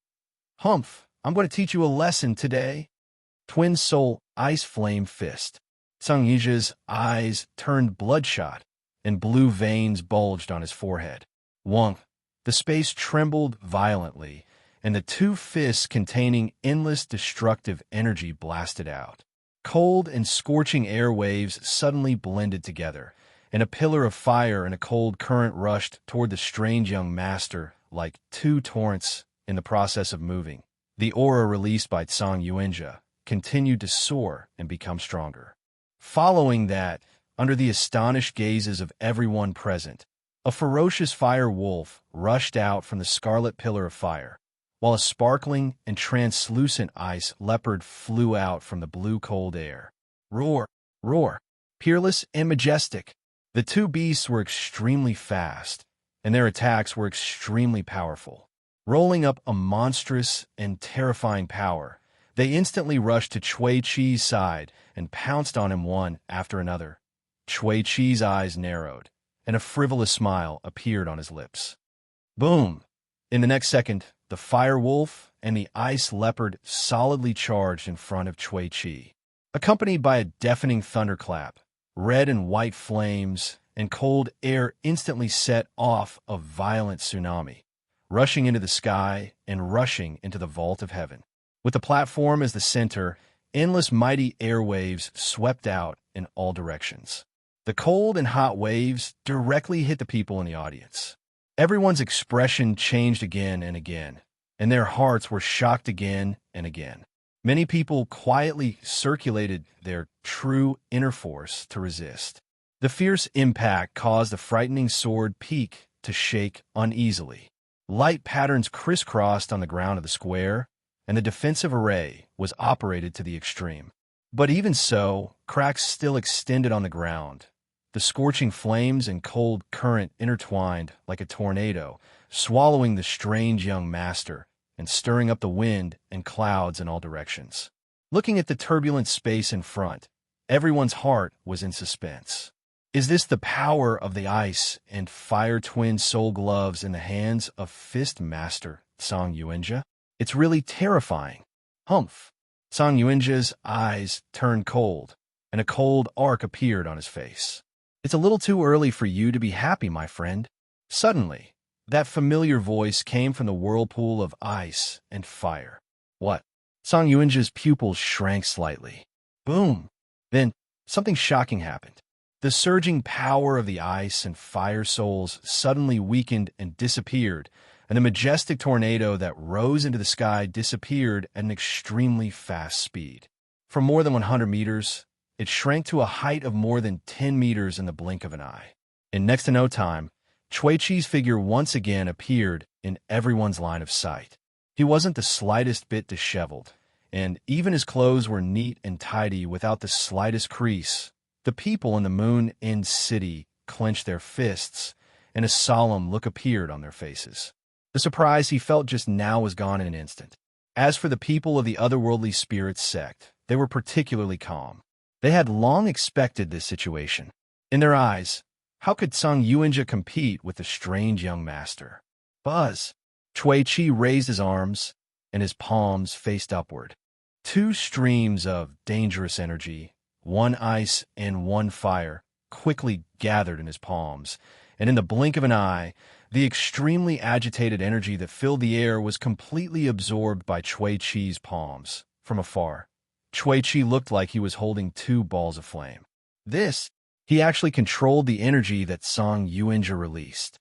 "Humph, I'm going to teach you a lesson today." Twin soul ice flame fist. Sung Yuanji's eyes turned bloodshot, and blue veins bulged on his forehead. Wong. The space trembled violently, and the two fists containing endless destructive energy blasted out. Cold and scorching air waves suddenly blended together, and a pillar of fire and a cold current rushed toward the strange young master like two torrents in the process of moving. The aura released by Sung Yuanji continued to soar and become stronger. Following that, under the astonished gazes of everyone present, a ferocious fire wolf rushed out from the scarlet pillar of fire, while a sparkling and translucent ice leopard flew out from the blue cold air. Roar, roar, peerless and majestic. The two beasts were extremely fast, and their attacks were extremely powerful. Rolling up a monstrous and terrifying power, they instantly rushed to Cui Chi's side and pounced on him one after another. Cui Chi's eyes narrowed, and a frivolous smile appeared on his lips. Boom! In the next second, the fire wolf and the ice leopard solidly charged in front of Cui Chi. Accompanied by a deafening thunderclap, red and white flames and cold air instantly set off a violent tsunami, rushing into the sky and rushing into the vault of heaven. With the platform as the center, endless mighty airwaves swept out in all directions. The cold and hot waves directly hit the people in the audience. Everyone's expression changed again and again, and their hearts were shocked again and again. Many people quietly circulated their true inner force to resist. The fierce impact caused the frightening sword peak to shake uneasily. Light patterns crisscrossed on the ground of the square, and the defensive array was operated to the extreme. But even so, cracks still extended on the ground. The scorching flames and cold current intertwined like a tornado, swallowing the strange young master and stirring up the wind and clouds in all directions. Looking at the turbulent space in front, everyone's heart was in suspense. Is this the power of the ice and fire twin soul gloves in the hands of Fist Master Sung Yuanji? It's really terrifying. Humph! Sung Yuanji's eyes turned cold, and a cold arc appeared on his face. It's a little too early for you to be happy, my friend. Suddenly, that familiar voice came from the whirlpool of ice and fire. What? Sung Yuanji's pupils shrank slightly. Boom! Then, something shocking happened. The surging power of the ice and fire souls suddenly weakened and disappeared, and the majestic tornado that rose into the sky disappeared at an extremely fast speed. For more than 100 meters, it shrank to a height of more than 10 meters in the blink of an eye. In next to no time, Cui Chi's figure once again appeared in everyone's line of sight. He wasn't the slightest bit disheveled, and even his clothes were neat and tidy without the slightest crease. The people in the Moon End City clenched their fists, and a solemn look appeared on their faces. The surprise he felt just now was gone in an instant. As for the people of the otherworldly spirits sect, they were particularly calm. They had long expected this situation. In their eyes, how could Sung Yuanji compete with the strange young master? Buzz! Cui Chi raised his arms, and his palms faced upward. Two streams of dangerous energy, one ice and one fire, quickly gathered in his palms, and in the blink of an eye, the extremely agitated energy that filled the air was completely absorbed by Cui Chi's palms. From afar, Cui Chi looked like he was holding two balls of flame. He actually controlled the energy that Sung Yuanji released.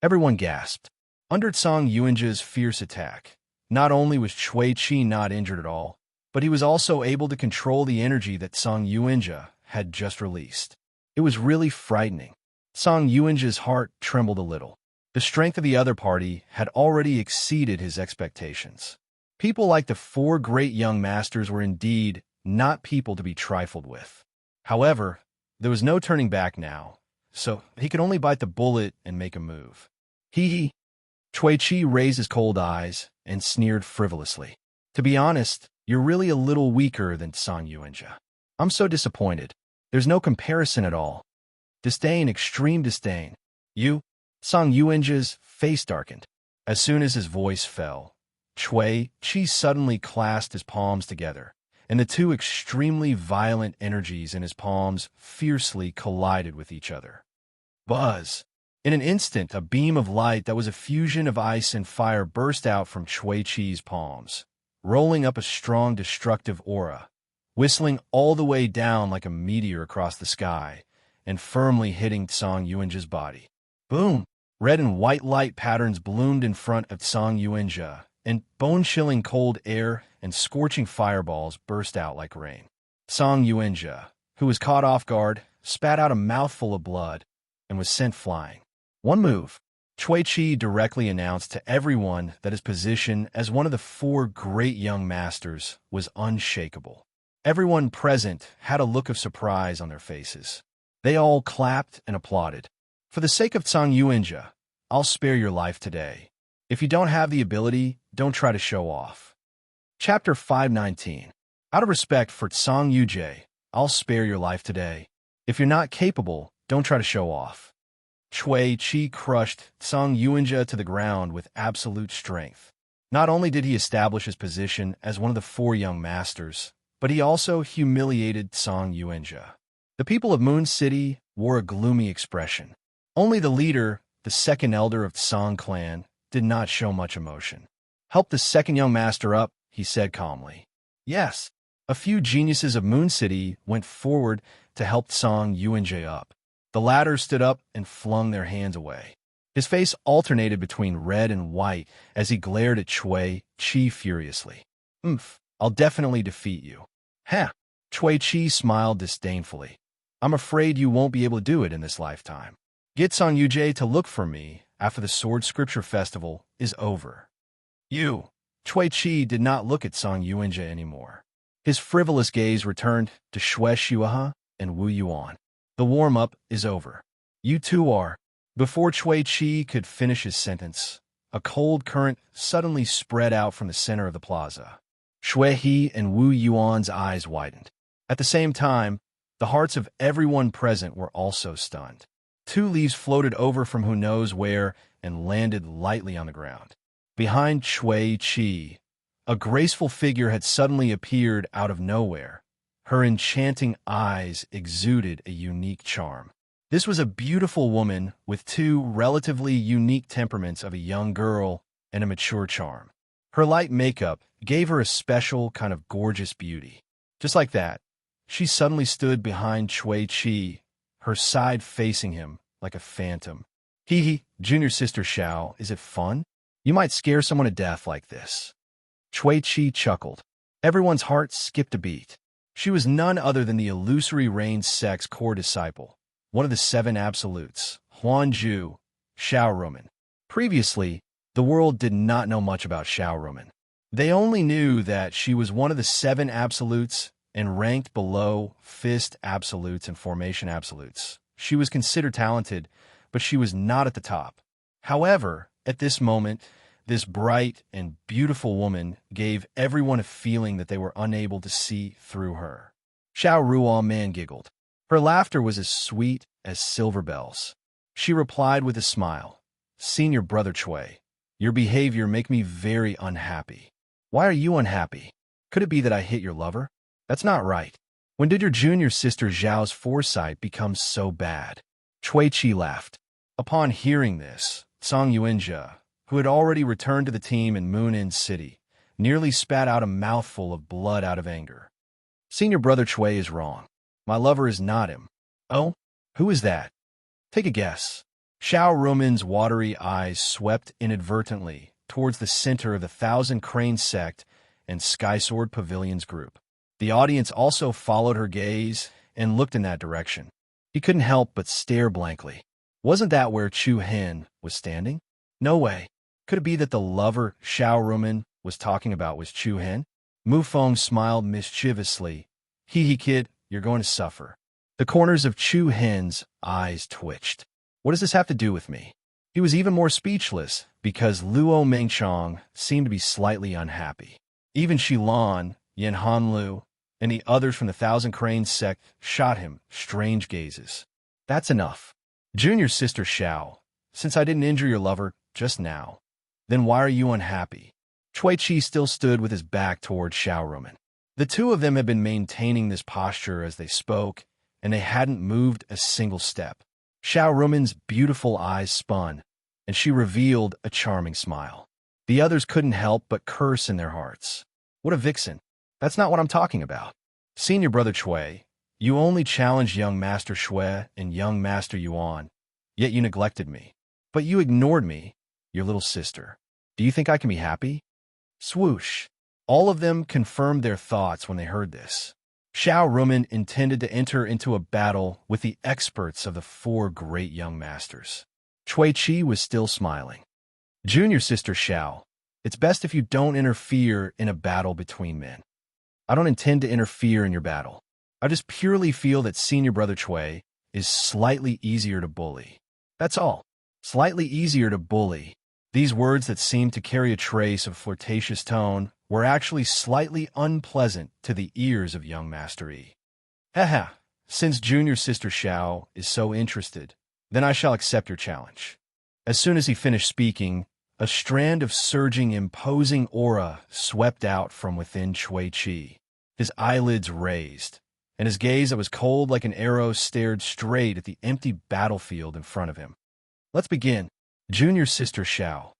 Everyone gasped. Under Sung Yuanji's fierce attack, not only was Cui Chi not injured at all, but he was also able to control the energy that Sung Yuanji had just released. It was really frightening. Sung Yuanji's heart trembled a little. The strength of the other party had already exceeded his expectations. People like the four great young masters were indeed not people to be trifled with. However, there was no turning back now. so he could only bite the bullet and make a move. Hee. Chui Chi raised his cold eyes and sneered frivolously. To be honest, you're really a little weaker than Song Yuanjia. I'm so disappointed. There's no comparison at all. Disdain, extreme disdain. You? Song Yuanjia's face darkened. As soon as his voice fell, Chui Chi suddenly clasped his palms together, and the two extremely violent energies in his palms fiercely collided with each other. Buzz! In an instant, a beam of light that was a fusion of ice and fire burst out from Chui Chi's palms, rolling up a strong destructive aura, whistling all the way down like a meteor across the sky, and firmly hitting Song Yuanjia's body. Boom! Red and white light patterns bloomed in front of Song Yuanjia, and bone-chilling cold air and scorching fireballs burst out like rain. Song Yuanjia, who was caught off guard, spat out a mouthful of blood and was sent flying. One move. Chui Chi directly announced to everyone that his position as one of the four great young masters was unshakable. Everyone present had a look of surprise on their faces. They all clapped and applauded. For the sake of Song Yuanjia, I'll spare your life today. If you don't have the ability, don't try to show off. Chapter 519. Out of respect for Song Yuanjia, I'll spare your life today. If you're not capable, don't try to show off. Chui Chi crushed Song Yuanjia to the ground with absolute strength. Not only did he establish his position as one of the four young masters, but he also humiliated Song Yuanjia. The people of Moon City wore a gloomy expression. Only the leader, the second elder of Song clan, did not show much emotion. Help the second young master up, he said calmly. Yes, a few geniuses of Moon City went forward to help Song Yuanjia up. The latter stood up and flung their hands away. His face alternated between red and white as he glared at Chui Chi furiously. I'll definitely defeat you. Ha! Chui Chi smiled disdainfully. I'm afraid you won't be able to do it in this lifetime. Get Song Yuanjia to look for me after the Sword Scripture Festival is over. You! Chui Chi did not look at Song Yuanjia anymore. His frivolous gaze returned to Xue Xuehe and Wu Yuan. The warm-up is over. You two are. Before Chui Chi could finish his sentence, a cold current suddenly spread out from the center of the plaza. Xue He and Wu Yuan's eyes widened. At the same time, the hearts of everyone present were also stunned. Two leaves floated over from who knows where and landed lightly on the ground. Behind Chui Chi, a graceful figure had suddenly appeared out of nowhere. Her enchanting eyes exuded a unique charm. This was a beautiful woman with two relatively unique temperaments of a young girl and a mature charm. Her light makeup gave her a special kind of gorgeous beauty. Just like that, she suddenly stood behind Chui Chi, her side facing him like a phantom. Hee, junior sister Xiao, is it fun? You might scare someone to death like this. Chui Chi chuckled. Everyone's heart skipped a beat. She was none other than the illusory Rain sect's core disciple, one of the seven absolutes, Huanju, Xiaorumen. Previously, the world did not know much about Xiaorumen. They only knew that she was one of the seven absolutes and ranked below fist absolutes and formation absolutes. She was considered talented, but she was not at the top. However, at this moment, this bright and beautiful woman gave everyone a feeling that they were unable to see through her. Xiao Ruoman giggled. Her laughter was as sweet as silver bells. She replied with a smile, Senior Brother Chui, your behavior make me very unhappy. Why are you unhappy? Could it be that I hit your lover? That's not right. When did your junior sister Zhao's foresight become so bad? Chui Chi laughed. Upon hearing this, Song Yuanjia, who had already returned to the team in Moonin City, nearly spat out a mouthful of blood out of anger. Senior Brother Chui is wrong. My lover is not him. Oh? Who is that? Take a guess. Xiao Rumen's watery eyes swept inadvertently towards the center of the Thousand Crane sect and Skysword Pavilion's group. The audience also followed her gaze and looked in that direction. He couldn't help but stare blankly. Wasn't that where Chu Hen was standing? No way. Could it be that the lover Xiao Rumen was talking about was Chu Hen? Mu Feng smiled mischievously. Hee kid, you're going to suffer. The corners of Chu Hen's eyes twitched. What does this have to do with me? He was even more speechless because Luo Mengchong seemed to be slightly unhappy. Even Shilan, Yin Hanlu, and the others from the Thousand Cranes sect shot him strange gazes. That's enough. Junior sister Xiao, since I didn't injure your lover just now, then why are you unhappy? Chui Chi still stood with his back toward Xiao Rumen. The two of them had been maintaining this posture as they spoke, and they hadn't moved a single step. Xiao Rumen's beautiful eyes spun, and she revealed a charming smile. The others couldn't help but curse in their hearts. What a vixen. That's not what I'm talking about. Senior brother Chui, you only challenged young Master Shui and young Master Yuan, yet you neglected me. But you ignored me, your little sister. Do you think I can be happy? Swoosh. All of them confirmed their thoughts when they heard this. Xiao Rumen intended to enter into a battle with the experts of the four great young masters. Chui Chi was still smiling. Junior sister Xiao, it's best if you don't interfere in a battle between men. I don't intend to interfere in your battle. I just purely feel that senior brother Chui is slightly easier to bully. That's all. Slightly easier to bully. These words that seemed to carry a trace of flirtatious tone were actually slightly unpleasant to the ears of young Master Yi. Haha, since junior sister Xiao is so interested, then I shall accept your challenge. As soon as he finished speaking, a strand of surging, imposing aura swept out from within Chui Chi. His eyelids raised, and his gaze that was cold like an arrow stared straight at the empty battlefield in front of him. Let's begin. Junior sister Xiao.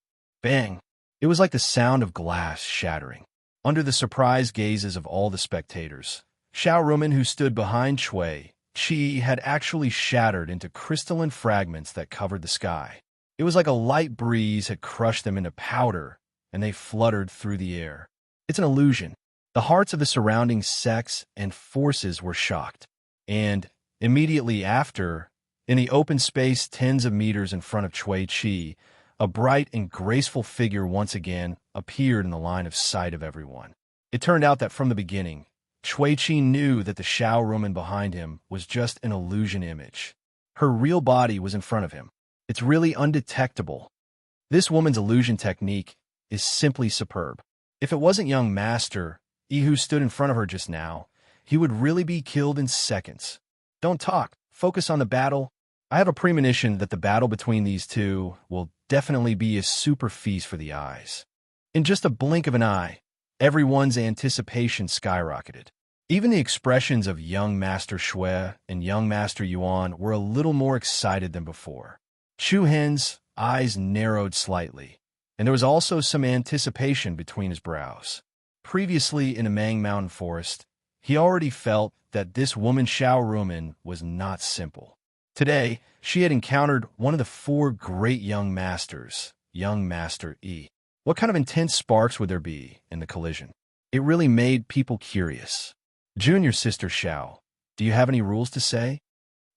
Bang! It was like the sound of glass shattering. Under the surprised gazes of all the spectators, Xiao Rumen, who stood behind Chui Chi, had actually shattered into crystalline fragments that covered the sky. It was like a light breeze had crushed them into powder, and they fluttered through the air. It's an illusion. The hearts of the surrounding sects and forces were shocked. And, immediately after, in the open space tens of meters in front of Chui Chi, a bright and graceful figure once again appeared in the line of sight of everyone. It turned out that from the beginning, Chui Chi knew that the Xiao Rumen behind him was just an illusion image. Her real body was in front of him. It's really undetectable. This woman's illusion technique is simply superb. If it wasn't young Master Yi who stood in front of her just now, he would really be killed in seconds. Don't talk. Focus on the battle. I have a premonition that the battle between these two will definitely be a super feast for the eyes. In just a blink of an eye, everyone's anticipation skyrocketed. Even the expressions of young Master Shui and young Master Yuan were a little more excited than before. Chu Hen's eyes narrowed slightly, and there was also some anticipation between his brows. Previously in a Mang Mountain forest, he already felt that this woman Xiao Rumen was not simple. Today, she had encountered one of the four great young masters, young Master Yi. What kind of intense sparks would there be in the collision? It really made people curious. Junior sister Xiao, do you have any rules to say?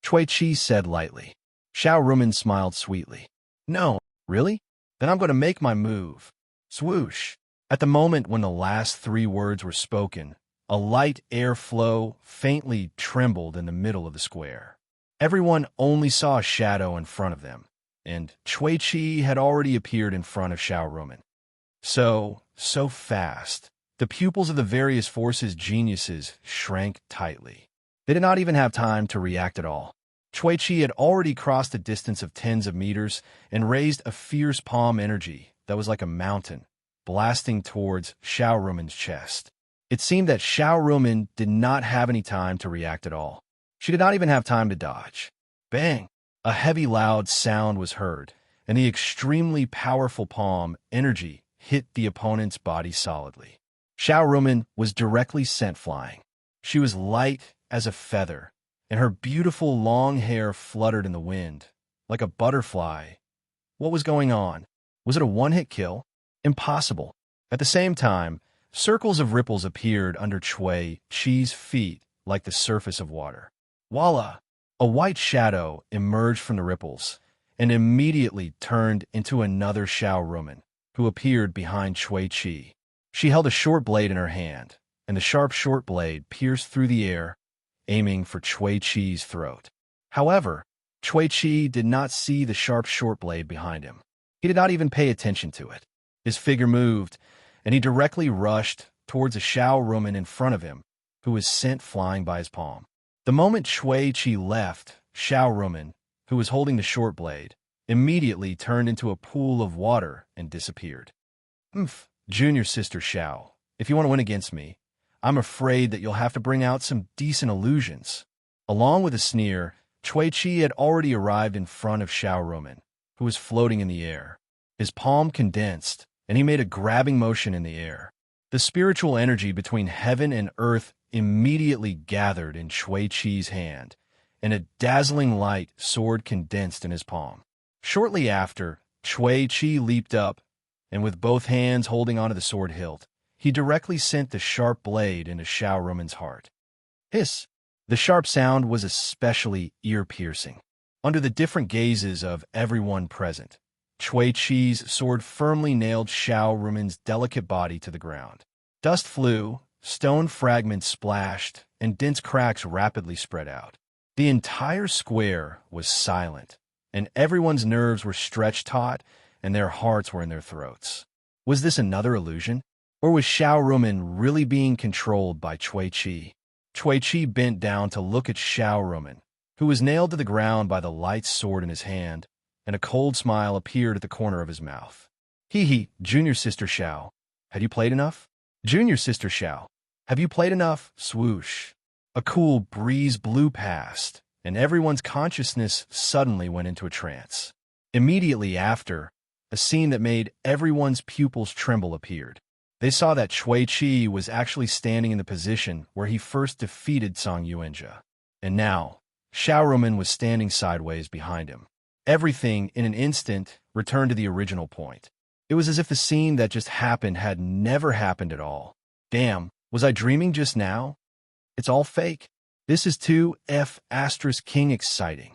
Chui Chi said lightly. Xiao Rumen smiled sweetly. No, really? Then I'm going to make my move. Swoosh. At the moment when the last three words were spoken, a light air flow faintly trembled in the middle of the square. Everyone only saw a shadow in front of them, and Chui Chi had already appeared in front of Xiao Rumen. So fast. The pupils of the various forces' geniuses shrank tightly. They did not even have time to react at all. Chui Chi had already crossed a distance of tens of meters and raised a fierce palm energy that was like a mountain, blasting towards Xiao Rumen's chest. It seemed that Xiao Rumen did not have any time to react at all. She did not even have time to dodge. Bang! A heavy, loud sound was heard, and the extremely powerful palm energy hit the opponent's body solidly. Xiao Rumen was directly sent flying. She was light as a feather, and her beautiful long hair fluttered in the wind, like a butterfly. What was going on? Was it a one-hit kill? Impossible. At the same time, circles of ripples appeared under Chui Chi's feet like the surface of water. Voila! A white shadow emerged from the ripples and immediately turned into another Xiao Rumen, who appeared behind Chui Chi. She held a short blade in her hand, and the sharp short blade pierced through the air aiming for Chui Chi's throat. However, Chui Chi did not see the sharp short blade behind him. He did not even pay attention to it. His figure moved, and he directly rushed towards a Shao Rumen in front of him, who was sent flying by his palm. The moment Chui Chi left, Shao Rumen, who was holding the short blade, immediately turned into a pool of water and disappeared. Junior Sister Shao, if you want to win against me, I'm afraid that you'll have to bring out some decent illusions. Along with a sneer, Chui Chi had already arrived in front of Shao Rumen, who was floating in the air. His palm condensed, and he made a grabbing motion in the air. The spiritual energy between heaven and earth immediately gathered in Chui Chi's hand, and a dazzling light sword condensed in his palm. Shortly after, Chui Chi leaped up, and with both hands holding onto the sword hilt, he directly sent the sharp blade into Shao Rumen's heart. Hiss! The sharp sound was especially ear-piercing. Under the different gazes of everyone present, Chui Chi's sword firmly nailed Shao Rumen's delicate body to the ground. Dust flew, stone fragments splashed, and dense cracks rapidly spread out. The entire square was silent, and everyone's nerves were stretched taut, and their hearts were in their throats. Was this another illusion? Or was Shao Rumen really being controlled by Chui Chi? Chui Chi bent down to look at Shao Rumen, who was nailed to the ground by the light sword in his hand, and a cold smile appeared at the corner of his mouth. Hee, Junior Sister Shao, had you played enough? Junior Sister Shao, have you played enough? Swoosh. A cool breeze blew past, and everyone's consciousness suddenly went into a trance. Immediately after, a scene that made everyone's pupils tremble appeared. They saw that Chui Chi was actually standing in the position where he first defeated Song Yuanjia. And now, Shao Rumen was standing sideways behind him. Everything, in an instant, returned to the original point. It was as if the scene that just happened had never happened at all. Damn, was I dreaming just now? It's all fake. This is too King exciting.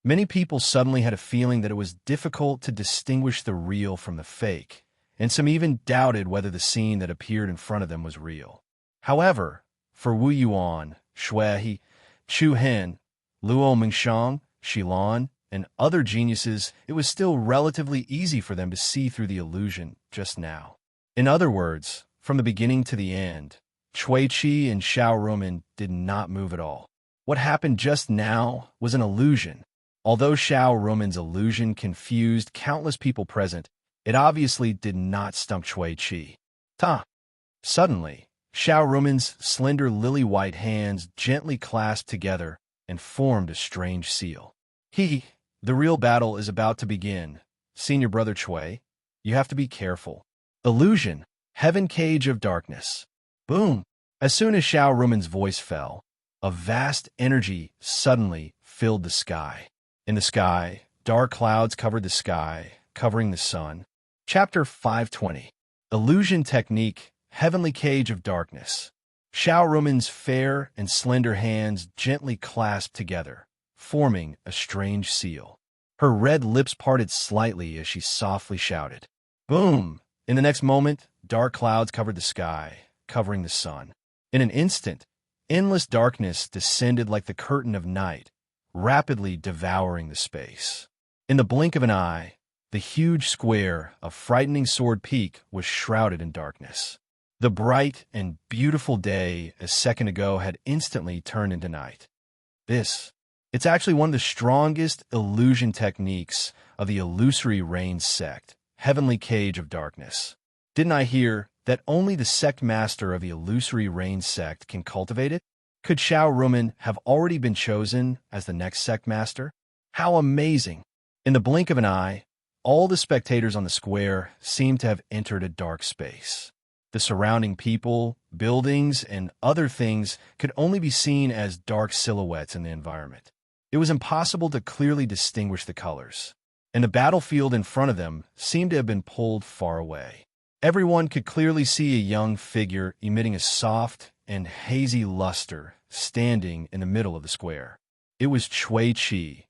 Many people suddenly had a feeling that it was difficult to distinguish the real from the fake, and some even doubted whether the scene that appeared in front of them was real. However, for Wu Yuan, Shui, Chu Hen, Luo Mingshang, Xilan, and other geniuses, it was still relatively easy for them to see through the illusion just now. In other words, from the beginning to the end, Chui Chi and Shao Rumen did not move at all. What happened just now was an illusion. Although Shao Rumen's illusion confused countless people present, it obviously did not stump Chui Chi. Suddenly, Shao Rumen's slender lily-white hands gently clasped together and formed a strange seal. The real battle is about to begin. Senior Brother Chui, you have to be careful. Illusion, heaven cage of darkness. Boom! As soon as Shao Rumen's voice fell, a vast energy suddenly filled the sky. In the sky, dark clouds covered the sky, covering the sun. Chapter 520. Illusion Technique, Heavenly Cage of Darkness. Shao Rumen's fair and slender hands gently clasped together, forming a strange seal. Her red lips parted slightly as she softly shouted. Boom! In the next moment, dark clouds covered the sky, covering the sun. In an instant, endless darkness descended like the curtain of night, rapidly devouring the space. In the blink of an eye, the huge square of Frightening Sword Peak was shrouded in darkness. The bright and beautiful day a second ago had instantly turned into night. It's actually one of the strongest illusion techniques of the Illusory Rain sect, Heavenly Cage of Darkness. Didn't I hear that only the sect master of the Illusory Rain sect can cultivate it? Could Shao Rumen have already been chosen as the next sect master? How amazing! In the blink of an eye, all the spectators on the square seemed to have entered a dark space. The surrounding people, buildings, and other things could only be seen as dark silhouettes in the environment. It was impossible to clearly distinguish the colors, and the battlefield in front of them seemed to have been pulled far away. Everyone could clearly see a young figure emitting a soft and hazy luster standing in the middle of the square. It was Chui Chi.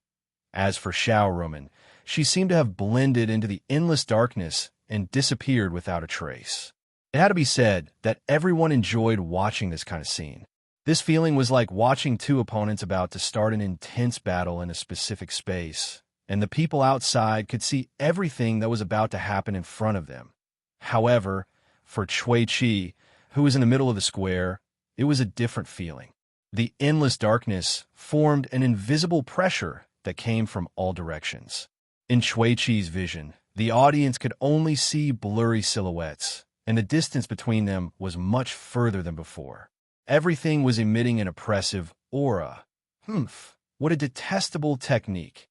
As for Shao Rumen, she seemed to have blended into the endless darkness and disappeared without a trace. It had to be said that everyone enjoyed watching this kind of scene. This feeling was like watching two opponents about to start an intense battle in a specific space, and the people outside could see everything that was about to happen in front of them. However, for Chui Chi, who was in the middle of the square, it was a different feeling. The endless darkness formed an invisible pressure that came from all directions. In Chui Chi's vision, the audience could only see blurry silhouettes, and the distance between them was much further than before. Everything was emitting an oppressive aura. Humph, what a detestable technique.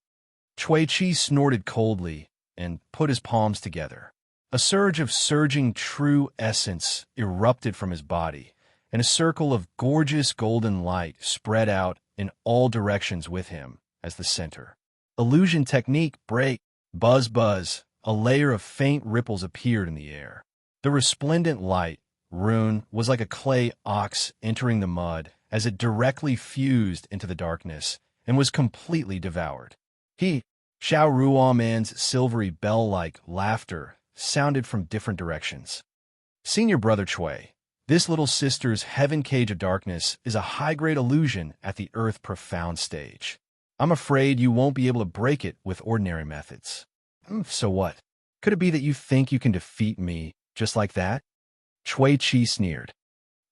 Chui Chi snorted coldly and put his palms together. A surge of surging true essence erupted from his body, and a circle of gorgeous golden light spread out in all directions with him as the center. Illusion technique break. Buzz buzz, a layer of faint ripples appeared in the air. The resplendent light, rune, was like a clay ox entering the mud as it directly fused into the darkness and was completely devoured. Xiao Ruo Man's silvery bell-like laughter sounded from different directions. Senior Brother Chui, this little sister's heaven cage of darkness is a high-grade illusion at the Earth Profound stage. I'm afraid you won't be able to break it with ordinary methods. So what? Could it be that you think you can defeat me just like that? Chui Chi sneered.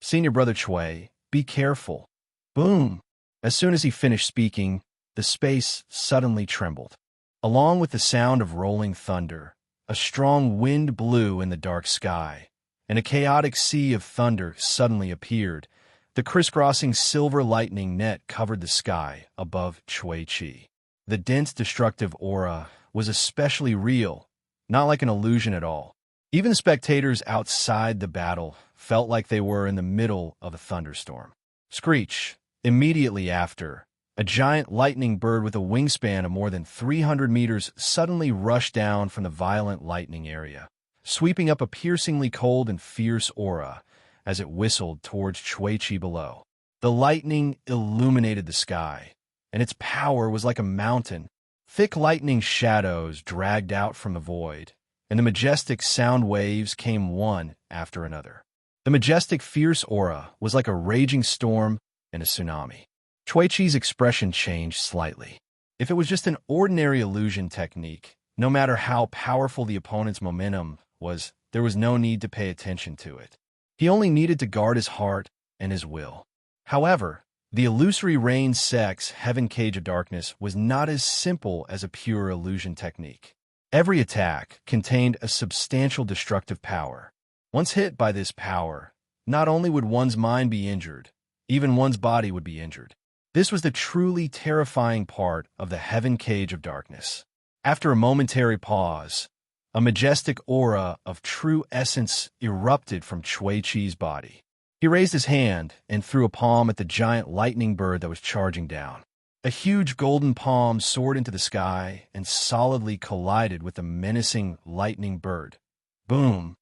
Senior Brother Chui, be careful. Boom! As soon as he finished speaking, the space suddenly trembled. Along with the sound of rolling thunder, a strong wind blew in the dark sky, and a chaotic sea of thunder suddenly appeared. The crisscrossing silver lightning net covered the sky above Chui Chi. The dense destructive aura was especially real, not like an illusion at all. Even the spectators outside the battle felt like they were in the middle of a thunderstorm. Screech! Immediately after, a giant lightning bird with a wingspan of more than 300 meters suddenly rushed down from the violent lightning area, sweeping up a piercingly cold and fierce aura as it whistled towards Chui Chi below. The lightning illuminated the sky, and its power was like a mountain. Thick lightning shadows dragged out from the void, and the majestic sound waves came one after another. The majestic fierce aura was like a raging storm and a tsunami. Chui Chi's expression changed slightly. If it was just an ordinary illusion technique, no matter how powerful the opponent's momentum was, there was no need to pay attention to it. He only needed to guard his heart and his will. However, the illusory rain sex heaven cage of darkness was not as simple as a pure illusion technique. Every attack contained a substantial destructive power. Once hit by this power, not only would one's mind be injured, even one's body would be injured. This was the truly terrifying part of the heaven cage of darkness. After a momentary pause, a majestic aura of true essence erupted from Chui Chi's body. He raised his hand and threw a palm at the giant lightning bird that was charging down. A huge golden palm soared into the sky and solidly collided with the menacing lightning bird. Boom!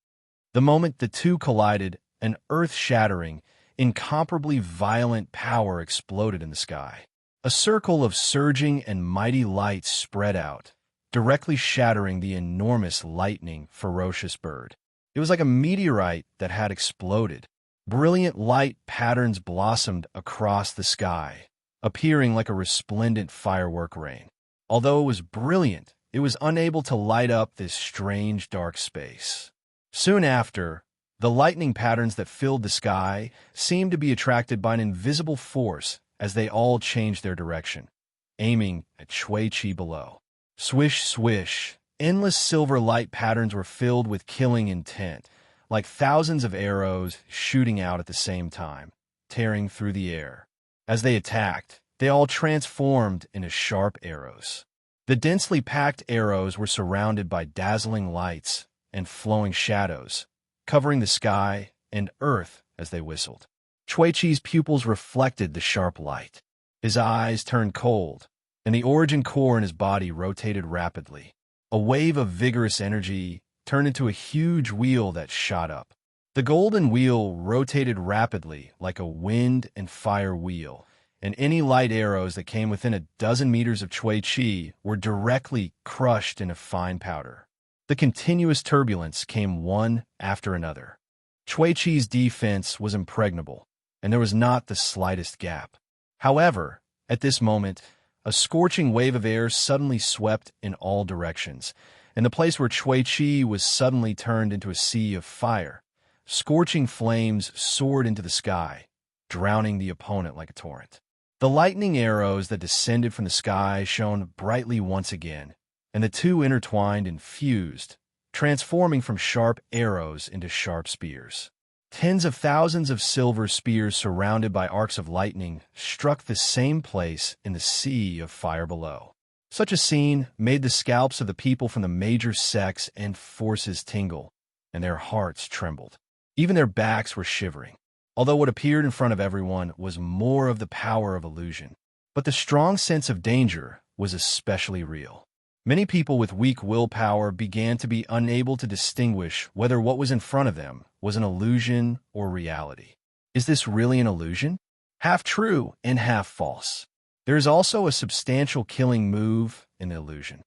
The moment the two collided, an earth-shattering, incomparably violent power exploded in the sky. A circle of surging and mighty light spread out, directly shattering the enormous lightning, ferocious bird. It was like a meteorite that had exploded. Brilliant light patterns blossomed across the sky, appearing like a resplendent firework rain. Although it was brilliant, it was unable to light up this strange dark space. Soon after, the lightning patterns that filled the sky seemed to be attracted by an invisible force as they all changed their direction, aiming at Chui Chi below. Swish, swish, endless silver light patterns were filled with killing intent, like thousands of arrows shooting out at the same time, tearing through the air. As they attacked, they all transformed into sharp arrows. The densely packed arrows were surrounded by dazzling lights and flowing shadows, covering the sky and earth as they whistled. Chui Chi's pupils reflected the sharp light. His eyes turned cold, and the origin core in his body rotated rapidly. A wave of vigorous energy turned into a huge wheel that shot up. The golden wheel rotated rapidly like a wind and fire wheel, and any light arrows that came within a dozen meters of Chui Chi were directly crushed into fine powder. The continuous turbulence came one after another. Chui Chi's defense was impregnable. and there was not the slightest gap. However, at this moment, a scorching wave of air suddenly swept in all directions, and the place where Chui Chi was suddenly turned into a sea of fire. Scorching flames soared into the sky, drowning the opponent like a torrent. The lightning arrows that descended from the sky shone brightly once again, and the two intertwined and fused, transforming from sharp arrows into sharp spears. Tens of thousands of silver spears surrounded by arcs of lightning struck the same place in the sea of fire below. Such a scene made the scalps of the people from the major sects and forces tingle, and their hearts trembled. Even their backs were shivering, although what appeared in front of everyone was more of the power of illusion. But the strong sense of danger was especially real. Many people with weak willpower began to be unable to distinguish whether what was in front of them was an illusion or reality. Is this really an illusion? Half true and half false. There is also a substantial killing move in the illusion.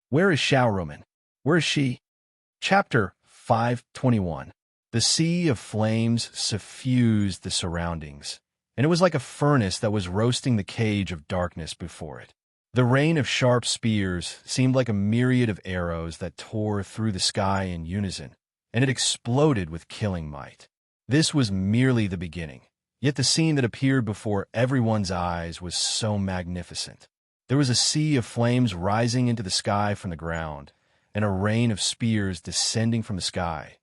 Where is Xiaorumen? Where is she? Chapter 521. The sea of flames suffused the surroundings, and it was like a furnace that was roasting the cage of darkness before it. The rain of sharp spears seemed like a myriad of arrows that tore through the sky in unison, and it exploded with killing might. This was merely the beginning, yet the scene that appeared before everyone's eyes was so magnificent. There was a sea of flames rising into the sky from the ground, and a rain of spears descending from the sky.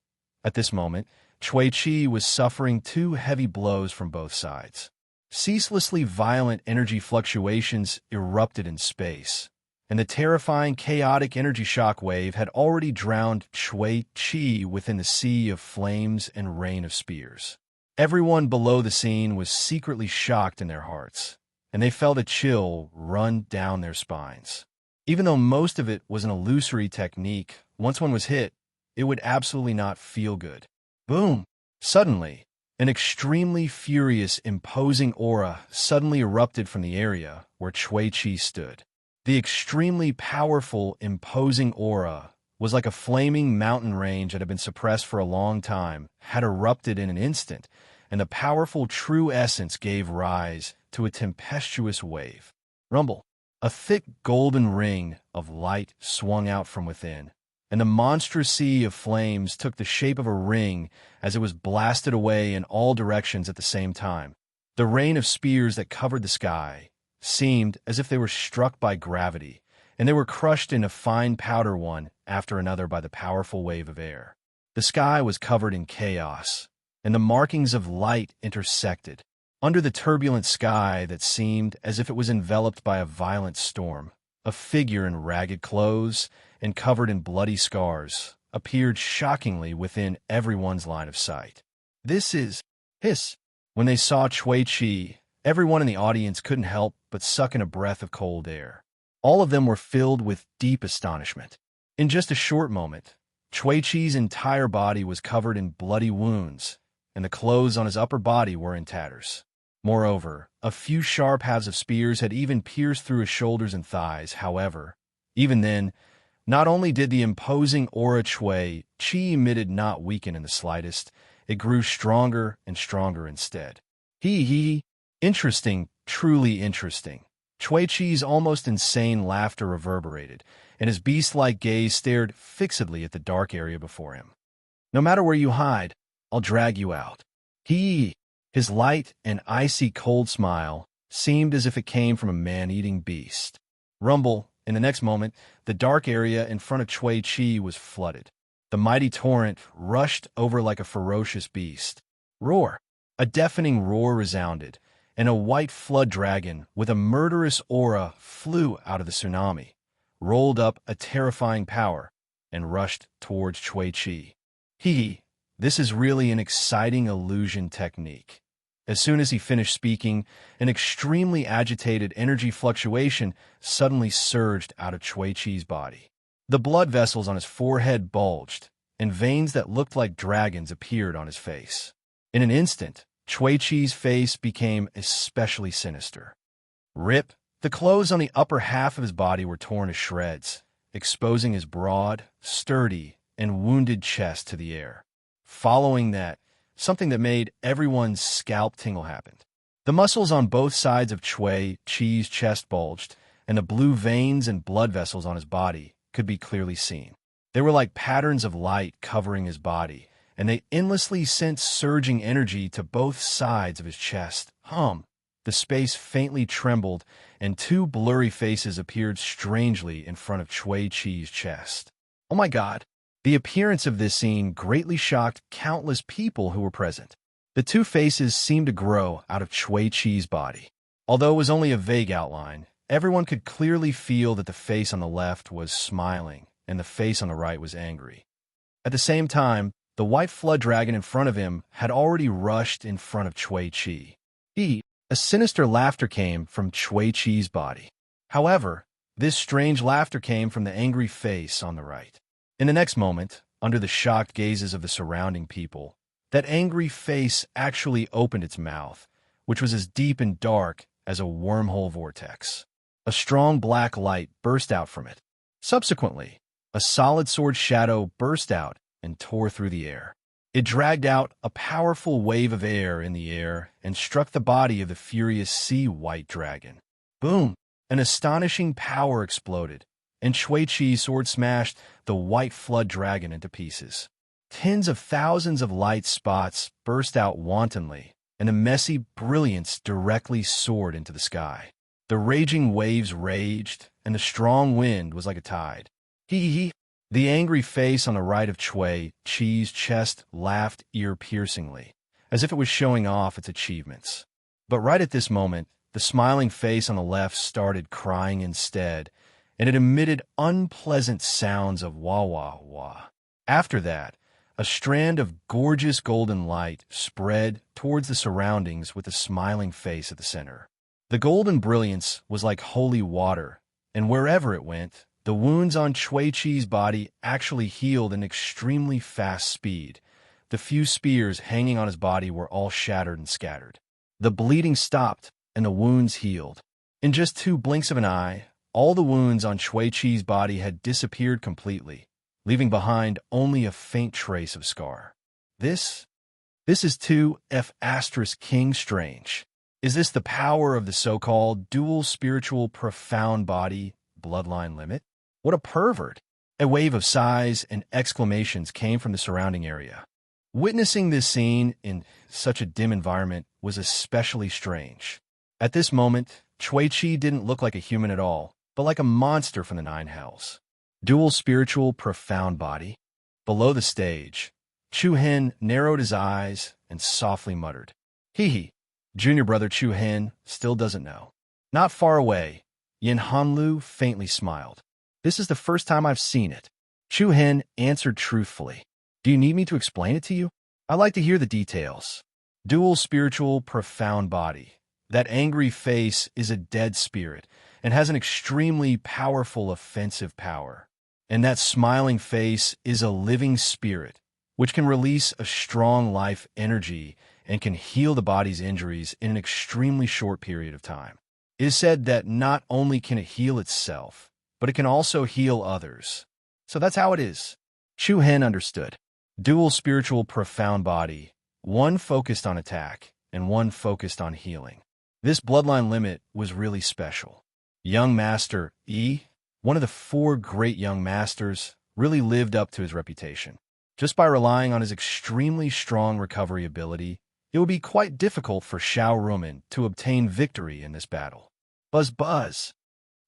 At this moment, Chui Chi was suffering two heavy blows from both sides. Ceaselessly violent energy fluctuations erupted in space, and the terrifying chaotic energy shock wave had already drowned Chui Chi within the sea of flames and rain of spears. Everyone below the scene was secretly shocked in their hearts, and they felt a chill run down their spines. Even though most of it was an illusory technique, once one was hit, it would absolutely not feel good. Boom! Suddenly, an extremely furious, imposing aura suddenly erupted from the area where Chui Chi stood. The extremely powerful, imposing aura was like a flaming mountain range that had been suppressed for a long time, had erupted in an instant, and the powerful true essence gave rise to a tempestuous wave. Rumble. A thick golden ring of light swung out from within, and the monstrous sea of flames took the shape of a ring as it was blasted away in all directions at the same time. The rain of spears that covered the sky seemed as if they were struck by gravity, and they were crushed in a fine powder one after another by the powerful wave of air. The sky was covered in chaos, and the markings of light intersected. Under the turbulent sky that seemed as if it was enveloped by a violent storm, a figure in ragged clothes and covered in bloody scars appeared shockingly within everyone's line of sight. This is hiss. When they saw Chui Chi, everyone in the audience couldn't help but suck in a breath of cold air. All of them were filled with deep astonishment. In just a short moment, Chui Chi's entire body was covered in bloody wounds, and the clothes on his upper body were in tatters. Moreover, a few sharp halves of spears had even pierced through his shoulders and thighs. However, even then, not only did the imposing aura Chui Chi emitted not weaken in the slightest, it grew stronger and stronger instead. Interesting, truly interesting. Chui Chi's almost insane laughter reverberated, and his beast-like gaze stared fixedly at the dark area before him. No matter where you hide, I'll drag you out. His light and icy cold smile seemed as if it came from a man-eating beast. Rumble. In the next moment, the dark area in front of Chui Chi was flooded. The mighty torrent rushed over like a ferocious beast. Roar! A deafening roar resounded, and a white flood dragon with a murderous aura flew out of the tsunami, rolled up a terrifying power, and rushed towards Chui Chi. This is really an exciting illusion technique. As soon as he finished speaking, an extremely agitated energy fluctuation suddenly surged out of Chui Chi's body. The blood vessels on his forehead bulged, and veins that looked like dragons appeared on his face. In an instant, Chui Chi's face became especially sinister. Rip! The clothes on the upper half of his body were torn to shreds, exposing his broad, sturdy, and wounded chest to the air. Following that, something that made everyone's scalp tingle happened. The muscles on both sides of Chui Chi's chest bulged, and the blue veins and blood vessels on his body could be clearly seen. They were like patterns of light covering his body, and they endlessly sent surging energy to both sides of his chest. The space faintly trembled, and two blurry faces appeared strangely in front of Chui Chi's chest. Oh my God! The appearance of this scene greatly shocked countless people who were present. The two faces seemed to grow out of Chui Chi's body. Although it was only a vague outline, everyone could clearly feel that the face on the left was smiling, and the face on the right was angry. At the same time, the white flood dragon in front of him had already rushed in front of Chui Chi. A sinister laughter came from Chui Chi's body. However, this strange laughter came from the angry face on the right. In the next moment, under the shocked gazes of the surrounding people, that angry face actually opened its mouth, which was as deep and dark as a wormhole vortex. A strong black light burst out from it. Subsequently, a solid sword shadow burst out and tore through the air. It dragged out a powerful wave of air in the air and struck the body of the furious sea white dragon. Boom! An astonishing power exploded, and Chui Chi's sword smashed the white flood dragon into pieces. Tens of thousands of light spots burst out wantonly, and a messy brilliance directly soared into the sky. The raging waves raged, and the strong wind was like a tide. Hee. The angry face on the right of Chui Chi's chest laughed ear-piercingly, as if it was showing off its achievements. But right at this moment, the smiling face on the left started crying instead, and it emitted unpleasant sounds of wah-wah-wah. After that, a strand of gorgeous golden light spread towards the surroundings with the smiling face at the center. The golden brilliance was like holy water, and wherever it went, the wounds on Chui Chi's body actually healed in extremely fast speed. The few spears hanging on his body were all shattered and scattered. The bleeding stopped, and the wounds healed. In just 2 blinks of an eye, all the wounds on Chui Chi's body had disappeared completely, leaving behind only a faint trace of scar. This is 2F** King Strange. Is this the power of the so-called dual spiritual profound body bloodline limit? What a pervert! A wave of sighs and exclamations came from the surrounding area. Witnessing this scene in such a dim environment was especially strange. At this moment, Chui Chi didn't look like a human at all, but like a monster from the 9 hells. Dual spiritual profound body. Below the stage, Chu Hen narrowed his eyes and softly muttered, "Hee. Junior brother Chu Hen still doesn't know." Not far away, Yin Hanlu faintly smiled. "This is the first time I've seen it." Chu Hen answered truthfully. "Do you need me to explain it to you? I'd like to hear the details." Dual spiritual profound body. That angry face is a dead spirit and has an extremely powerful offensive power. And that smiling face is a living spirit, which can release a strong life energy and can heal the body's injuries in an extremely short period of time. It is said that not only can it heal itself, but it can also heal others. So that's how it is. Chu Hen understood. Dual spiritual profound body, one focused on attack and one focused on healing. This bloodline limit was really special. Young Master Yi, one of the 4 great young masters, really lived up to his reputation. Just by relying on his extremely strong recovery ability, it would be quite difficult for Xiao Rumen to obtain victory in this battle. Buzz buzz!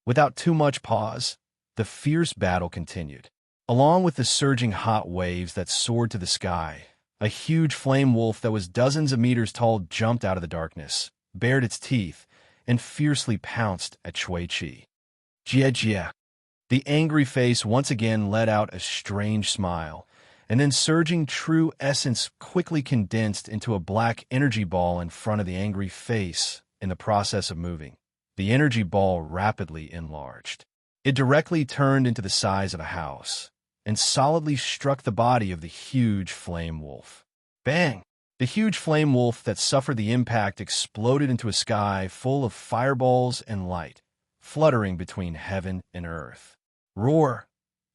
Without too much pause, the fierce battle continued. Along with the surging hot waves that soared to the sky, a huge flame wolf that was dozens of meters tall jumped out of the darkness, bared its teeth, and fiercely pounced at Chui Chi. Jia. The angry face once again let out a strange smile, and then surging true essence quickly condensed into a black energy ball in front of the angry face in the process of moving. The energy ball rapidly enlarged. It directly turned into the size of a house and solidly struck the body of the huge flame wolf. Bang! The huge flame wolf that suffered the impact exploded into a sky full of fireballs and light, fluttering between heaven and earth. Roar!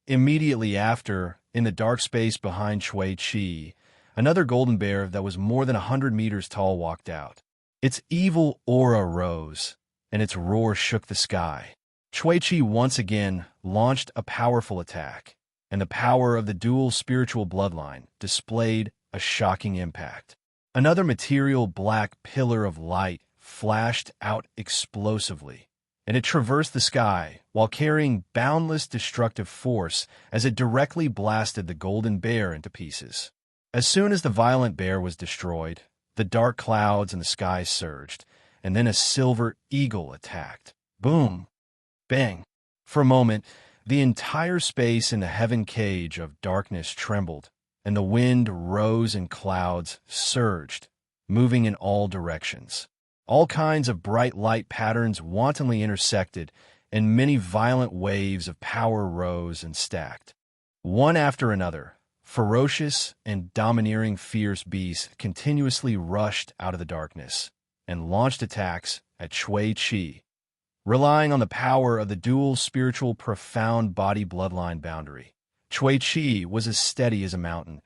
Immediately after, in the dark space behind Chui Chi, Another golden bear that was more than 100 meters tall walked out. Its evil aura rose, and its roar shook the sky. Shui-Chi once again launched a powerful attack, and the power of the dual spiritual bloodline displayed a shocking impact. Another material black pillar of light flashed out explosively, and it traversed the sky while carrying boundless destructive force as it directly blasted the golden bear into pieces. As soon as the violent bear was destroyed, the dark clouds in the sky surged, and then a silver eagle attacked. Boom! Bang! For a moment, the entire space in the heaven cage of darkness trembled, and the wind rose and clouds surged, moving in all directions. All kinds of bright light patterns wantonly intersected, and many violent waves of power rose and stacked. One after another, ferocious and domineering fierce beasts continuously rushed out of the darkness and launched attacks at Shui-Chi, relying on the power of the dual spiritual profound body bloodline boundary. Shui-Chi was as steady as a mountain,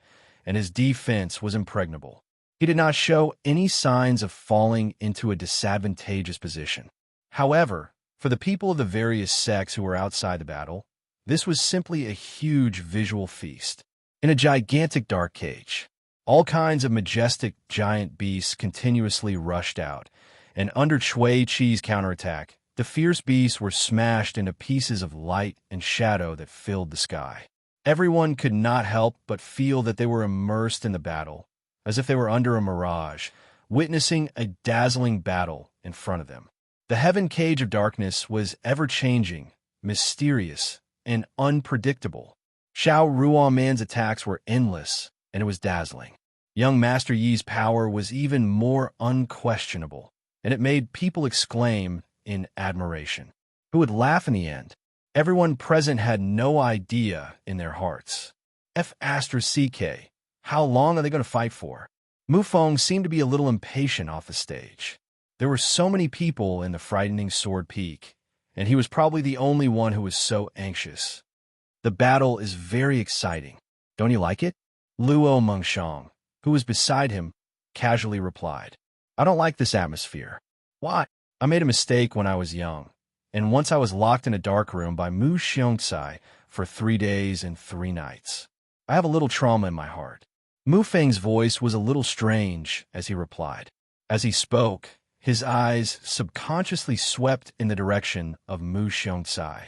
and his defense was impregnable. He did not show any signs of falling into a disadvantageous position. However, for the people of the various sects who were outside the battle, this was simply a huge visual feast. In a gigantic dark cage, all kinds of majestic giant beasts continuously rushed out, and under Shui-Chi's counterattack, the fierce beasts were smashed into pieces of light and shadow that filled the sky. Everyone could not help but feel that they were immersed in the battle, as if they were under a mirage, witnessing a dazzling battle in front of them. The heaven cage of darkness was ever-changing, mysterious, and unpredictable. Xiao Ruoman's attacks were endless, and it was dazzling. Young Master Yi's power was even more unquestionable, and it made people exclaim in admiration. Who would laugh in the end? Everyone present had no idea in their hearts. CK, how long are they going to fight for? Mufeng seemed to be a little impatient off the stage. There were so many people in the frightening Sword Peak, and he was probably the only one who was so anxious. The battle is very exciting. Don't you like it? Luo Mengshang, who was beside him, casually replied. I don't like this atmosphere. Why? I made a mistake when I was young, and once I was locked in a dark room by Mu Xiongcai for 3 days and 3 nights. I have a little trauma in my heart. Mu Feng's voice was a little strange as he replied. As he spoke, his eyes subconsciously swept in the direction of Mu Xiongcai.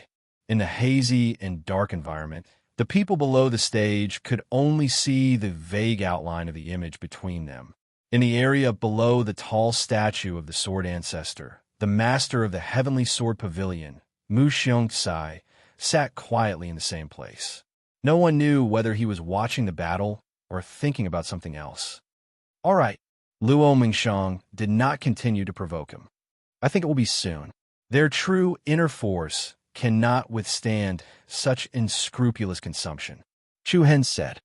In the hazy and dark environment, the people below the stage could only see the vague outline of the image between them. In the area below the tall statue of the Sword Ancestor, the master of the Heavenly Sword Pavilion, Mu Xiongcai, sat quietly in the same place. No one knew whether he was watching the battle or thinking about something else. All right, Luo Mengshang did not continue to provoke him. I think it will be soon. Their true inner force cannot withstand such unscrupulous consumption. Chu Hen said.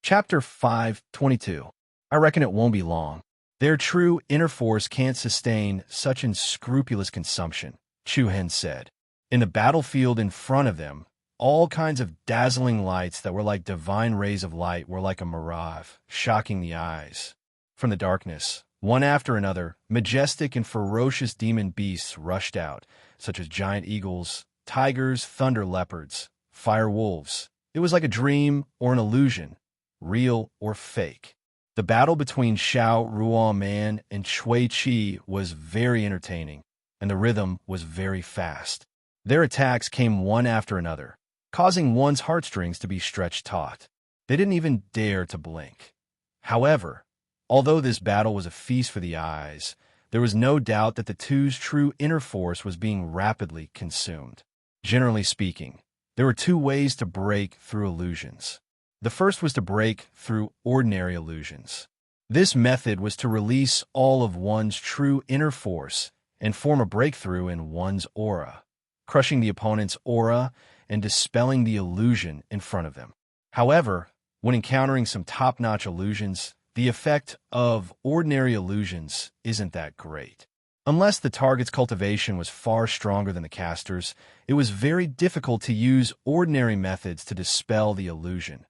Chapter 5:22. I reckon it won't be long. Their true inner force can't sustain such unscrupulous consumption, Chu Hen said. In the battlefield in front of them, all kinds of dazzling lights that were like divine rays of light were like a mirage, shocking the eyes. From the darkness, one after another, majestic and ferocious demon beasts rushed out, such as giant eagles, tigers, thunder leopards, fire wolves. It was like a dream or an illusion, real or fake. The battle between Xiao Ruoman and Shui-Chi was very entertaining, and the rhythm was very fast. Their attacks came one after another, causing one's heartstrings to be stretched taut. They didn't even dare to blink. However, although this battle was a feast for the eyes, there was no doubt that the two's true inner force was being rapidly consumed. Generally speaking, there were 2 ways to break through illusions. The first was to break through ordinary illusions. This method was to release all of one's true inner force and form a breakthrough in one's aura, crushing the opponent's aura and dispelling the illusion in front of them. However, when encountering some top-notch illusions, the effect of ordinary illusions isn't that great. Unless the target's cultivation was far stronger than the caster's, it was very difficult to use ordinary methods to dispel the illusion.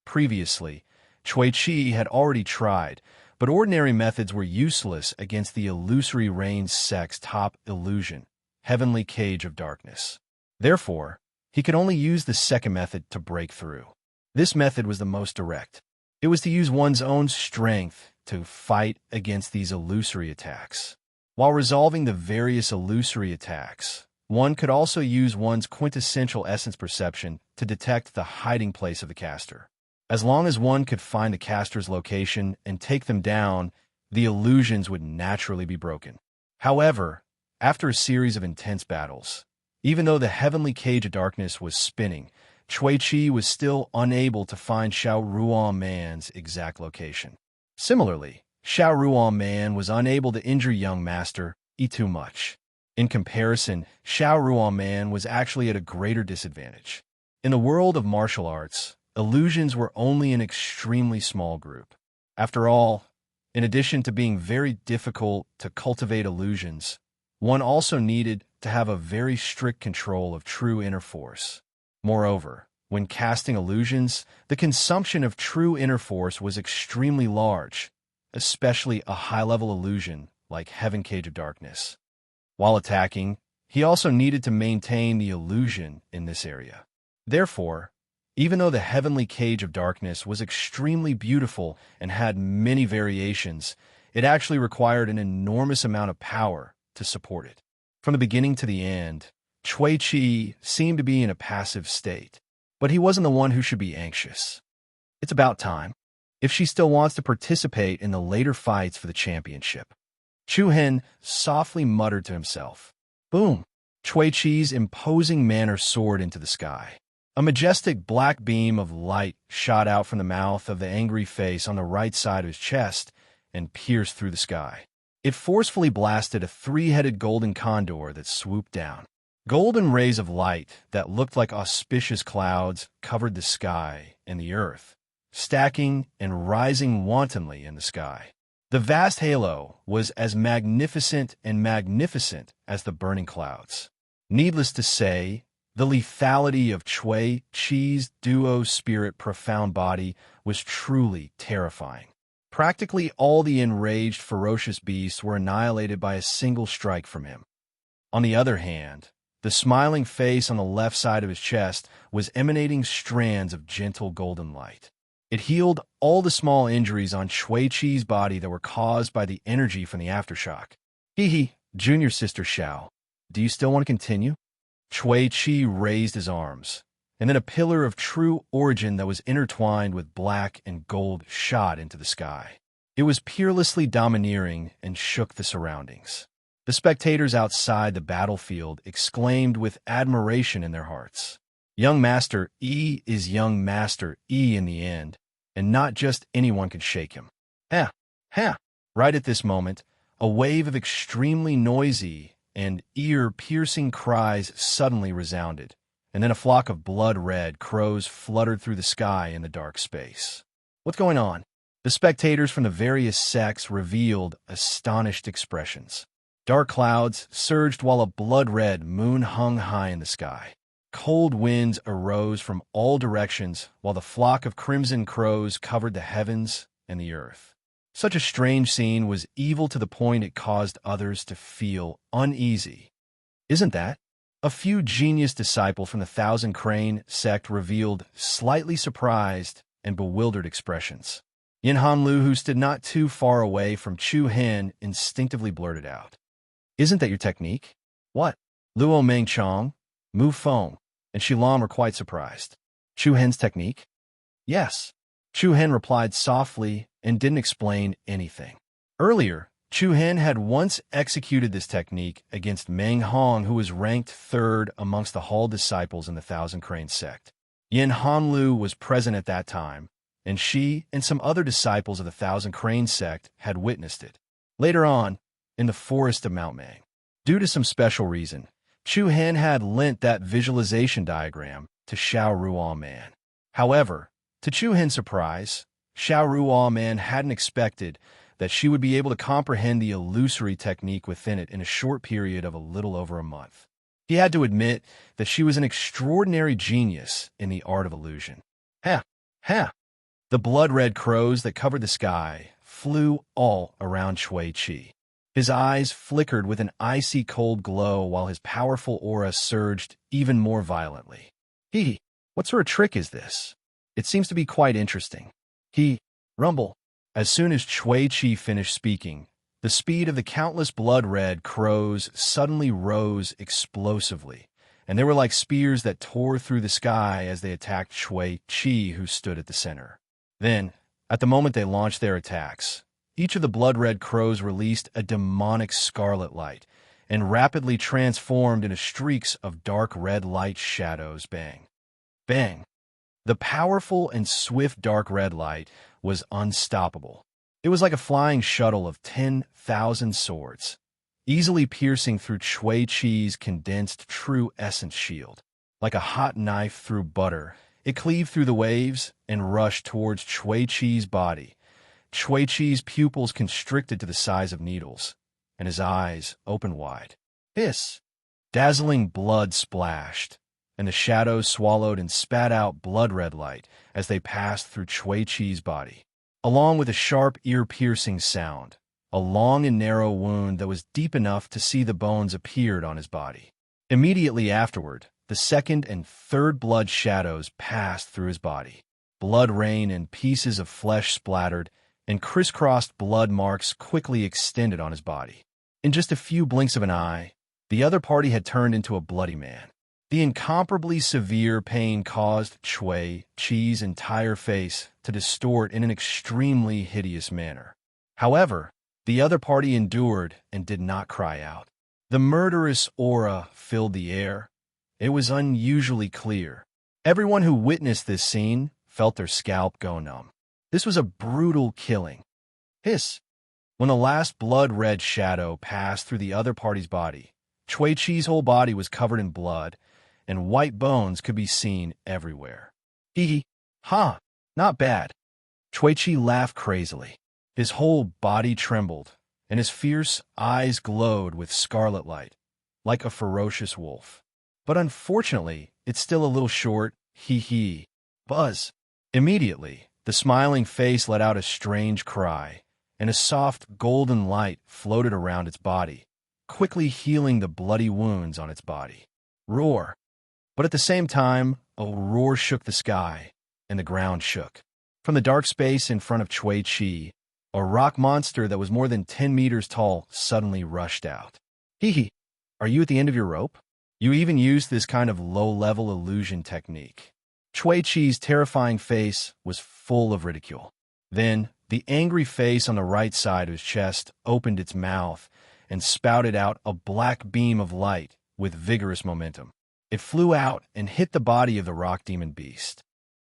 Previously, Chui Chi had already tried, but ordinary methods were useless against the illusory rain sect's top illusion, heavenly cage of darkness. Therefore, he could only use the second method to break through. This method was the most direct. It was to use one's own strength to fight against these illusory attacks. While resolving the various illusory attacks, one could also use one's quintessential essence perception to detect the hiding place of the caster. As long as one could find the caster's location and take them down, the illusions would naturally be broken. However, after a series of intense battles, even though the heavenly cage of darkness was spinning, Chui Chi was still unable to find Xiao Ruan Man's exact location. Similarly, Xiao Ruan Man was unable to injure young master Yi too much. In comparison, Xiao Ruan Man was actually at a greater disadvantage. In the world of martial arts, illusions were only an extremely small group. After all, in addition to being very difficult to cultivate illusions, one also needed to have a very strict control of true inner force. Moreover, when casting illusions, the consumption of true inner force was extremely large, especially a high-level illusion like Heaven Cage of Darkness. While attacking, he also needed to maintain the illusion in this area. Therefore, even though the Heavenly Cage of Darkness was extremely beautiful and had many variations, it actually required an enormous amount of power to support it. From the beginning to the end, Chui Chi seemed to be in a passive state, but he wasn't the one who should be anxious. It's about time, if she still wants to participate in the later fights for the championship. Chu Hen softly muttered to himself. Boom! Chui Chi's imposing manner soared into the sky. A majestic black beam of light shot out from the mouth of the angry face on the right side of his chest and pierced through the sky. It forcefully blasted a three-headed golden condor that swooped down. Golden rays of light that looked like auspicious clouds covered the sky and the earth, stacking and rising wantonly in the sky. The vast halo was as magnificent as the burning clouds. Needless to say, the lethality of Chui Chi's duo spirit profound body was truly terrifying. Practically all the enraged, ferocious beasts were annihilated by a single strike from him. On the other hand, the smiling face on the left side of his chest was emanating strands of gentle golden light. It healed all the small injuries on Chui Chi's body that were caused by the energy from the aftershock. Hee, junior sister Xiao, do you still want to continue? Chui Chi raised his arms, and then a pillar of true origin that was intertwined with black and gold shot into the sky. It was peerlessly domineering and shook the surroundings. The spectators outside the battlefield exclaimed with admiration in their hearts. Young Master E is young Master E in the end, and not just anyone could shake him. Ha! Right at this moment, a wave of extremely noisy and ear-piercing cries suddenly resounded, and then a flock of blood-red crows fluttered through the sky in the dark space. What's going on? The spectators from the various sects revealed astonished expressions. Dark clouds surged while a blood-red moon hung high in the sky. Cold winds arose from all directions while the flock of crimson crows covered the heavens and the earth. Such a strange scene was evil to the point it caused others to feel uneasy. Isn't that? A few genius disciples from the Thousand Crane sect revealed slightly surprised and bewildered expressions. Yin Hanlu, who stood not too far away from Chu Hen, instinctively blurted out, "Isn't that your technique?" "What?" Luo Mengchong, Mu Feng, and Shilam were quite surprised. "Chu Hen's technique?" "Yes." Chu Hen replied softly and didn't explain anything. Earlier, Chu Hen had once executed this technique against Meng Hong, who was ranked third amongst the Hall disciples in the Thousand Crane sect. Yin Hanlu was present at that time, and she and some other disciples of the Thousand Crane sect had witnessed it. Later on, in the forest of Mount Meng, due to some special reason, Chu Hen had lent that visualization diagram to Xiao Ruan Man. However, to Chu Hen's surprise, Xiao Ruan Man hadn't expected that she would be able to comprehend the illusory technique within it in a short period of a little over a month. He had to admit that she was an extraordinary genius in the art of illusion. Ha! The blood-red crows that covered the sky flew all around Shui-Chi. His eyes flickered with an icy cold glow while his powerful aura surged even more violently. What sort of trick is this? It seems to be quite interesting. Rumble. As soon as Shui-Chi finished speaking, the speed of the countless blood-red crows suddenly rose explosively, and they were like spears that tore through the sky as they attacked Shui-Chi, who stood at the center. Then, at the moment they launched their attacks, each of the blood-red crows released a demonic scarlet light and rapidly transformed into streaks of dark red light shadows. Bang! Bang! The powerful and swift dark red light was unstoppable. It was like a flying shuttle of 10,000 swords, easily piercing through Shui-Chi's condensed true essence shield. Like a hot knife through butter, it cleaved through the waves and rushed towards Shui-Chi's body. Shui-Chi's pupils constricted to the size of needles, and his eyes opened wide. Hiss! Dazzling blood splashed, and the shadows swallowed and spat out blood-red light as they passed through Shui-Chi's body. Along with a sharp, ear-piercing sound, a long and narrow wound that was deep enough to see the bones appeared on his body. Immediately afterward, the second and third blood shadows passed through his body. Blood rained and pieces of flesh splattered, and crisscrossed blood marks quickly extended on his body. In just a few blinks of an eye, the other party had turned into a bloody man. The incomparably severe pain caused Shui-Chi's entire face to distort in an extremely hideous manner. However, the other party endured and did not cry out. The murderous aura filled the air. It was unusually clear. Everyone who witnessed this scene felt their scalp go numb. This was a brutal killing. Hiss! When the last blood-red shadow passed through the other party's body, Shui-Chi's whole body was covered in blood, and white bones could be seen everywhere. Not bad. Shui-Chi laughed crazily. His whole body trembled, and his fierce eyes glowed with scarlet light, like a ferocious wolf. But unfortunately, it's still a little short. Buzz. Immediately, the smiling face let out a strange cry, and a soft golden light floated around its body, quickly healing the bloody wounds on its body. Roar. But at the same time, a roar shook the sky, and the ground shook. From the dark space in front of Shui-Chi, a rock monster that was more than 10 meters tall suddenly rushed out. Are you at the end of your rope? You even used this kind of low-level illusion technique. Shui-Chi's terrifying face was full of ridicule. Then, the angry face on the right side of his chest opened its mouth and spouted out a black beam of light with vigorous momentum. It flew out and hit the body of the rock demon beast.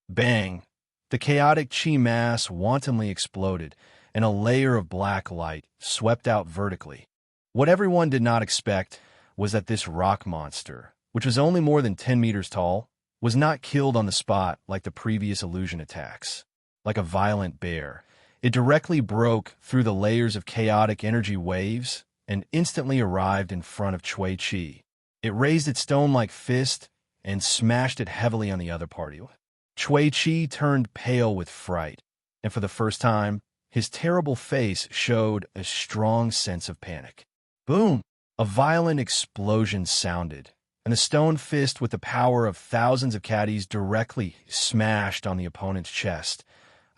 Bang! The chaotic chi mass wantonly exploded, and a layer of black light swept out vertically. What everyone did not expect was that this rock monster, which was only more than 10 meters tall, was not killed on the spot like the previous illusion attacks. Like a violent bear, it directly broke through the layers of chaotic energy waves and instantly arrived in front of Shui-Chi. It raised its stone-like fist and smashed it heavily on the other party. Shui-Chi turned pale with fright, and for the first time, his terrible face showed a strong sense of panic. Boom! A violent explosion sounded, and the stone fist with the power of thousands of caddies directly smashed on the opponent's chest.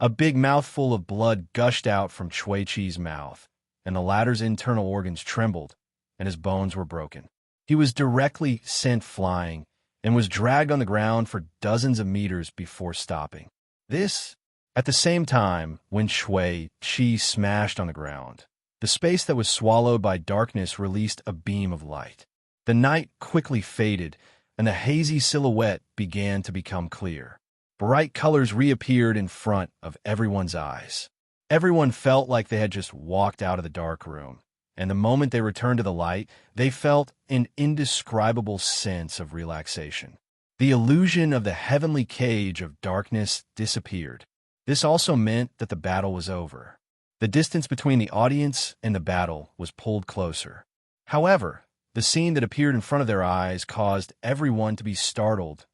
A big mouthful of blood gushed out from Shui-Chi's mouth, and the latter's internal organs trembled, and his bones were broken. He was directly sent flying and was dragged on the ground for dozens of meters before stopping. At the same time, when Shui-Chi smashed on the ground, the space that was swallowed by darkness released a beam of light. The night quickly faded, and the hazy silhouette began to become clear. Bright colors reappeared in front of everyone's eyes. Everyone felt like they had just walked out of the dark room, and the moment they returned to the light, they felt an indescribable sense of relaxation. The illusion of the heavenly cage of darkness disappeared. This also meant that the battle was over. The distance between the audience and the battle was pulled closer. However, the scene that appeared in front of their eyes caused everyone to be startled.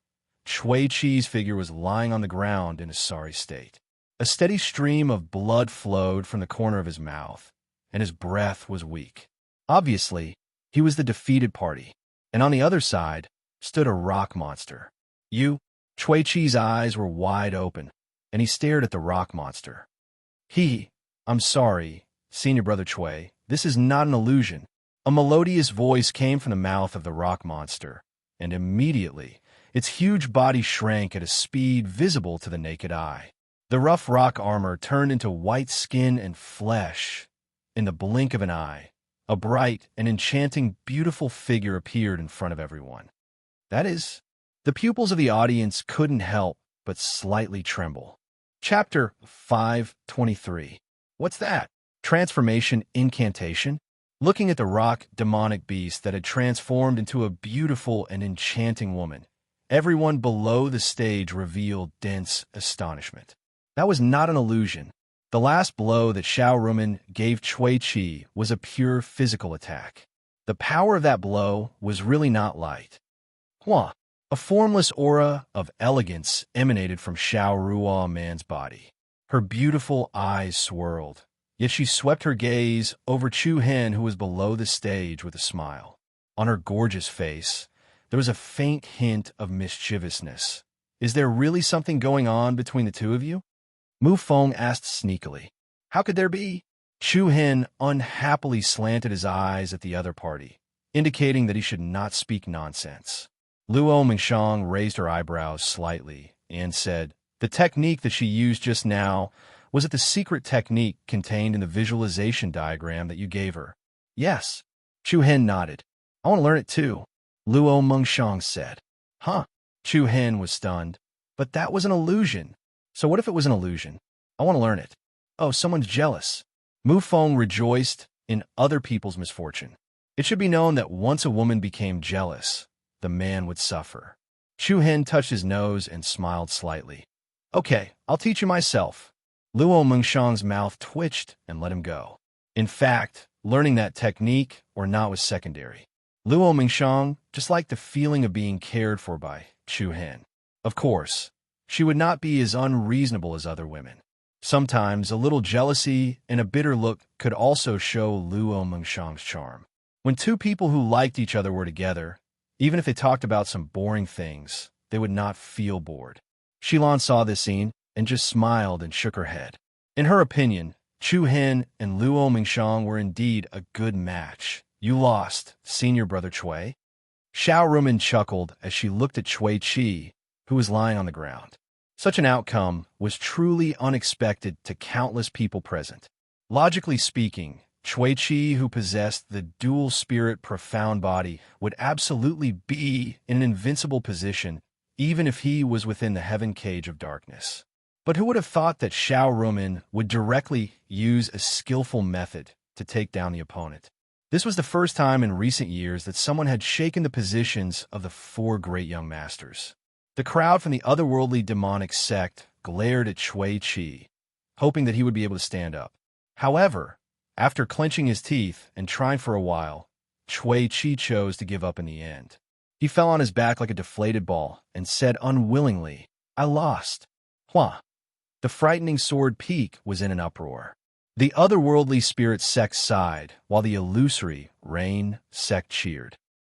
Shui-Chi's figure was lying on the ground in a sorry state. A steady stream of blood flowed from the corner of his mouth, and his breath was weak. Obviously, he was the defeated party, and on the other side stood a rock monster. Chui Chi's eyes were wide open, and he stared at the rock monster. I'm sorry, Senior Brother Chui, this is not an illusion. A melodious voice came from the mouth of the rock monster, and immediately its huge body shrank at a speed visible to the naked eye. The rough rock armor turned into white skin and flesh. In the blink of an eye, a bright and enchanting, beautiful figure appeared in front of everyone. That is, the pupils of the audience couldn't help but slightly tremble. Chapter 523. What's that? Transformation incantation? Looking at the rock demonic beast that had transformed into a beautiful and enchanting woman, everyone below the stage revealed dense astonishment. That was not an illusion. The last blow that Xiao Rumen gave Chui Chi was a pure physical attack. The power of that blow was really not light. A formless aura of elegance emanated from Xiao Ruo Man's body. Her beautiful eyes swirled, yet she swept her gaze over Chu Hen, who was below the stage, with a smile. On her gorgeous face, there was a faint hint of mischievousness. Is there really something going on between the two of you? Mu Feng asked sneakily. How could there be? Chu Hen unhappily slanted his eyes at the other party, indicating that he should not speak nonsense. Luo Mingxiang raised her eyebrows slightly and said, the technique that she used just now, was it the secret technique contained in the visualization diagram that you gave her? Yes. Chu Hen nodded. I want to learn it too, Luo Mingxiang said. Chu Hen was stunned. But that was an illusion. So what if it was an illusion? I want to learn it. Oh, someone's jealous. Mu Feng rejoiced in other people's misfortune. It should be known that once a woman became jealous, the man would suffer. Chu Hen touched his nose and smiled slightly. Okay, I'll teach you myself. Luo Mingxiang's mouth twitched and let him go. In fact, learning that technique or not was secondary. Luo Mingxiang just liked the feeling of being cared for by Chu Hen. Of course, she would not be as unreasonable as other women. Sometimes a little jealousy and a bitter look could also show Luo Mingxiang's charm. When two people who liked each other were together, even if they talked about some boring things, they would not feel bored. Shilan saw this scene and just smiled and shook her head. In her opinion, Chu Hen and Luo Mingxiang were indeed a good match. You lost, Senior Brother Chui. Xiao Rumen chuckled as she looked at Chui Chi, who was lying on the ground. Such an outcome was truly unexpected to countless people present. Logically speaking, Chui Chi, who possessed the dual spirit profound body, would absolutely be in an invincible position, even if he was within the heaven cage of darkness. But who would have thought that Xiao Rumen would directly use a skillful method to take down the opponent? This was the first time in recent years that someone had shaken the positions of the four great young masters. The crowd from the otherworldly demonic sect glared at Chui Chi, hoping that he would be able to stand up. However, after clenching his teeth and trying for a while, Chui Chi chose to give up in the end. He fell on his back like a deflated ball and said unwillingly, I lost. The frightening sword peak was in an uproar. The otherworldly spirit sect sighed, while the illusory rain sect cheered.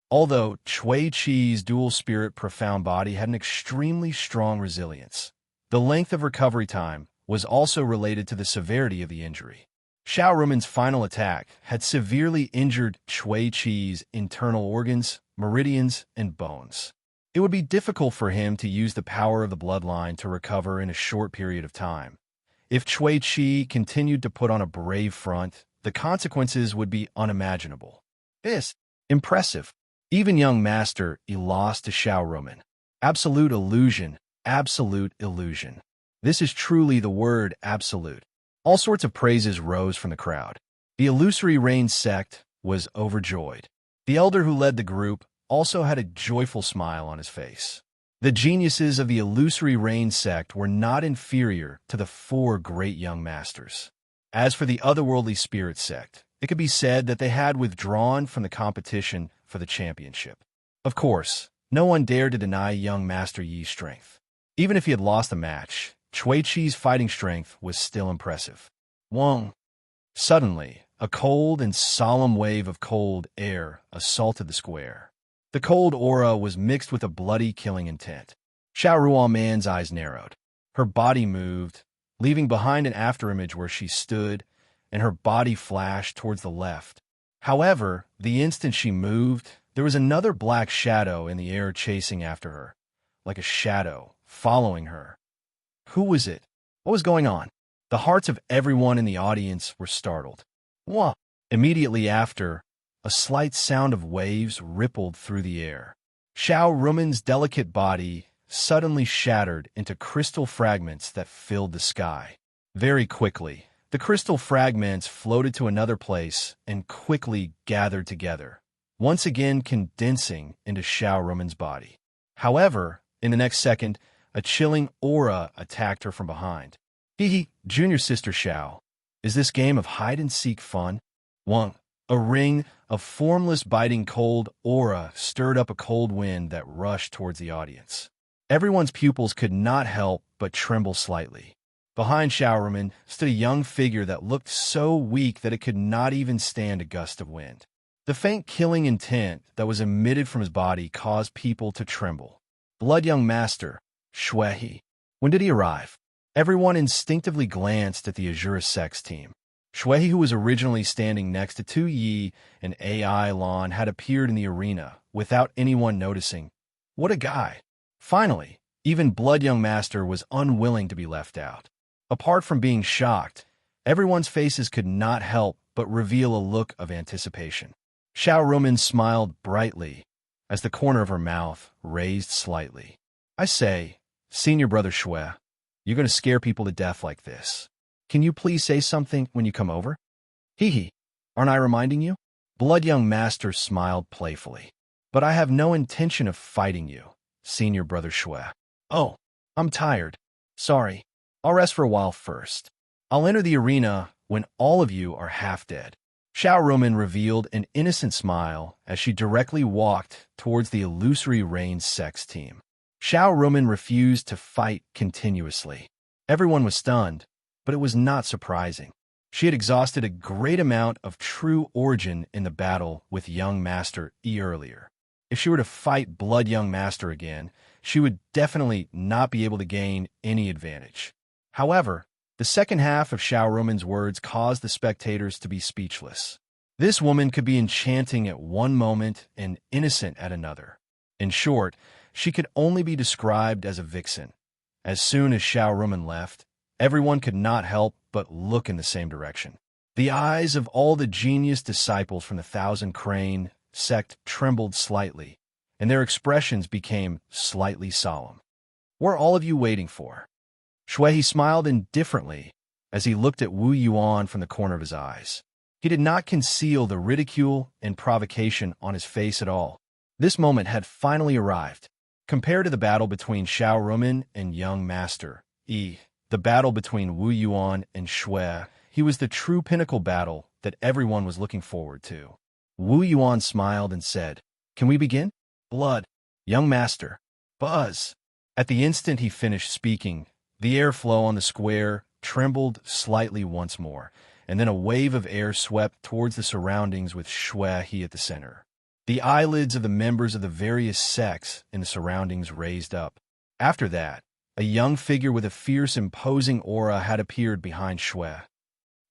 Although Chui Chi's dual spirit profound body had an extremely strong resilience, the length of recovery time was also related to the severity of the injury. Xiao Rumen's final attack had severely injured Chui Chi's internal organs, meridians, and bones. It would be difficult for him to use the power of the bloodline to recover in a short period of time. If Chui Chi continued to put on a brave front, the consequences would be unimaginable. This, impressive. Even young master, he lost to Xiao Rumen. Absolute illusion, absolute illusion. This is truly the word absolute. All sorts of praises rose from the crowd. The illusory rain sect was overjoyed. The elder who led the group also had a joyful smile on his face. The geniuses of the illusory rain sect were not inferior to the four great young masters. As for the otherworldly spirit sect, it could be said that they had withdrawn from the competition for the championship. Of course, no one dared to deny young Master Yi's strength. Even if he had lost the match, Chi's fighting strength was still impressive. Wong. Suddenly, a cold and solemn wave of cold air assaulted the square. The cold aura was mixed with a bloody killing intent. Xiao Ruoman's eyes narrowed. Her body moved, leaving behind an afterimage where she stood, and her body flashed towards the left. However, the instant she moved, there was another black shadow in the air chasing after her, like a shadow following her. Who was it? What was going on? The hearts of everyone in the audience were startled. Wah! Immediately after, a slight sound of waves rippled through the air. Xiao Rumen's delicate body suddenly shattered into crystal fragments that filled the sky. Very quickly, the crystal fragments floated to another place and quickly gathered together, once again condensing into Xiao Rumen's body. However, in the next second, a chilling aura attacked her from behind. Hee, junior sister Xiao, is this game of hide-and-seek fun? Wang. A ring of formless biting cold aura stirred up a cold wind that rushed towards the audience. Everyone's pupils could not help but tremble slightly. Behind Xiao Rumen stood a young figure that looked so weak that it could not even stand a gust of wind. The faint killing intent that was emitted from his body caused people to tremble. Blood young master, Shui. When did he arrive? Everyone instinctively glanced at the Azura Sex team. Shui, who was originally standing next to Tu Yi and AI Lan, had appeared in the arena without anyone noticing. What a guy! Finally, even Blood Young Master was unwilling to be left out. Apart from being shocked, everyone's faces could not help but reveal a look of anticipation. Xiao Rumen smiled brightly as the corner of her mouth raised slightly. I say, senior brother Shui, you're going to scare people to death like this. Can you please say something when you come over? Hee, aren't I reminding you? Blood Young Master smiled playfully. But I have no intention of fighting you, senior brother Shui. Oh, I'm tired. Sorry. I'll rest for a while first. I'll enter the arena when all of you are half dead. Xiao Rumen revealed an innocent smile as she directly walked towards the illusory Rain Sex team. Xiao Rumen refused to fight continuously. Everyone was stunned, but it was not surprising. She had exhausted a great amount of true origin in the battle with Young Master E earlier. If she were to fight Blood Young Master again, she would definitely not be able to gain any advantage. However, the second half of Xiao Rumen's words caused the spectators to be speechless. This woman could be enchanting at one moment and innocent at another. In short, she could only be described as a vixen. As soon as Xiao Rumen left, everyone could not help but look in the same direction. The eyes of all the genius disciples from the Thousand Crane sect trembled slightly, and their expressions became slightly solemn. What are all of you waiting for? Shui smiled indifferently as he looked at Wu Yuan from the corner of his eyes. He did not conceal the ridicule and provocation on his face at all. This moment had finally arrived. Compared to the battle between Xiao Rumen and Young Master E, the battle between Wu Yuan and Shui, he was the true pinnacle battle that everyone was looking forward to. Wu Yuan smiled and said, "Can we begin?" Blood, Young Master, buzz. At the instant he finished speaking, the airflow on the square trembled slightly once more, and then a wave of air swept towards the surroundings with Shui at the center. The eyelids of the members of the various sects in the surroundings raised up. After that, a young figure with a fierce, imposing aura had appeared behind Shui.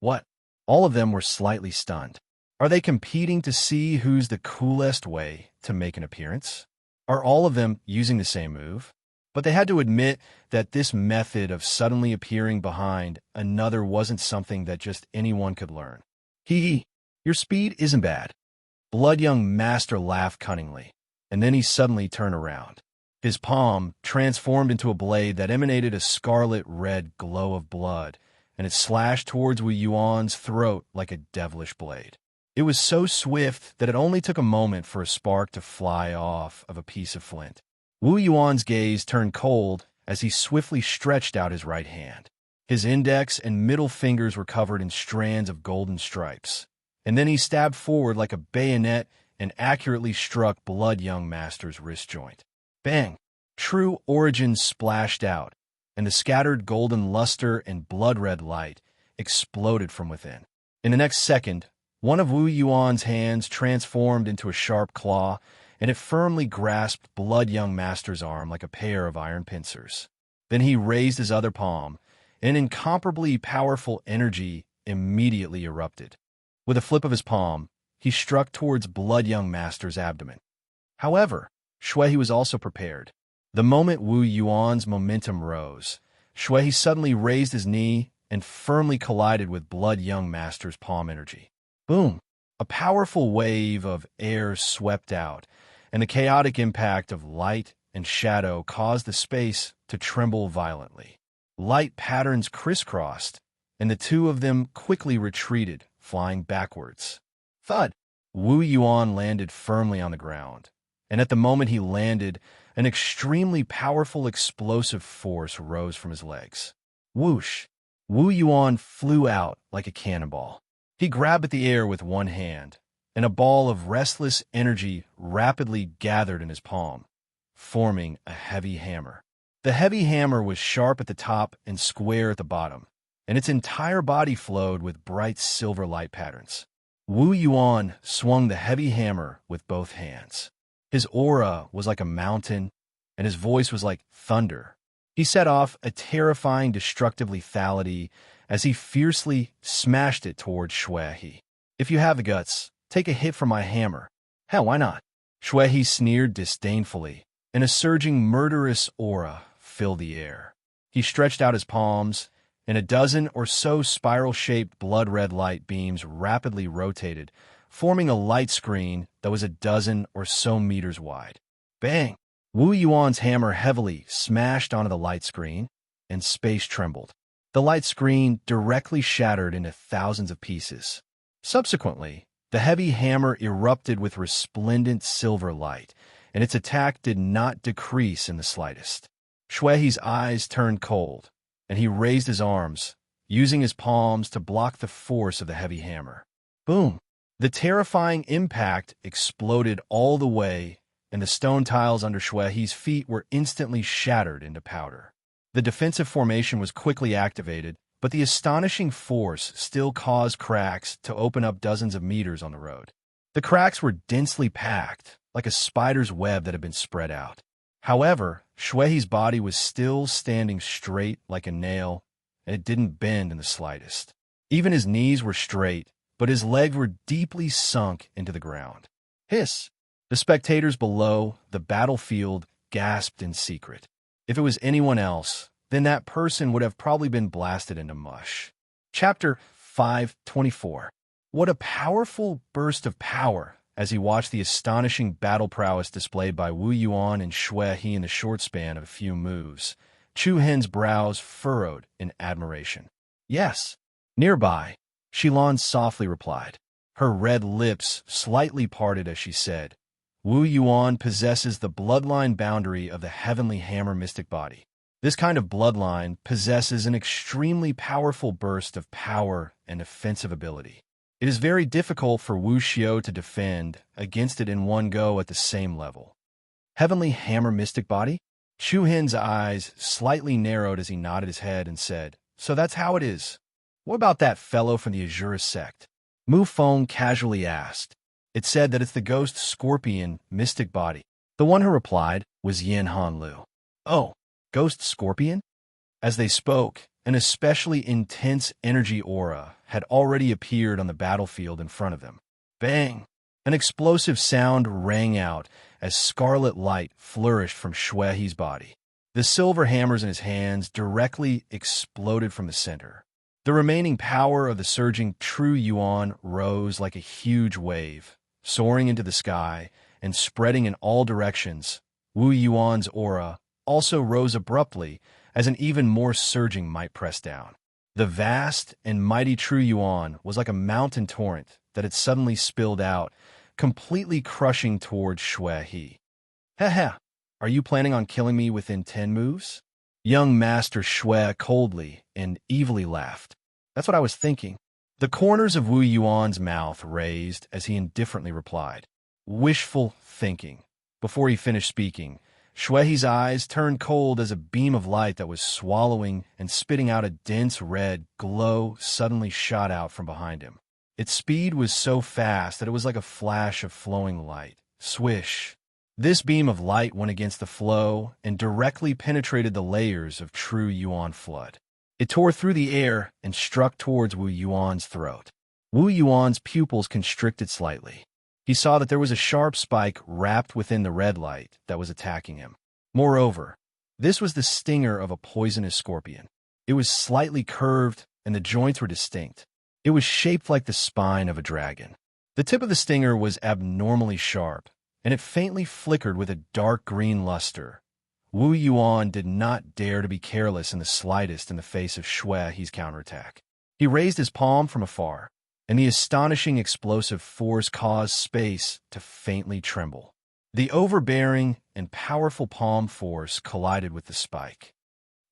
What? All of them were slightly stunned. Are they competing to see who's the coolest way to make an appearance? Are all of them using the same move? But they had to admit that this method of suddenly appearing behind another wasn't something that just anyone could learn. Your speed isn't bad. Blood Young Master laughed cunningly, and then he suddenly turned around. His palm transformed into a blade that emanated a scarlet-red glow of blood, and it slashed towards Wu Yuan's throat like a devilish blade. It was so swift that it only took a moment for a spark to fly off of a piece of flint. Wu Yuan's gaze turned cold as he swiftly stretched out his right hand. His index and middle fingers were covered in strands of golden stripes, and then he stabbed forward like a bayonet and accurately struck Blood Young Master's wrist joint. Bang! True origin splashed out, and the scattered golden luster and blood-red light exploded from within. In the next second, one of Wu Yuan's hands transformed into a sharp claw, and it firmly grasped Blood Young Master's arm like a pair of iron pincers. Then he raised his other palm, and incomparably powerful energy immediately erupted. With a flip of his palm, he struck towards Blood Young Master's abdomen. However, Shuehe was also prepared. The moment Wu Yuan's momentum rose, Shuehe suddenly raised his knee and firmly collided with Blood Young Master's palm energy. Boom! A powerful wave of air swept out, and the chaotic impact of light and shadow caused the space to tremble violently. Light patterns crisscrossed, and the two of them quickly retreated, flying backwards. Thud! Wu Yuan landed firmly on the ground, and at the moment he landed, an extremely powerful explosive force rose from his legs. Whoosh! Wu Yuan flew out like a cannonball. He grabbed at the air with one hand, and a ball of restless energy rapidly gathered in his palm, forming a heavy hammer. The heavy hammer was sharp at the top and square at the bottom, and its entire body flowed with bright silver light patterns. Wu Yuan swung the heavy hammer with both hands. His aura was like a mountain, and his voice was like thunder. He set off a terrifying destructive lethality as he fiercely smashed it towards Shuehe. If you have the guts, take a hit from my hammer. Hell, why not? Shuehe sneered disdainfully, and a surging murderous aura filled the air. He stretched out his palms, and a dozen or so spiral-shaped blood-red light beams rapidly rotated, forming a light screen that was a dozen or so meters wide. Bang! Wu Yuan's hammer heavily smashed onto the light screen, and space trembled. The light screen directly shattered into thousands of pieces. Subsequently, the heavy hammer erupted with resplendent silver light, and its attack did not decrease in the slightest. Shuehe's eyes turned cold, and he raised his arms, using his palms to block the force of the heavy hammer. Boom! The terrifying impact exploded all the way, and the stone tiles under Shuehe's feet were instantly shattered into powder. The defensive formation was quickly activated, but the astonishing force still caused cracks to open up dozens of meters on the road. The cracks were densely packed, like a spider's web that had been spread out. However, Shuehe's body was still standing straight like a nail, and it didn't bend in the slightest. Even his knees were straight, but his legs were deeply sunk into the ground. Hiss! The spectators below the battlefield gasped in secret. If it was anyone else, then that person would have probably been blasted into mush. Chapter 5:24. What a powerful burst of power as he watched the astonishing battle prowess displayed by Wu Yuan and Shuehe in the short span of a few moves. Chu Hen's brows furrowed in admiration. Yes. Nearby, Shilan softly replied. Her red lips slightly parted as she said, Wu Yuan possesses the bloodline boundary of the heavenly hammer mystic body. This kind of bloodline possesses an extremely powerful burst of power and offensive ability. It is very difficult for Wu Xiao to defend against it in one go at the same level. Heavenly hammer mystic body? Chu Hen's eyes slightly narrowed as he nodded his head and said, So that's how it is. What about that fellow from the Azura sect? Mu Feng casually asked. It said that it's the ghost scorpion mystic body. The one who replied was Yin Han Lu. Oh, ghost scorpion? As they spoke, an especially intense energy aura had already appeared on the battlefield in front of them. Bang! An explosive sound rang out as scarlet light flourished from Shuehe's body. The silver hammers in his hands directly exploded from the center. The remaining power of the surging True Yuan rose like a huge wave, soaring into the sky and spreading in all directions. Wu Yuan's aura also rose abruptly as an even more surging might pressed down. The vast and mighty True Yuan was like a mountain torrent that had suddenly spilled out, completely crushing towards Shuehe. Heh, are you planning on killing me within 10 moves? Young Master Shui coldly and evilly laughed. That's what I was thinking. The corners of Wu Yuan's mouth raised as he indifferently replied. Wishful thinking. Before he finished speaking, Shuehi's eyes turned cold as a beam of light that was swallowing and spitting out a dense red glow suddenly shot out from behind him. Its speed was so fast that it was like a flash of flowing light. Swish! This beam of light went against the flow and directly penetrated the layers of true Yuan flood. It tore through the air and struck towards Wu Yuan's throat. Wu Yuan's pupils constricted slightly. He saw that there was a sharp spike wrapped within the red light that was attacking him. Moreover, this was the stinger of a poisonous scorpion. It was slightly curved, and the joints were distinct. It was shaped like the spine of a dragon. The tip of the stinger was abnormally sharp, and it faintly flickered with a dark green luster. Wu Yuan did not dare to be careless in the slightest in the face of Shuehi's counterattack. He raised his palm from afar, and the astonishing explosive force caused space to faintly tremble. The overbearing and powerful palm force collided with the spike.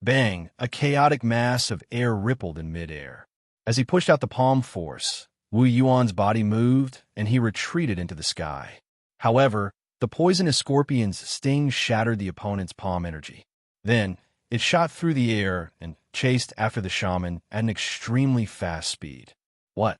Bang! A chaotic mass of air rippled in midair. As he pushed out the palm force, Wu Yuan's body moved, and he retreated into the sky. However, the poisonous scorpion's sting shattered the opponent's palm energy. Then, it shot through the air and chased after the shaman at an extremely fast speed. What?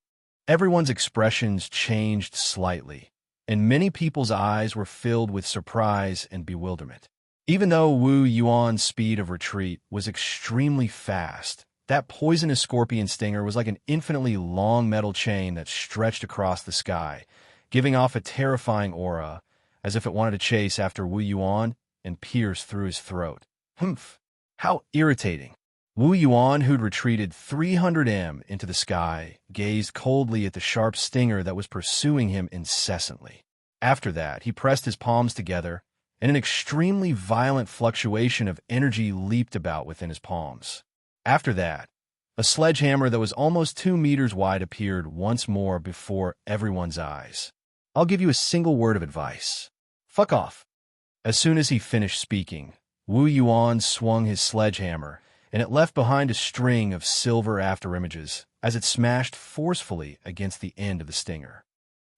Everyone's expressions changed slightly, and many people's eyes were filled with surprise and bewilderment. Even though Wu Yuan's speed of retreat was extremely fast, that poisonous scorpion stinger was like an infinitely long metal chain that stretched across the sky, giving off a terrifying aura, as if it wanted to chase after Wu Yuan and pierce through his throat. Humph! How irritating! Wu Yuan, who'd retreated 300 m into the sky, gazed coldly at the sharp stinger that was pursuing him incessantly. After that, he pressed his palms together, and an extremely violent fluctuation of energy leaped about within his palms. After that, a sledgehammer that was almost 2 meters wide appeared once more before everyone's eyes. I'll give you a single word of advice. Fuck off. As soon as he finished speaking, Wu Yuan swung his sledgehammer, and it left behind a string of silver afterimages as it smashed forcefully against the end of the stinger.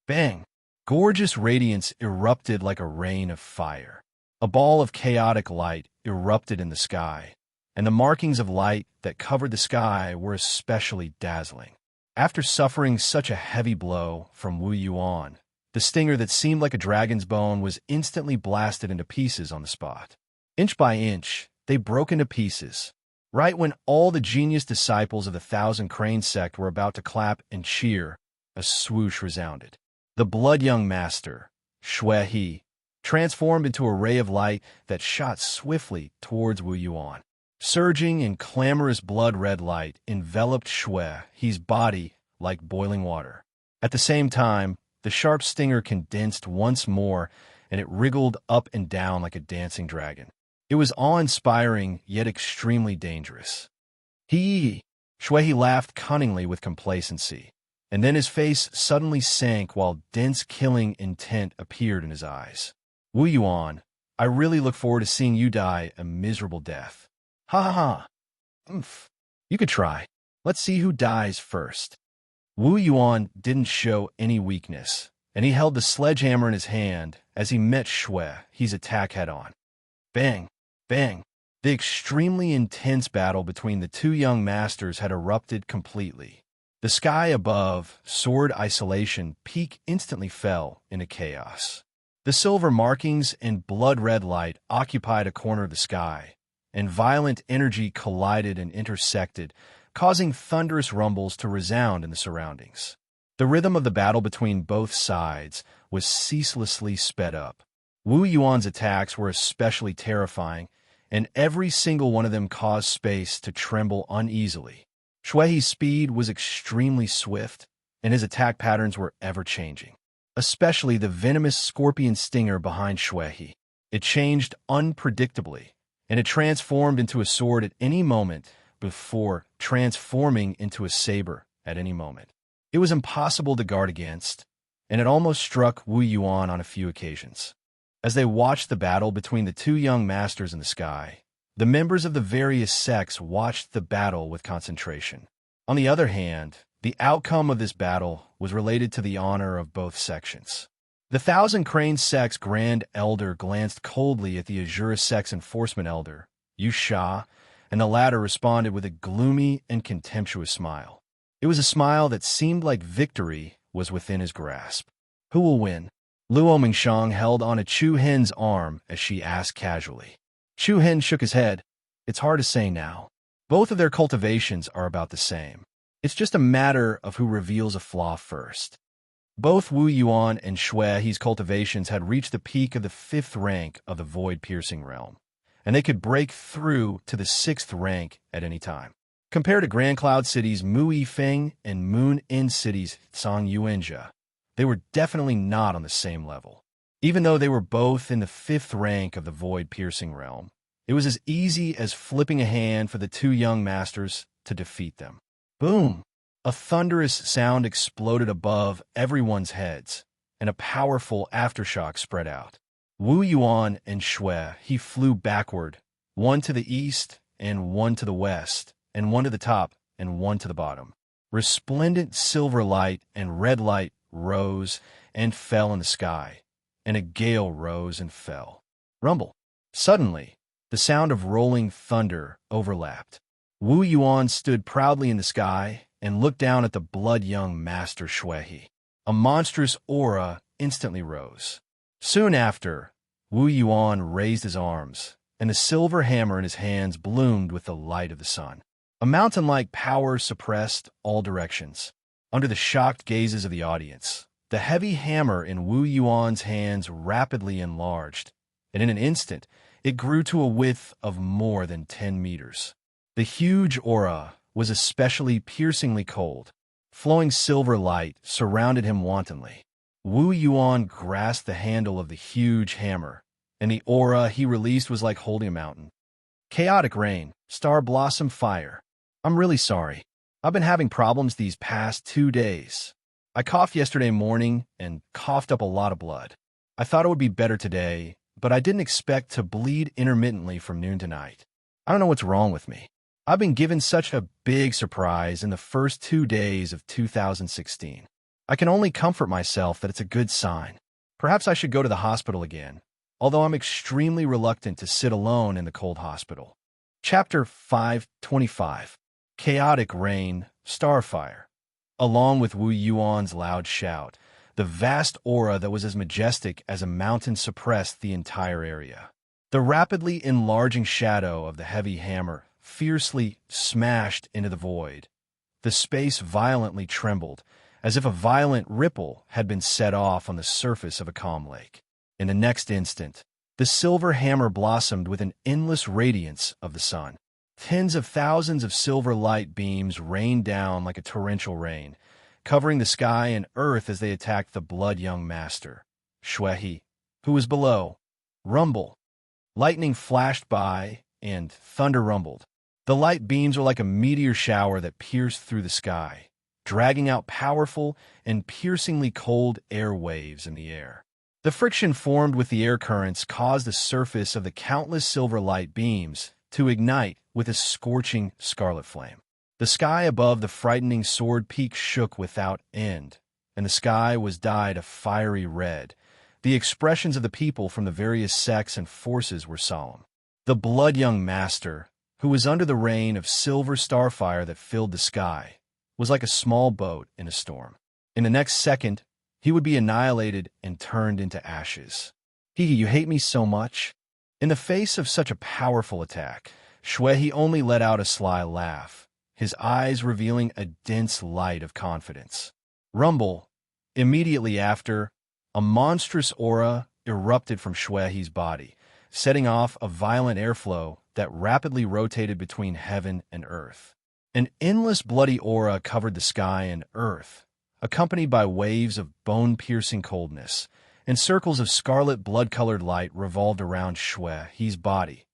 Bang! Gorgeous radiance erupted like a rain of fire. A ball of chaotic light erupted in the sky, and the markings of light that covered the sky were especially dazzling. After suffering such a heavy blow from Wu Yuan, the stinger that seemed like a dragon's bone was instantly blasted into pieces on the spot. Inch by inch, they broke into pieces. Right when all the genius disciples of the Thousand Crane sect were about to clap and cheer, a swoosh resounded. The blood young master, Shuehi, transformed into a ray of light that shot swiftly towards Wu Yuan. Surging in clamorous blood-red light enveloped Shuehi's body like boiling water. At the same time, the sharp stinger condensed once more, and it wriggled up and down like a dancing dragon. It was awe-inspiring, yet extremely dangerous. Shuehi laughed cunningly with complacency, and then his face suddenly sank while dense killing intent appeared in his eyes. Wu Yuan, I really look forward to seeing you die a miserable death. Ha ha ha. Oomph. You could try. Let's see who dies first. Wu Yuan didn't show any weakness, and he held the sledgehammer in his hand as he met Shuehi's attack head-on. Bang! Bang! The extremely intense battle between the two young masters had erupted completely. The sky above, sword isolation peak instantly fell into chaos. The silver markings and blood-red light occupied a corner of the sky, and violent energy collided and intersected, causing thunderous rumbles to resound in the surroundings. The rhythm of the battle between both sides was ceaselessly sped up. Wu Yuan's attacks were especially terrifying, and every single one of them caused space to tremble uneasily. Shuehi's speed was extremely swift, and his attack patterns were ever-changing, especially the venomous scorpion stinger behind Shuehi. It changed unpredictably, and it transformed into a sword at any moment before transforming into a saber at any moment. It was impossible to guard against, and it almost struck Wu Yuan on a few occasions. As they watched the battle between the two young masters in the sky, the members of the various sects watched the battle with concentration. On the other hand, the outcome of this battle was related to the honor of both sections. The Thousand Crane Sect's Grand Elder glanced coldly at the Azura Sect's Enforcement Elder, Yu Sha, and the latter responded with a gloomy and contemptuous smile. It was a smile that seemed like victory was within his grasp. Who will win? Luo Mingxiang held on to Chu Hen's arm as she asked casually. Chu Hen shook his head. It's hard to say now. Both of their cultivations are about the same. It's just a matter of who reveals a flaw first. Both Wu Yuan and Shui He's cultivations had reached the peak of the 5th rank of the void-piercing realm, and they could break through to the 6th rank at any time. Compared to Grand Cloud City's Mu Yifeng and Moon Inn City's Song Yuanjia, they were definitely not on the same level. Even though they were both in the 5th rank of the void-piercing realm, it was as easy as flipping a hand for the two young masters to defeat them. Boom! A thunderous sound exploded above everyone's heads, and a powerful aftershock spread out. Wu Yuan and Shui He flew backward, one to the east and one to the west, and one to the top and one to the bottom. Resplendent silver light and red light rose and fell in the sky, and a gale rose and fell. Rumble. Suddenly, the sound of rolling thunder overlapped. Wu Yuan stood proudly in the sky and looked down at the blood-young master Shui He. A monstrous aura instantly rose. Soon after, Wu Yuan raised his arms, and the silver hammer in his hands bloomed with the light of the sun. A mountain-like power suppressed all directions. Under the shocked gazes of the audience, the heavy hammer in Wu Yuan's hands rapidly enlarged, and in an instant, it grew to a width of more than 10 meters. The huge aura was especially piercingly cold. Flowing silver light surrounded him wantonly. Wu Yuan grasped the handle of the huge hammer, and the aura he released was like holding a mountain. Chaotic rain, star blossom fire. I'm really sorry. I've been having problems these past 2 days. I coughed yesterday morning and coughed up a lot of blood. I thought it would be better today, but I didn't expect to bleed intermittently from noon to night. I don't know what's wrong with me. I've been given such a big surprise in the first 2 days of 2016. I can only comfort myself that it's a good sign. Perhaps I should go to the hospital again, although I'm extremely reluctant to sit alone in the cold hospital. Chapter 525. Chaotic Rain, Starfire. Along with Wu Yuan's loud shout, the vast aura that was as majestic as a mountain suppressed the entire area. The rapidly enlarging shadow of the heavy hammer fiercely smashed into the void. The space violently trembled, as if a violent ripple had been set off on the surface of a calm lake. In the next instant, the silver hammer blossomed with an endless radiance of the sun. Tens of thousands of silver light beams rained down like a torrential rain, covering the sky and earth as they attacked the blood-young master, Shui He, who was below. Rumble. Lightning flashed by, and thunder rumbled. The light beams were like a meteor shower that pierced through the sky, dragging out powerful and piercingly cold air waves in the air. The friction formed with the air currents caused the surface of the countless silver light beams to ignite with a scorching scarlet flame. The sky above the frightening sword peak shook without end, and the sky was dyed a fiery red. The expressions of the people from the various sects and forces were solemn. The blood-young master, who was under the rain of silver starfire that filled the sky, was like a small boat in a storm. In the next second, he would be annihilated and turned into ashes. You hate me so much? In the face of such a powerful attack, Shui only let out a sly laugh, his eyes revealing a dense light of confidence. Rumble. Immediately after, a monstrous aura erupted from Shui's body, setting off a violent airflow that rapidly rotated between heaven and earth. An endless bloody aura covered the sky and earth, accompanied by waves of bone-piercing coldness, and circles of scarlet blood-colored light revolved around Shui's body.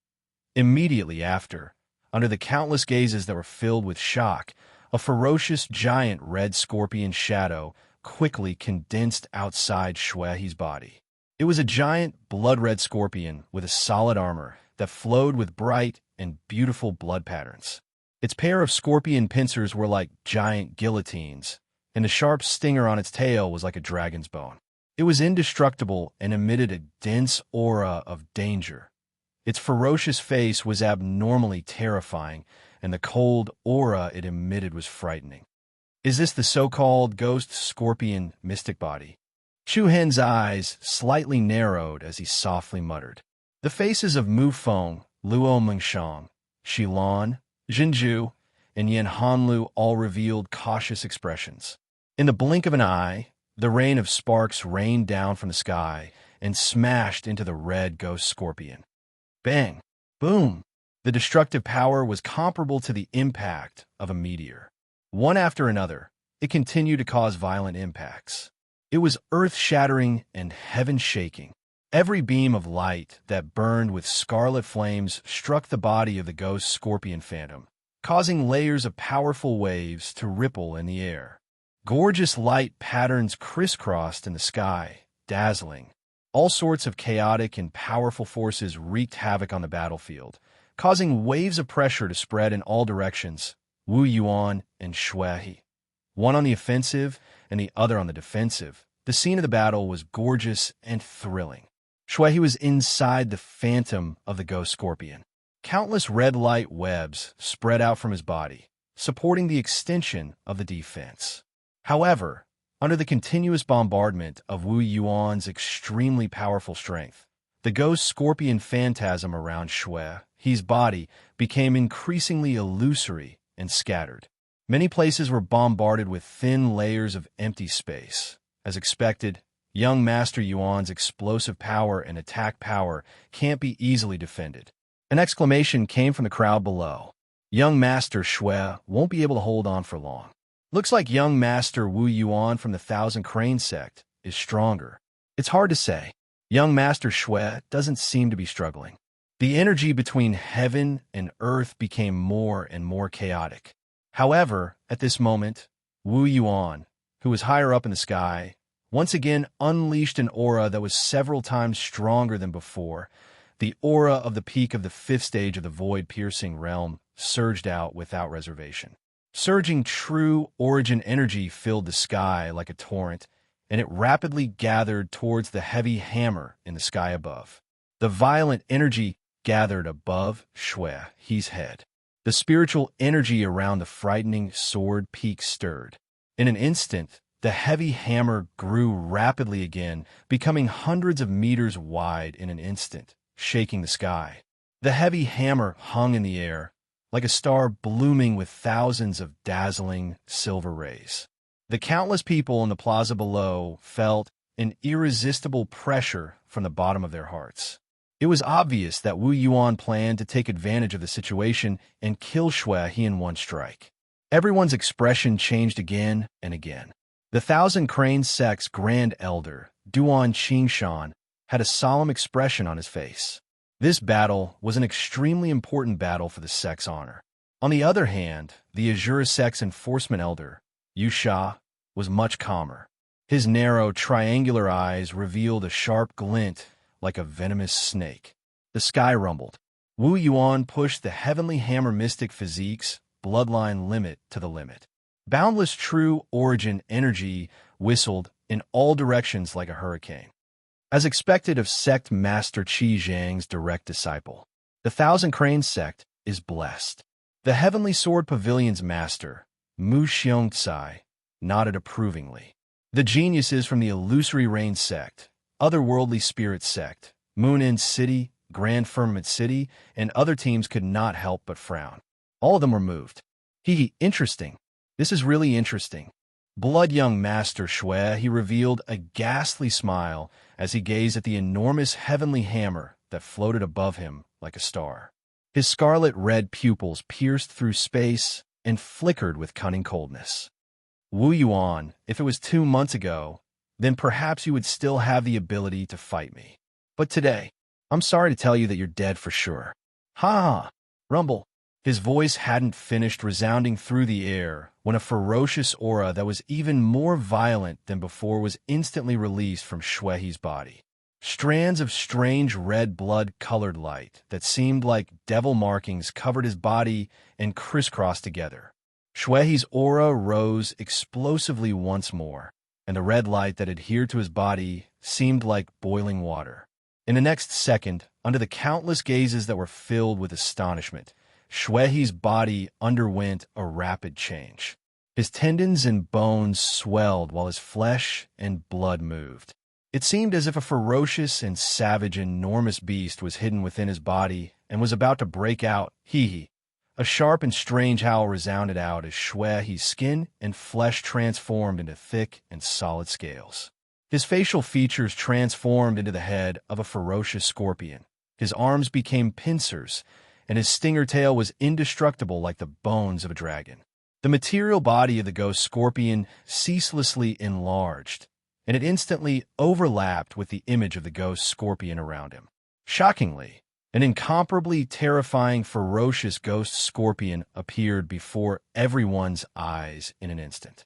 Immediately after, under the countless gazes that were filled with shock, a ferocious giant red scorpion shadow quickly condensed outside Shui's body. It was a giant blood-red scorpion with a solid armor that flowed with bright and beautiful blood patterns. Its pair of scorpion pincers were like giant guillotines, and the sharp stinger on its tail was like a dragon's bone. It was indestructible and emitted a dense aura of danger. Its ferocious face was abnormally terrifying, and the cold aura it emitted was frightening. Is this the so-called ghost scorpion mystic body? Chu Hen's eyes slightly narrowed as he softly muttered. The faces of Mu Feng, Luo Mengshang, Xilan, Jinju, and Yin Hanlu all revealed cautious expressions. In the blink of an eye, the rain of sparks rained down from the sky and smashed into the red ghost scorpion. Bang! Boom! The destructive power was comparable to the impact of a meteor. One after another, it continued to cause violent impacts. It was earth-shattering and heaven-shaking. Every beam of light that burned with scarlet flames struck the body of the ghost scorpion phantom, causing layers of powerful waves to ripple in the air. Gorgeous light patterns crisscrossed in the sky, dazzling. All sorts of chaotic and powerful forces wreaked havoc on the battlefield, causing waves of pressure to spread in all directions. Wu Yuan and Shui, one on the offensive and the other on the defensive. The scene of the battle was gorgeous and thrilling. Shui was inside the phantom of the ghost scorpion. Countless red light webs spread out from his body, supporting the extension of the defense. However, under the continuous bombardment of Wu Yuan's extremely powerful strength, the ghost scorpion phantasm around Shui's body became increasingly illusory and scattered. Many places were bombarded with thin layers of empty space. As expected, young Master Yuan's explosive power and attack power can't be easily defended. An exclamation came from the crowd below. Young Master Shui won't be able to hold on for long. Looks like young Master Wu Yuan from the Thousand Crane sect is stronger. It's hard to say. Young Master Shui doesn't seem to be struggling. The energy between heaven and earth became more and more chaotic. However, at this moment, Wu Yuan, who was higher up in the sky, once again unleashed an aura that was several times stronger than before. The aura of the peak of the fifth stage of the void-piercing realm surged out without reservation. Surging true origin energy filled the sky like a torrent, and it rapidly gathered towards the heavy hammer in the sky above. The violent energy gathered above Shui's head. The spiritual energy around the frightening sword peak stirred. In an instant, the heavy hammer grew rapidly again, becoming hundreds of meters wide in an instant, shaking the sky. The heavy hammer hung in the air, like a star blooming with thousands of dazzling silver rays. The countless people in the plaza below felt an irresistible pressure from the bottom of their hearts. It was obvious that Wu Yuan planned to take advantage of the situation and kill Shui in one strike. Everyone's expression changed again and again. The Thousand Crane sect's Grand Elder, Duan Qingshan, had a solemn expression on his face. This battle was an extremely important battle for the sect's honor. On the other hand, the Azure sect's enforcement elder, Yu Sha, was much calmer. His narrow, triangular eyes revealed a sharp glint like a venomous snake. The sky rumbled. Wu Yuan pushed the heavenly hammer mystic physique's bloodline limit to the limit. Boundless true origin energy whistled in all directions like a hurricane. As expected of sect master Qi Zhang's direct disciple, the Thousand Crane sect is blessed. The Heavenly Sword Pavilion's master, Mu Xiongcai, nodded approvingly. The geniuses from the Illusory Rain sect, Otherworldly Spirit sect, Moon End City, Grand Firmament City, and other teams could not help but frown. All of them were moved. Interesting. This is really interesting. Blood young Master Shui, he revealed a ghastly smile as he gazed at the enormous heavenly hammer that floated above him like a star. His scarlet-red pupils pierced through space and flickered with cunning coldness. Wu Yuan, if it was 2 months ago, then perhaps you would still have the ability to fight me. But today, I'm sorry to tell you that you're dead for sure. Ha! Rumble. His voice hadn't finished resounding through the air when a ferocious aura that was even more violent than before was instantly released from Shui's body. Strands of strange red blood-colored light that seemed like devil markings covered his body and crisscrossed together. Shui's aura rose explosively once more. and the red light that adhered to his body seemed like boiling water. In the next second, under the countless gazes that were filled with astonishment, Shuehi's body underwent a rapid change. His tendons and bones swelled while his flesh and blood moved. It seemed as if a ferocious and savage enormous beast was hidden within his body and was about to break out. Hee. A sharp and strange howl resounded out as Shuehi's skin and flesh transformed into thick and solid scales. His facial features transformed into the head of a ferocious scorpion. His arms became pincers, and his stinger tail was indestructible like the bones of a dragon. The material body of the ghost scorpion ceaselessly enlarged, and it instantly overlapped with the image of the ghost scorpion around him. Shockingly, an incomparably terrifying, ferocious ghost scorpion appeared before everyone's eyes in an instant.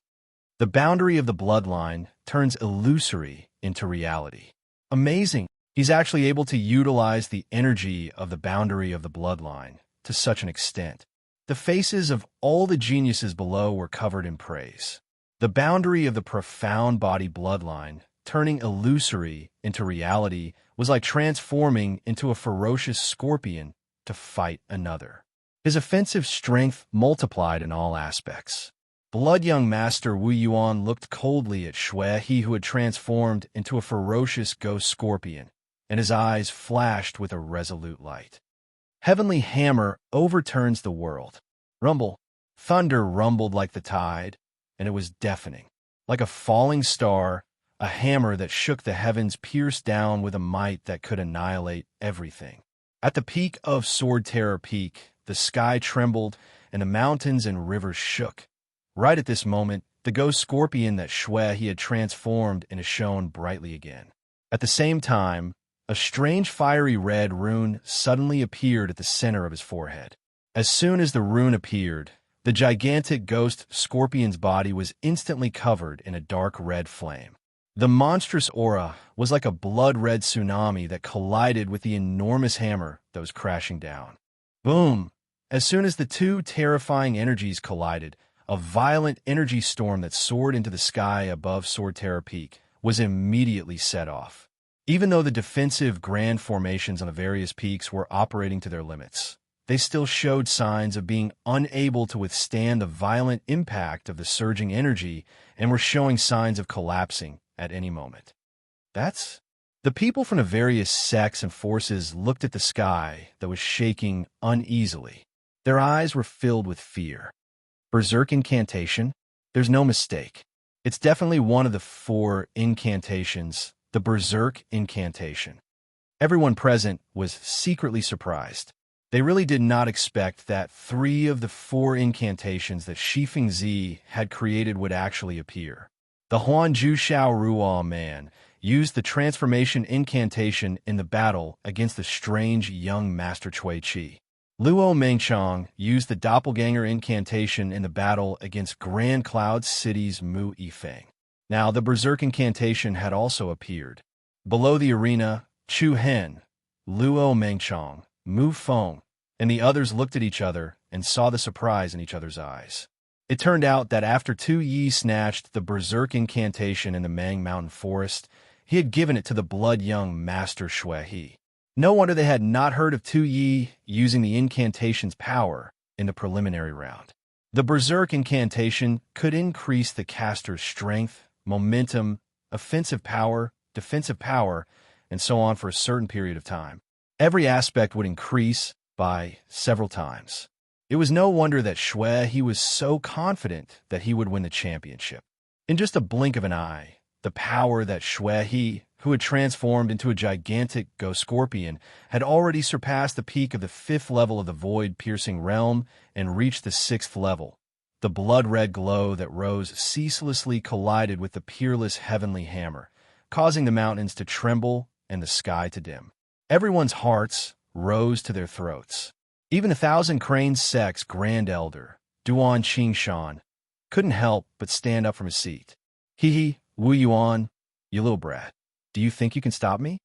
The boundary of the bloodline turns illusory into reality. Amazing! He's actually able to utilize the energy of the boundary of the bloodline to such an extent. The faces of all the geniuses below were covered in praise. The boundary of the profound body bloodline, turning illusory into reality, was like transforming into a ferocious scorpion to fight another. His offensive strength multiplied in all aspects. Blood young Master Wu Yuan looked coldly at Shuehi, who had transformed into a ferocious ghost scorpion, and his eyes flashed with a resolute light. Heavenly hammer overturns the world. Rumble. Thunder rumbled like the tide, and it was deafening. Like a falling star, a hammer that shook the heavens pierced down with a might that could annihilate everything. At the peak of Sword Terror Peak, the sky trembled, and the mountains and rivers shook. Right at this moment, the ghost scorpion that Shuehi had transformed into shone brightly again. At the same time, a strange fiery red rune suddenly appeared at the center of his forehead. As soon as the rune appeared, the gigantic ghost scorpion's body was instantly covered in a dark red flame. The monstrous aura was like a blood-red tsunami that collided with the enormous hammer that was crashing down. Boom! As soon as the two terrifying energies collided, a violent energy storm that soared into the sky above Sword Terror Peak was immediately set off. Even though the defensive grand formations on the various peaks were operating to their limits, they still showed signs of being unable to withstand the violent impact of the surging energy and were showing signs of collapsing at any moment. The people from the various sects and forces looked at the sky that was shaking uneasily. Their eyes were filled with fear. Berserk incantation? There's no mistake. It's definitely one of the 4 incantations, the Berserk incantation. Everyone present was secretly surprised. They really did not expect that 3 of the 4 incantations that Shifeng Zi had created would actually appear. The Huanju Shao Ruo man used the transformation incantation in the battle against the strange young Master Cui Qi. Luo Mengchong used the doppelganger incantation in the battle against Grand Cloud City's Mu Yifeng. Now, the Berserk incantation had also appeared. Below the arena, Chu Hen, Luo Mengchong, Mu Feng, and the others looked at each other and saw the surprise in each other's eyes. It turned out that after Tu Yi snatched the Berserk incantation in the Mang Mountain Forest, he had given it to the blood-young Master Shuehi. No wonder they had not heard of Tu Yi using the incantation's power in the preliminary round. The Berserk incantation could increase the caster's strength, momentum, offensive power, defensive power, and so on for a certain period of time. Every aspect would increase by several times. It was no wonder that Shuehi was so confident that he would win the championship. In just a blink of an eye, the power that Shuehi, who had transformed into a gigantic ghost scorpion, had already surpassed the peak of the 5th level of the void-piercing realm and reached the 6th level. The blood-red glow that rose ceaselessly collided with the peerless heavenly hammer, causing the mountains to tremble and the sky to dim. Everyone's hearts rose to their throats. Even 1,000 Crane's Sect's Grand Elder, Duan Qingshan, couldn't help but stand up from his seat. Hee, Wu Yuan, you little brat. Do you think you can stop me?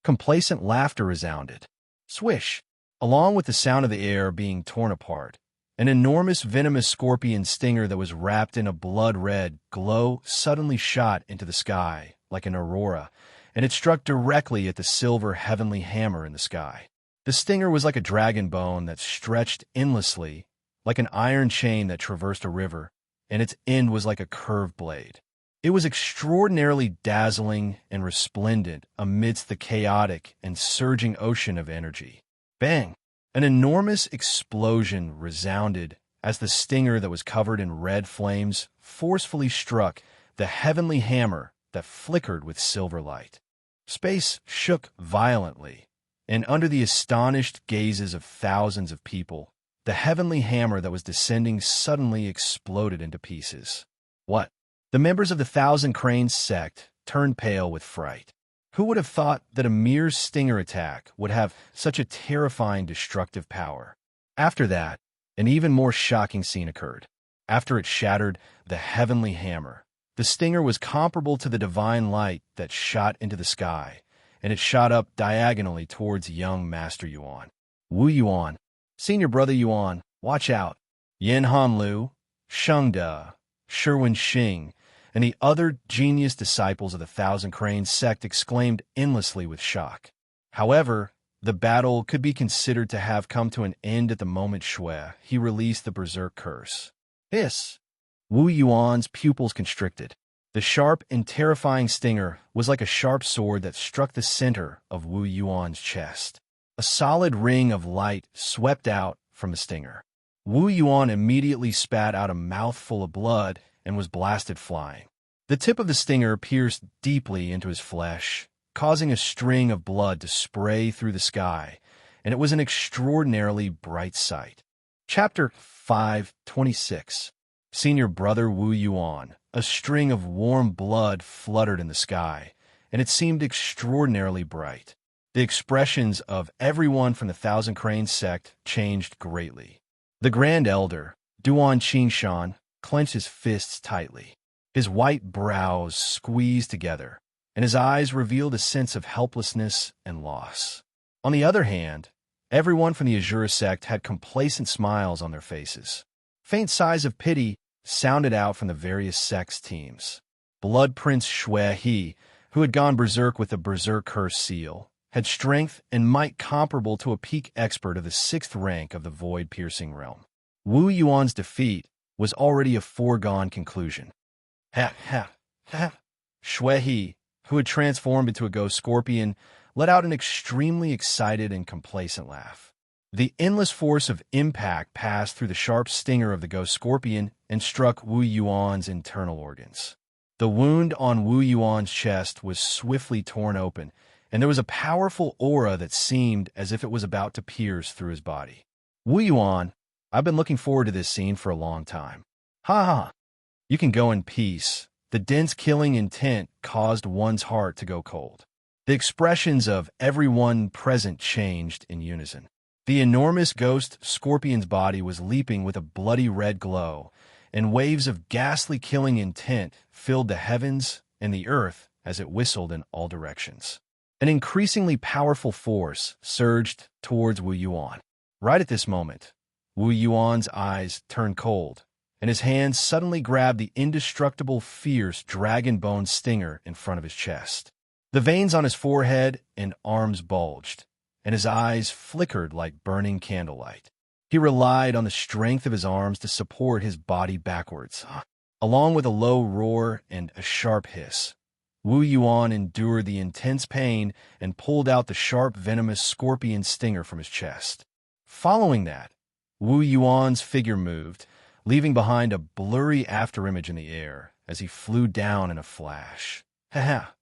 Complacent laughter resounded. Swish! Along with the sound of the air being torn apart, An enormous venomous scorpion stinger that was wrapped in a blood-red glow suddenly shot into the sky like an aurora, and it struck directly at the silver heavenly hammer in the sky. The stinger was like a dragon bone that stretched endlessly, like an iron chain that traversed a river, and its end was like a curved blade. It was extraordinarily dazzling and resplendent amidst the chaotic and surging ocean of energy. Bang! An enormous explosion resounded as the stinger that was covered in red flames forcefully struck the heavenly hammer that flickered with silver light. Space shook violently, and under the astonished gazes of thousands of people, the heavenly hammer that was descending suddenly exploded into pieces. What? The members of the Thousand Cranes sect turned pale with fright. Who would have thought that a mere stinger attack would have such a terrifying destructive power? After that, an even more shocking scene occurred. After it shattered the heavenly hammer, the stinger was comparable to the divine light that shot into the sky, and it shot up diagonally towards young Master Yuan. Wu Yuan, senior brother Yuan, watch out. Yin Han Lu, Sheng De, Sherwin Xing, and the other genius disciples of the Thousand Cranes sect exclaimed endlessly with shock. However, the battle could be considered to have come to an end at the moment he released the berserk curse. Hiss! Wu Yuan's pupils constricted. The sharp and terrifying stinger was like a sharp sword that struck the center of Wu Yuan's chest. A solid ring of light swept out from the stinger. Wu Yuan immediately spat out a mouthful of blood and was blasted flying. The tip of the stinger pierced deeply into his flesh, causing a string of blood to spray through the sky, and it was an extraordinarily bright sight. Chapter 5:26. Senior brother Wu Yuan. A string of warm blood fluttered in the sky, and it seemed extraordinarily bright. The expressions of everyone from the Thousand Cranes sect changed greatly. The Grand Elder, Duan Qingshan, clenched his fists tightly. His white brows squeezed together, and his eyes revealed a sense of helplessness and loss. On the other hand, everyone from the Azure sect had complacent smiles on their faces. Faint sighs of pity sounded out from the various sects' teams. Blood Prince Shui He, who had gone berserk with the Berserk Curse seal, had strength and might comparable to a peak expert of the 6th rank of the void-piercing realm. Wu Yuan's defeat was already a foregone conclusion. Ha ha ha! Shui He, who had transformed into a ghost scorpion, let out an extremely excited and complacent laugh. The endless force of impact passed through the sharp stinger of the ghost scorpion and struck Wu Yuan's internal organs. The wound on Wu Yuan's chest was swiftly torn open, and there was a powerful aura that seemed as if it was about to pierce through his body. Wu Yuan, I've been looking forward to this scene for a long time. Ha ha! You can go in peace. The dense killing intent caused one's heart to go cold. The expressions of everyone present changed in unison. The enormous ghost scorpion's body was leaping with a bloody red glow, and waves of ghastly killing intent filled the heavens and the earth as it whistled in all directions. An increasingly powerful force surged towards Wu Yuan. Right at this moment, Wu Yuan's eyes turned cold, and his hands suddenly grabbed the indestructible, fierce dragon bone stinger in front of his chest. The veins on his forehead and arms bulged, and his eyes flickered like burning candlelight. He relied on the strength of his arms to support his body backwards. Along with a low roar and a sharp hiss, Wu Yuan endured the intense pain and pulled out the sharp, venomous scorpion stinger from his chest. Following that, Wu Yuan's figure moved, leaving behind a blurry afterimage in the air as he flew down in a flash. Ha ha!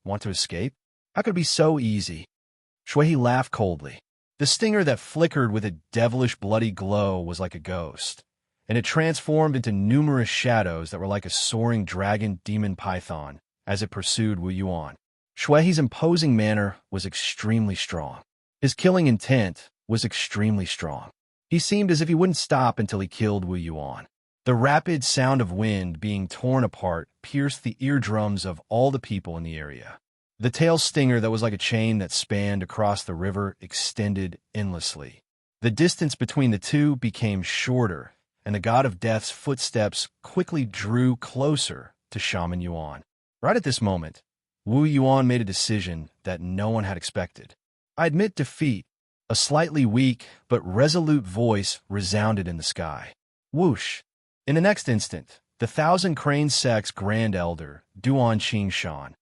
Want to escape? How could it be so easy? Shui laughed coldly. The stinger that flickered with a devilish bloody glow was like a ghost, and it transformed into numerous shadows that were like a soaring dragon demon python as it pursued Wu Yuan. Shui's imposing manner was extremely strong. His killing intent was extremely strong. He seemed as if he wouldn't stop until he killed Wu Yuan. The rapid sound of wind being torn apart pierced the eardrums of all the people in the area. The tail stinger that was like a chain that spanned across the river extended endlessly, The distance between the two became shorter, and the god of death's footsteps quickly drew closer to Shaman Yuan. Right at this moment, Wu Yuan made a decision that no one had expected. "I admit defeat." A slightly weak but resolute voice resounded in the sky. Whoosh! In the next instant, the Thousand Crane Sect's Grand Elder, Duan Qingshan,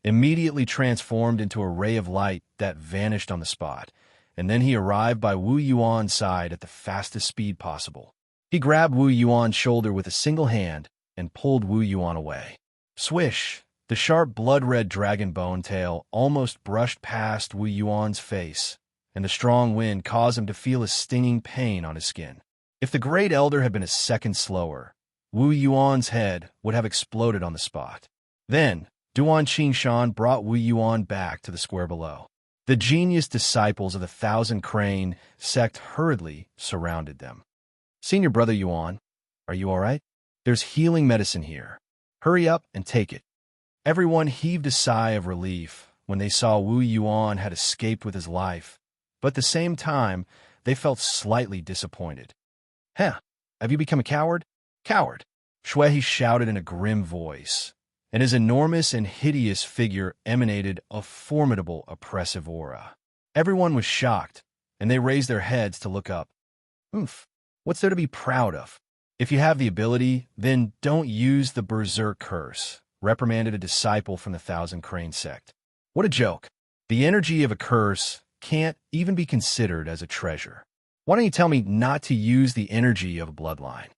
immediately transformed into a ray of light that vanished on the spot, and then he arrived by Wu Yuan's side at the fastest speed possible. He grabbed Wu Yuan's shoulder with a single hand and pulled Wu Yuan away. Swish! The sharp blood-red dragon bone tail almost brushed past Wu Yuan's face, and the strong wind caused him to feel a stinging pain on his skin. If the Great Elder had been a second slower, Wu Yuan's head would have exploded on the spot. Then, Duan Qingshan brought Wu Yuan back to the square below. The genius disciples of the Thousand Crane Sect hurriedly surrounded them. "Senior Brother Yuan, are you all right? There's healing medicine here. Hurry up and take it." Everyone heaved a sigh of relief when they saw Wu Yuan had escaped with his life, but at the same time, they felt slightly disappointed. "Huh, have you become a coward? Coward!" Shui shouted in a grim voice, and his enormous and hideous figure emanated a formidable, oppressive aura. Everyone was shocked, and they raised their heads to look up. "Oomph, what's there to be proud of? If you have the ability, then don't use the Berserk Curse," reprimanded a disciple from the Thousand Crane Sect. "What a joke. The energy of a curse can't even be considered as a treasure. Why don't you tell me not to use the energy of a bloodline?"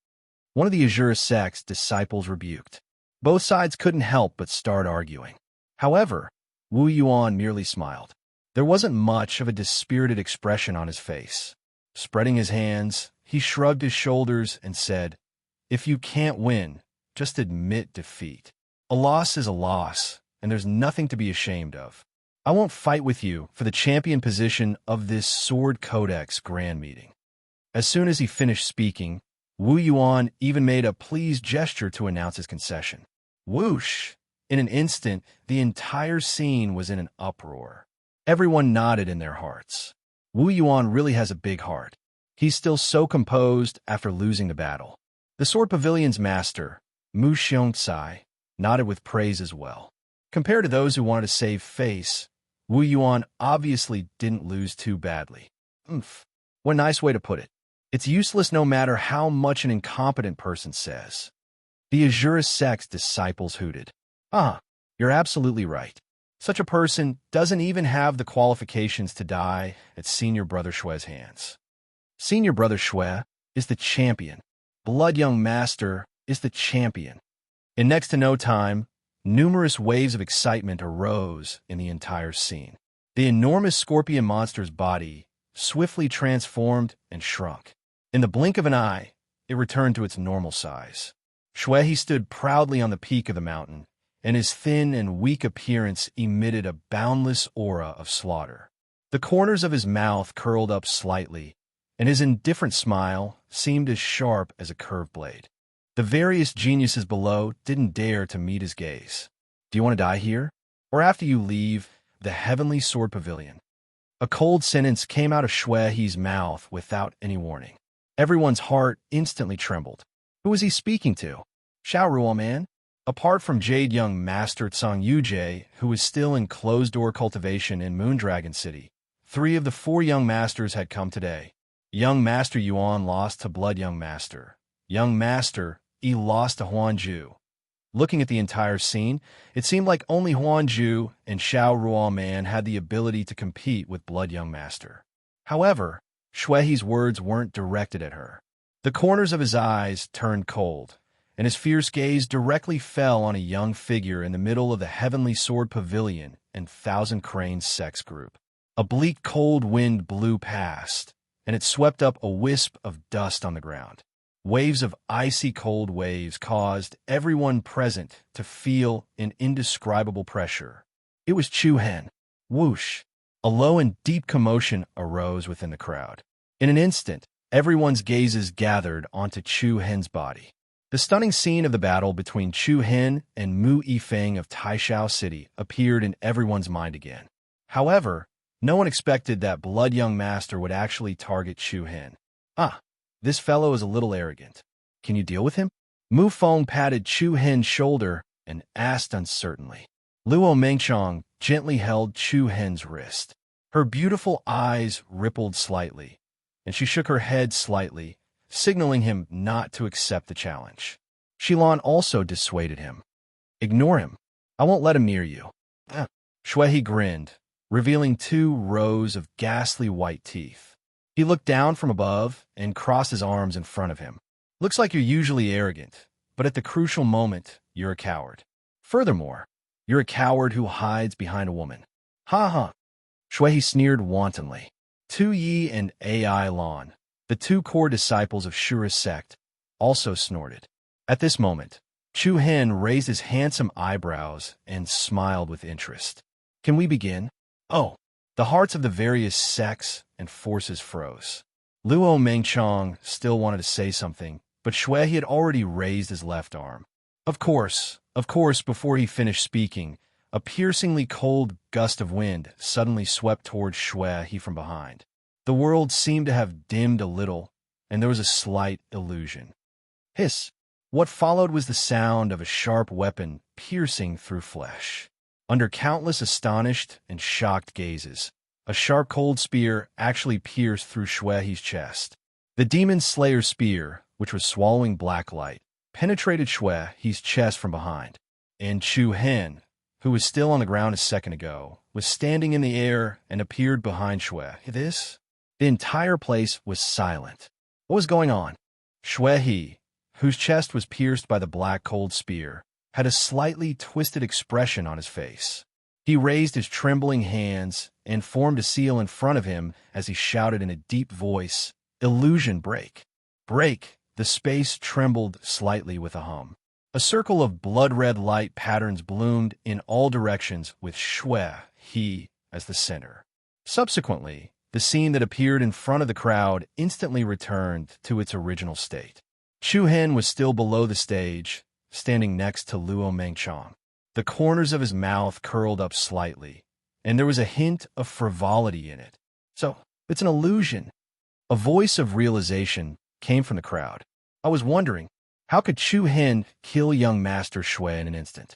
One of the Azure Sect's disciples rebuked. Both sides couldn't help but start arguing. However, Wu Yuan merely smiled. There wasn't much of a dispirited expression on his face. Spreading his hands, he shrugged his shoulders and said, "If you can't win, just admit defeat. A loss is a loss, and there's nothing to be ashamed of. I won't fight with you for the champion position of this Sword Codex Grand Meeting." As soon as he finished speaking, Wu Yuan even made a pleased gesture to announce his concession. Whoosh! In an instant, the entire scene was in an uproar. Everyone nodded in their hearts. Wu Yuan really has a big heart. He's still so composed after losing the battle. The Sword Pavilion's master, Mu Xiongcai, nodded with praise as well. Compared to those who wanted to save face, Wu Yuan obviously didn't lose too badly. Oomph. What a nice way to put it. It's useless no matter how much an incompetent person says. The Azure Sect's disciples hooted. "Ah, you're absolutely right. Such a person doesn't even have the qualifications to die at Senior Brother Shue's hands. Senior Brother Shue is the champion. Blood Young Master is the champion." In next to no time, numerous waves of excitement arose in the entire scene. The enormous scorpion monster's body swiftly transformed and shrunk. In the blink of an eye, it returned to its normal size. Shui stood proudly on the peak of the mountain, and his thin and weak appearance emitted a boundless aura of slaughter. The corners of his mouth curled up slightly, and his indifferent smile seemed as sharp as a curved blade. The various geniuses below didn't dare to meet his gaze. "Do you want to die here, or after you leave the Heavenly Sword Pavilion?" A cold sentence came out of Shui's mouth without any warning. Everyone's heart instantly trembled. Who was he speaking to? Xiao Ruoman? Apart from Jade Young Master Tsang Yujie, who was still in closed-door cultivation in Moondragon City, 3 of the 4 young masters had come today. Young Master Yuan lost to Blood Young Master. Young Master Yi lost to Huanju. Looking at the entire scene, it seemed like only Huanju and Xiao Ruoman had the ability to compete with Blood Young Master. However, Shui's words weren't directed at her. The corners of his eyes turned cold, and his fierce gaze directly fell on a young figure in the middle of the Heavenly Sword Pavilion and Thousand Cranes Sex Group. A bleak cold wind blew past, and it swept up a wisp of dust on the ground. Waves of icy cold waves caused everyone present to feel an indescribable pressure. It was Chu Hen. Whoosh! A low and deep commotion arose within the crowd. In an instant, everyone's gazes gathered onto Chu Hen's body. The stunning scene of the battle between Chu Hen and Mu Yifeng of Taishao City appeared in everyone's mind again. However, No one expected that blood young master would actually target Chu Hin. Ah, this fellow is a little arrogant. Can you deal with him? Mu Feng patted Chu Hin's shoulder and asked uncertainly. Luo Mengchong gently held Chu Hin's wrist. Her beautiful eyes rippled slightly, and she shook her head slightly, signaling him not to accept the challenge. Shilan also dissuaded him. Ignore him. I won't let him near you. Shuehe grinned, revealing 2 rows of ghastly white teeth. He looked down from above and crossed his arms in front of him. Looks like you're usually arrogant, but at the crucial moment, you're a coward. Furthermore, you're a coward who hides behind a woman. Ha ha. Shuehe sneered wantonly. Tu Yi and Ai Lan, the 2 core disciples of Shura's sect, also snorted. At this moment, Chu Hin raised his handsome eyebrows and smiled with interest. Can we begin? Oh, the hearts of the various sects and forces froze. Luo Mengchong still wanted to say something, but Shuehe had already raised his left arm. Of course, before he finished speaking, a piercingly cold gust of wind suddenly swept towards Shuehe from behind. The world seemed to have dimmed a little, and there was a slight illusion. Hiss! What followed was the sound of a sharp weapon piercing through flesh. Under countless astonished and shocked gazes, a sharp cold spear actually pierced through Shuehe's chest. The demon slayer spear, which was swallowing black light, penetrated Shuehe's chest from behind. And Chu Hin, who was still on the ground a second ago, was standing in the air and appeared behind Shuehe. The entire place was silent. What was going on? Shuehe, whose chest was pierced by the black cold spear, had a slightly twisted expression on his face. He raised his trembling hands and formed a seal in front of him as he shouted in a deep voice, "Illusion break! Break!" The space trembled slightly with a hum. A circle of blood-red light patterns bloomed in all directions with Shuehe as the center. Subsequently, the scene that appeared in front of the crowd instantly returned to its original state. Chu Hin was still below the stage, standing next to Luo Mengchong. The corners of his mouth curled up slightly, and there was a hint of frivolity in it. So, it's an illusion. A voice of realization came from the crowd. I was wondering, how could Chu Hin kill young Master Shui in an instant?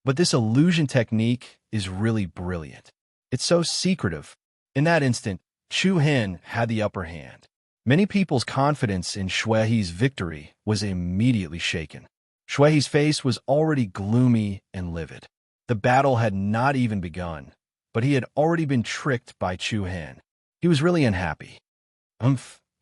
But this illusion technique is really brilliant. It's so secretive. In that instant, Chu Hin had the upper hand. Many people's confidence in Shuehe's victory was immediately shaken. Shuehe's face was already gloomy and livid. The battle had not even begun, but he had already been tricked by Chu Hin. He was really unhappy.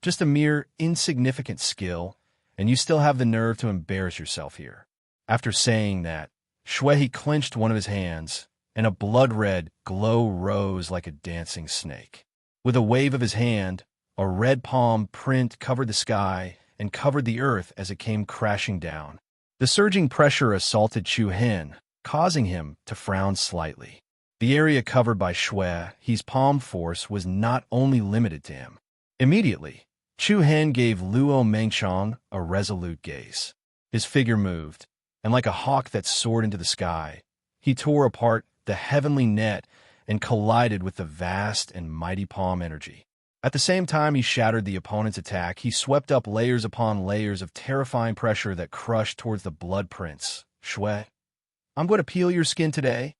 Just a mere insignificant skill, and you still have the nerve to embarrass yourself here. After saying that, Shuehe clenched one of his hands, and a blood-red glow rose like a dancing snake. With a wave of his hand, a red palm print covered the sky and covered the earth as it came crashing down. The surging pressure assaulted Chu Hin, causing him to frown slightly. The area covered by Shuehe's palm force was not only limited to him. Immediately, Chu Hin gave Luo Mengchong a resolute gaze. His figure moved, and like a hawk that soared into the sky, he tore apart the heavenly net and collided with the vast and mighty palm energy. At the same time he shattered the opponent's attack, he swept up layers upon layers of terrifying pressure that crushed towards the blood prince. Shui, I'm going to peel your skin today.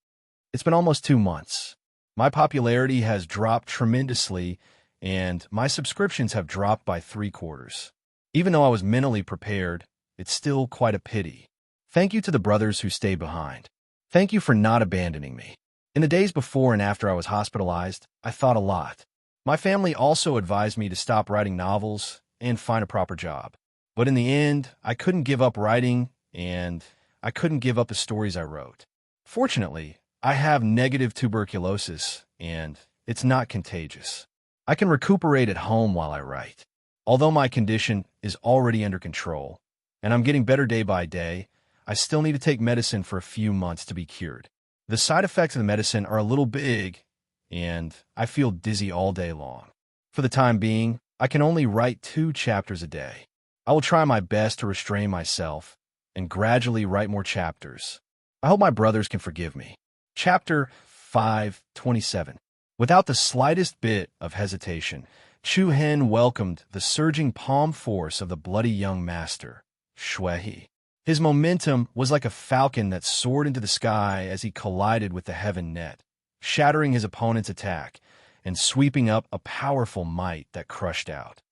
It's been almost 2 months. My popularity has dropped tremendously, and my subscriptions have dropped by 3/4. Even though I was mentally prepared, it's still quite a pity. Thank you to the brothers who stayed behind. Thank you for not abandoning me. In the days before and after I was hospitalized, I thought a lot. My family also advised me to stop writing novels and find a proper job. But in the end, I couldn't give up writing, and I couldn't give up the stories I wrote. Fortunately, I have negative tuberculosis, and it's not contagious. I can recuperate at home while I write. Although my condition is already under control, and I'm getting better day by day, I still need to take medicine for a few months to be cured. The side effects of the medicine are a little big, and I feel dizzy all day long. For the time being, I can only write 2 chapters a day. I will try my best to restrain myself and gradually write more chapters. I hope my brothers can forgive me. Chapter 527. Without the slightest bit of hesitation, Chu Hen welcomed the surging palm force of the bloody young master, Shui. His momentum was like a falcon that soared into the sky as he collided with the heaven net, shattering his opponent's attack and sweeping up a powerful might that crushed out.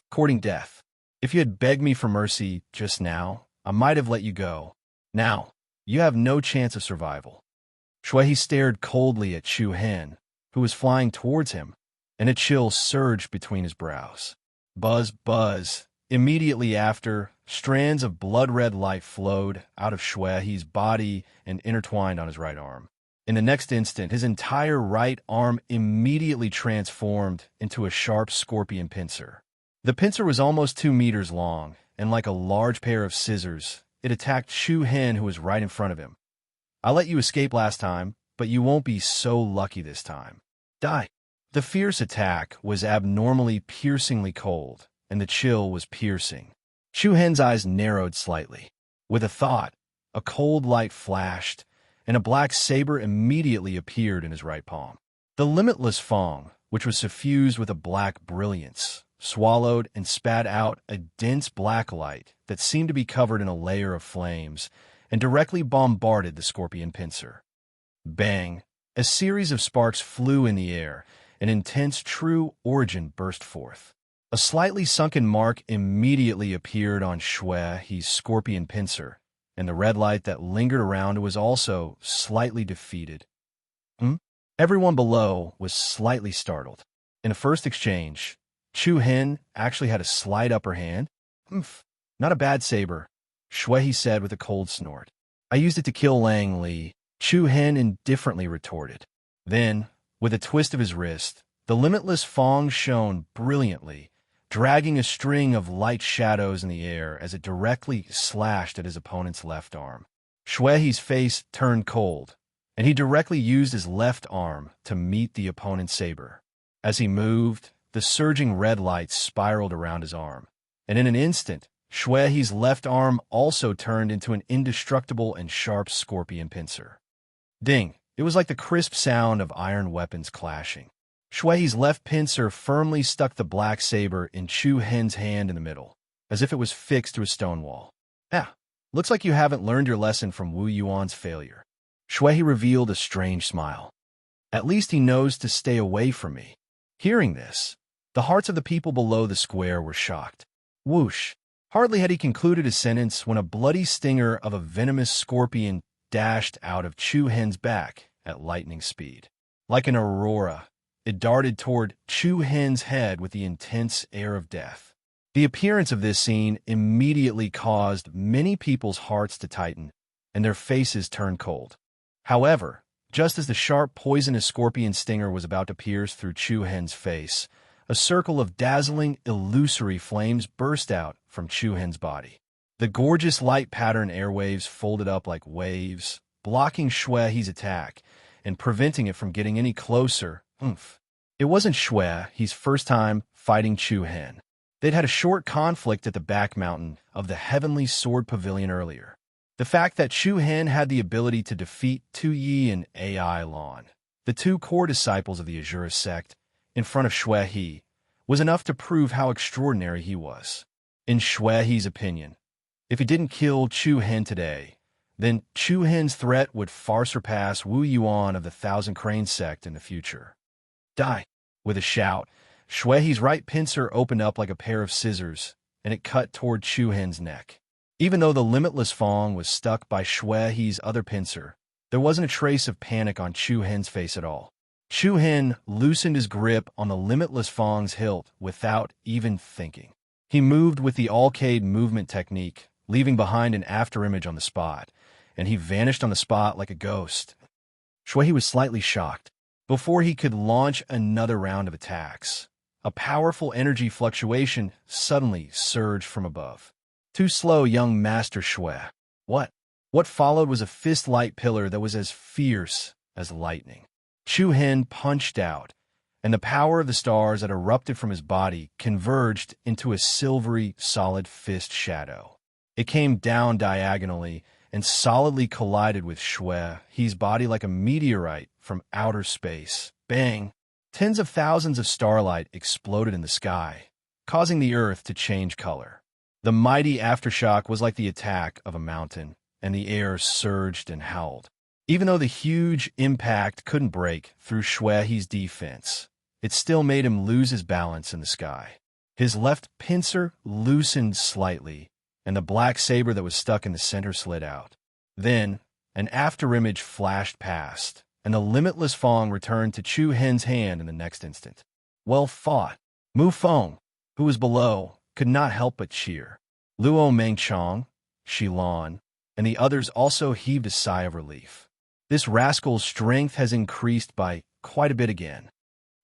Courting death. If you had begged me for mercy just now, I might have let you go. Now, you have no chance of survival. Shui stared coldly at Chu Hen, who was flying towards him, and a chill surged between his brows. Buzz, buzz. Immediately after, strands of blood-red light flowed out of Shui's body and intertwined on his right arm. In the next instant, his entire right arm immediately transformed into a sharp scorpion pincer. The pincer was almost 2 meters long, and like a large pair of scissors, it attacked Chu Hen, who was right in front of him. I let you escape last time, but you won't be so lucky this time. Die. The fierce attack was abnormally piercingly cold, and the chill was piercing. Chu Hen's eyes narrowed slightly. With a thought, a cold light flashed, and a black saber immediately appeared in his right palm. The limitless fong, which was suffused with a black brilliance, swallowed and spat out a dense black light that seemed to be covered in a layer of flames and directly bombarded the scorpion pincer. Bang! A series of sparks flew in the air. An intense true origin burst forth. A slightly sunken mark immediately appeared on Shui's scorpion pincer, and the red light that lingered around was also slightly defeated. Everyone below was slightly startled. In the first exchange, Chu Hen actually had a slight upper hand. Not a bad saber, Shui said with a cold snort. I used it to kill Lang Li, Chu Hen indifferently retorted. Then, with a twist of his wrist, the limitless fong shone brilliantly, dragging a string of light shadows in the air as it directly slashed at his opponent's left arm. Shui's face turned cold, and he directly used his left arm to meet the opponent's saber. As he moved, the surging red light spiraled around his arm, and in an instant, Shui's left arm also turned into an indestructible and sharp scorpion pincer. Ding! It was like the crisp sound of iron weapons clashing. Shui's left pincer firmly stuck the black saber in Chu Hen's hand in the middle, as if it was fixed to a stone wall. Looks like you haven't learned your lesson from Wu Yuan's failure. Shui revealed a strange smile. At least he knows to stay away from me. Hearing this, the hearts of the people below the square were shocked. Whoosh! Hardly had he concluded his sentence when a bloody stinger of a venomous scorpion dashed out of Chu Hen's back at lightning speed. Like an aurora, it darted toward Chu Hen's head with the intense air of death. The appearance of this scene immediately caused many people's hearts to tighten and their faces turn cold. However, just as the sharp, poisonous scorpion stinger was about to pierce through Chu Hen's face, a circle of dazzling, illusory flames burst out from Chu Hen's body. The gorgeous light pattern airwaves folded up like waves, blocking Shui's attack and preventing it from getting any closer. It wasn't Shui's first time fighting Chu Hen. They'd had a short conflict at the back mountain of the Heavenly Sword Pavilion earlier. The fact that Chu Hen had the ability to defeat Tu Yi and Ai Lan, the 2 core disciples of the Azura sect, in front of Shui, was enough to prove how extraordinary he was. In Shui's opinion, if he didn't kill Chu Hen today, then Chu Hen's threat would far surpass Wu Yuan of the Thousand Cranes sect in the future. Die! With a shout, Shui's right pincer opened up like a pair of scissors, and it cut toward Chu Hen's neck. Even though the limitless fong was stuck by Shui's other pincer, there wasn't a trace of panic on Chu Hen's face at all. Chu Hen loosened his grip on the limitless fong's hilt without even thinking. He moved with the Alcade movement technique, leaving behind an afterimage on the spot, and he vanished on the spot like a ghost. Shui was slightly shocked. Before he could launch another round of attacks, a powerful energy fluctuation suddenly surged from above. Too slow, young Master Shui. What? What followed was a fist-like pillar that was as fierce as lightning. Chu Hen punched out, and the power of the stars that erupted from his body converged into a silvery, solid fist shadow. It came down diagonally and solidly collided with Shui's body like a meteorite from outer space. Bang! Tens of thousands of starlight exploded in the sky, causing the earth to change color. The mighty aftershock was like the attack of a mountain, and the air surged and howled. Even though the huge impact couldn't break through Shuehe's defense, it still made him lose his balance in the sky. His left pincer loosened slightly, and the black saber that was stuck in the center slid out. Then, an afterimage flashed past, and the limitless Fong returned to Chu Hen's hand in the next instant. Well fought. Mu Feng, who was below, could not help but cheer. Luo Mengchong, Shilon, and the others also heaved a sigh of relief. This rascal's strength has increased by quite a bit again.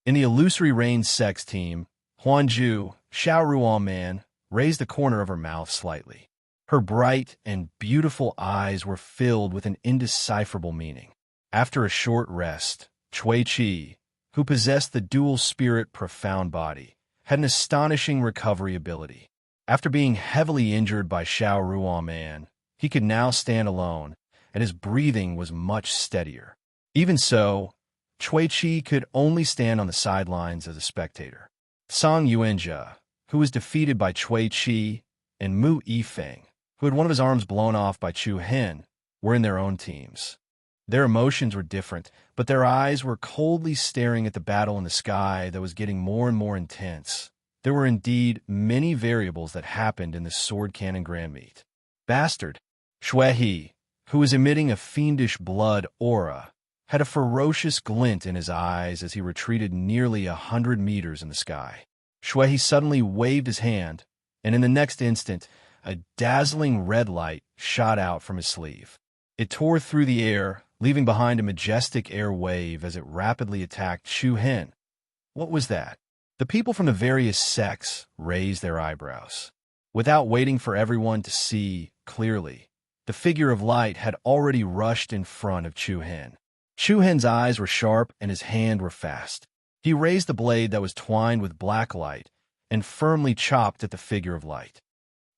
In the illusory rain sex team, Huanju, Xiao Ruan Man, raised the corner of her mouth slightly. Her bright and beautiful eyes were filled with an indecipherable meaning. After a short rest, Cui Chi, who possessed the dual spirit profound body, had an astonishing recovery ability. After being heavily injured by Xiao Ruan Man, he could now stand alone, and his breathing was much steadier. Even so, Cui Chi could only stand on the sidelines as a spectator. Song Yuanjia, who was defeated by Cui Chi, and Mu Yifeng, who had one of his arms blown off by Chu Hen, were in their own teams. Their emotions were different, but their eyes were coldly staring at the battle in the sky that was getting more and more intense. There were indeed many variables that happened in this sword cannon grand meet. Bastard, Shuehe, who was emitting a fiendish blood aura, had a ferocious glint in his eyes as he retreated nearly 100 meters in the sky. Shuehe suddenly waved his hand, and in the next instant, a dazzling red light shot out from his sleeve. It tore through the air, leaving behind a majestic air wave as it rapidly attacked Chu Hen. What was that? The people from the various sects raised their eyebrows. Without waiting for everyone to see clearly, the figure of light had already rushed in front of Chu Hen. Chu Hen's eyes were sharp and his hand were fast. He raised the blade that was twined with black light and firmly chopped at the figure of light.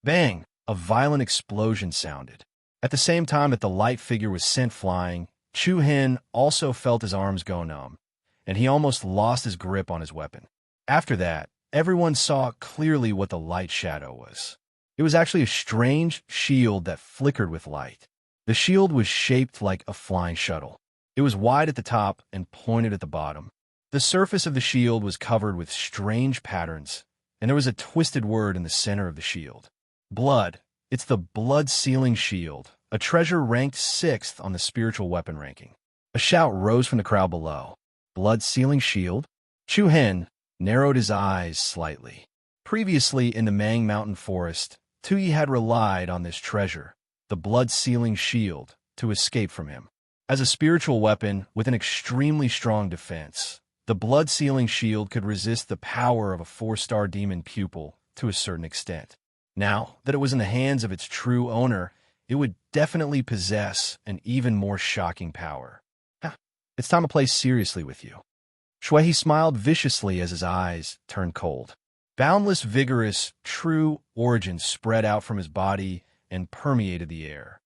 Bang! A violent explosion sounded. At the same time that the light figure was sent flying, Chu Hen also felt his arms go numb, and he almost lost his grip on his weapon. After that, everyone saw clearly what the light shadow was. It was actually a strange shield that flickered with light. The shield was shaped like a flying shuttle. It was wide at the top and pointed at the bottom. The surface of the shield was covered with strange patterns, and there was a twisted word in the center of the shield. Blood. It's the blood-sealing shield, a treasure ranked 6th on the spiritual weapon ranking. A shout rose from the crowd below. Blood-sealing shield? Chu Hen narrowed his eyes slightly. Previously in the Mang Mountain Forest, Tuyi had relied on this treasure, the blood-sealing shield, to escape from him. As a spiritual weapon with an extremely strong defense, the blood-sealing shield could resist the power of a 4-star demon pupil to a certain extent. Now that it was in the hands of its true owner, it would definitely possess an even more shocking power. It's time to play seriously with you. Shuehe smiled viciously as his eyes turned cold. Boundless, vigorous, true origin spread out from his body and permeated the air.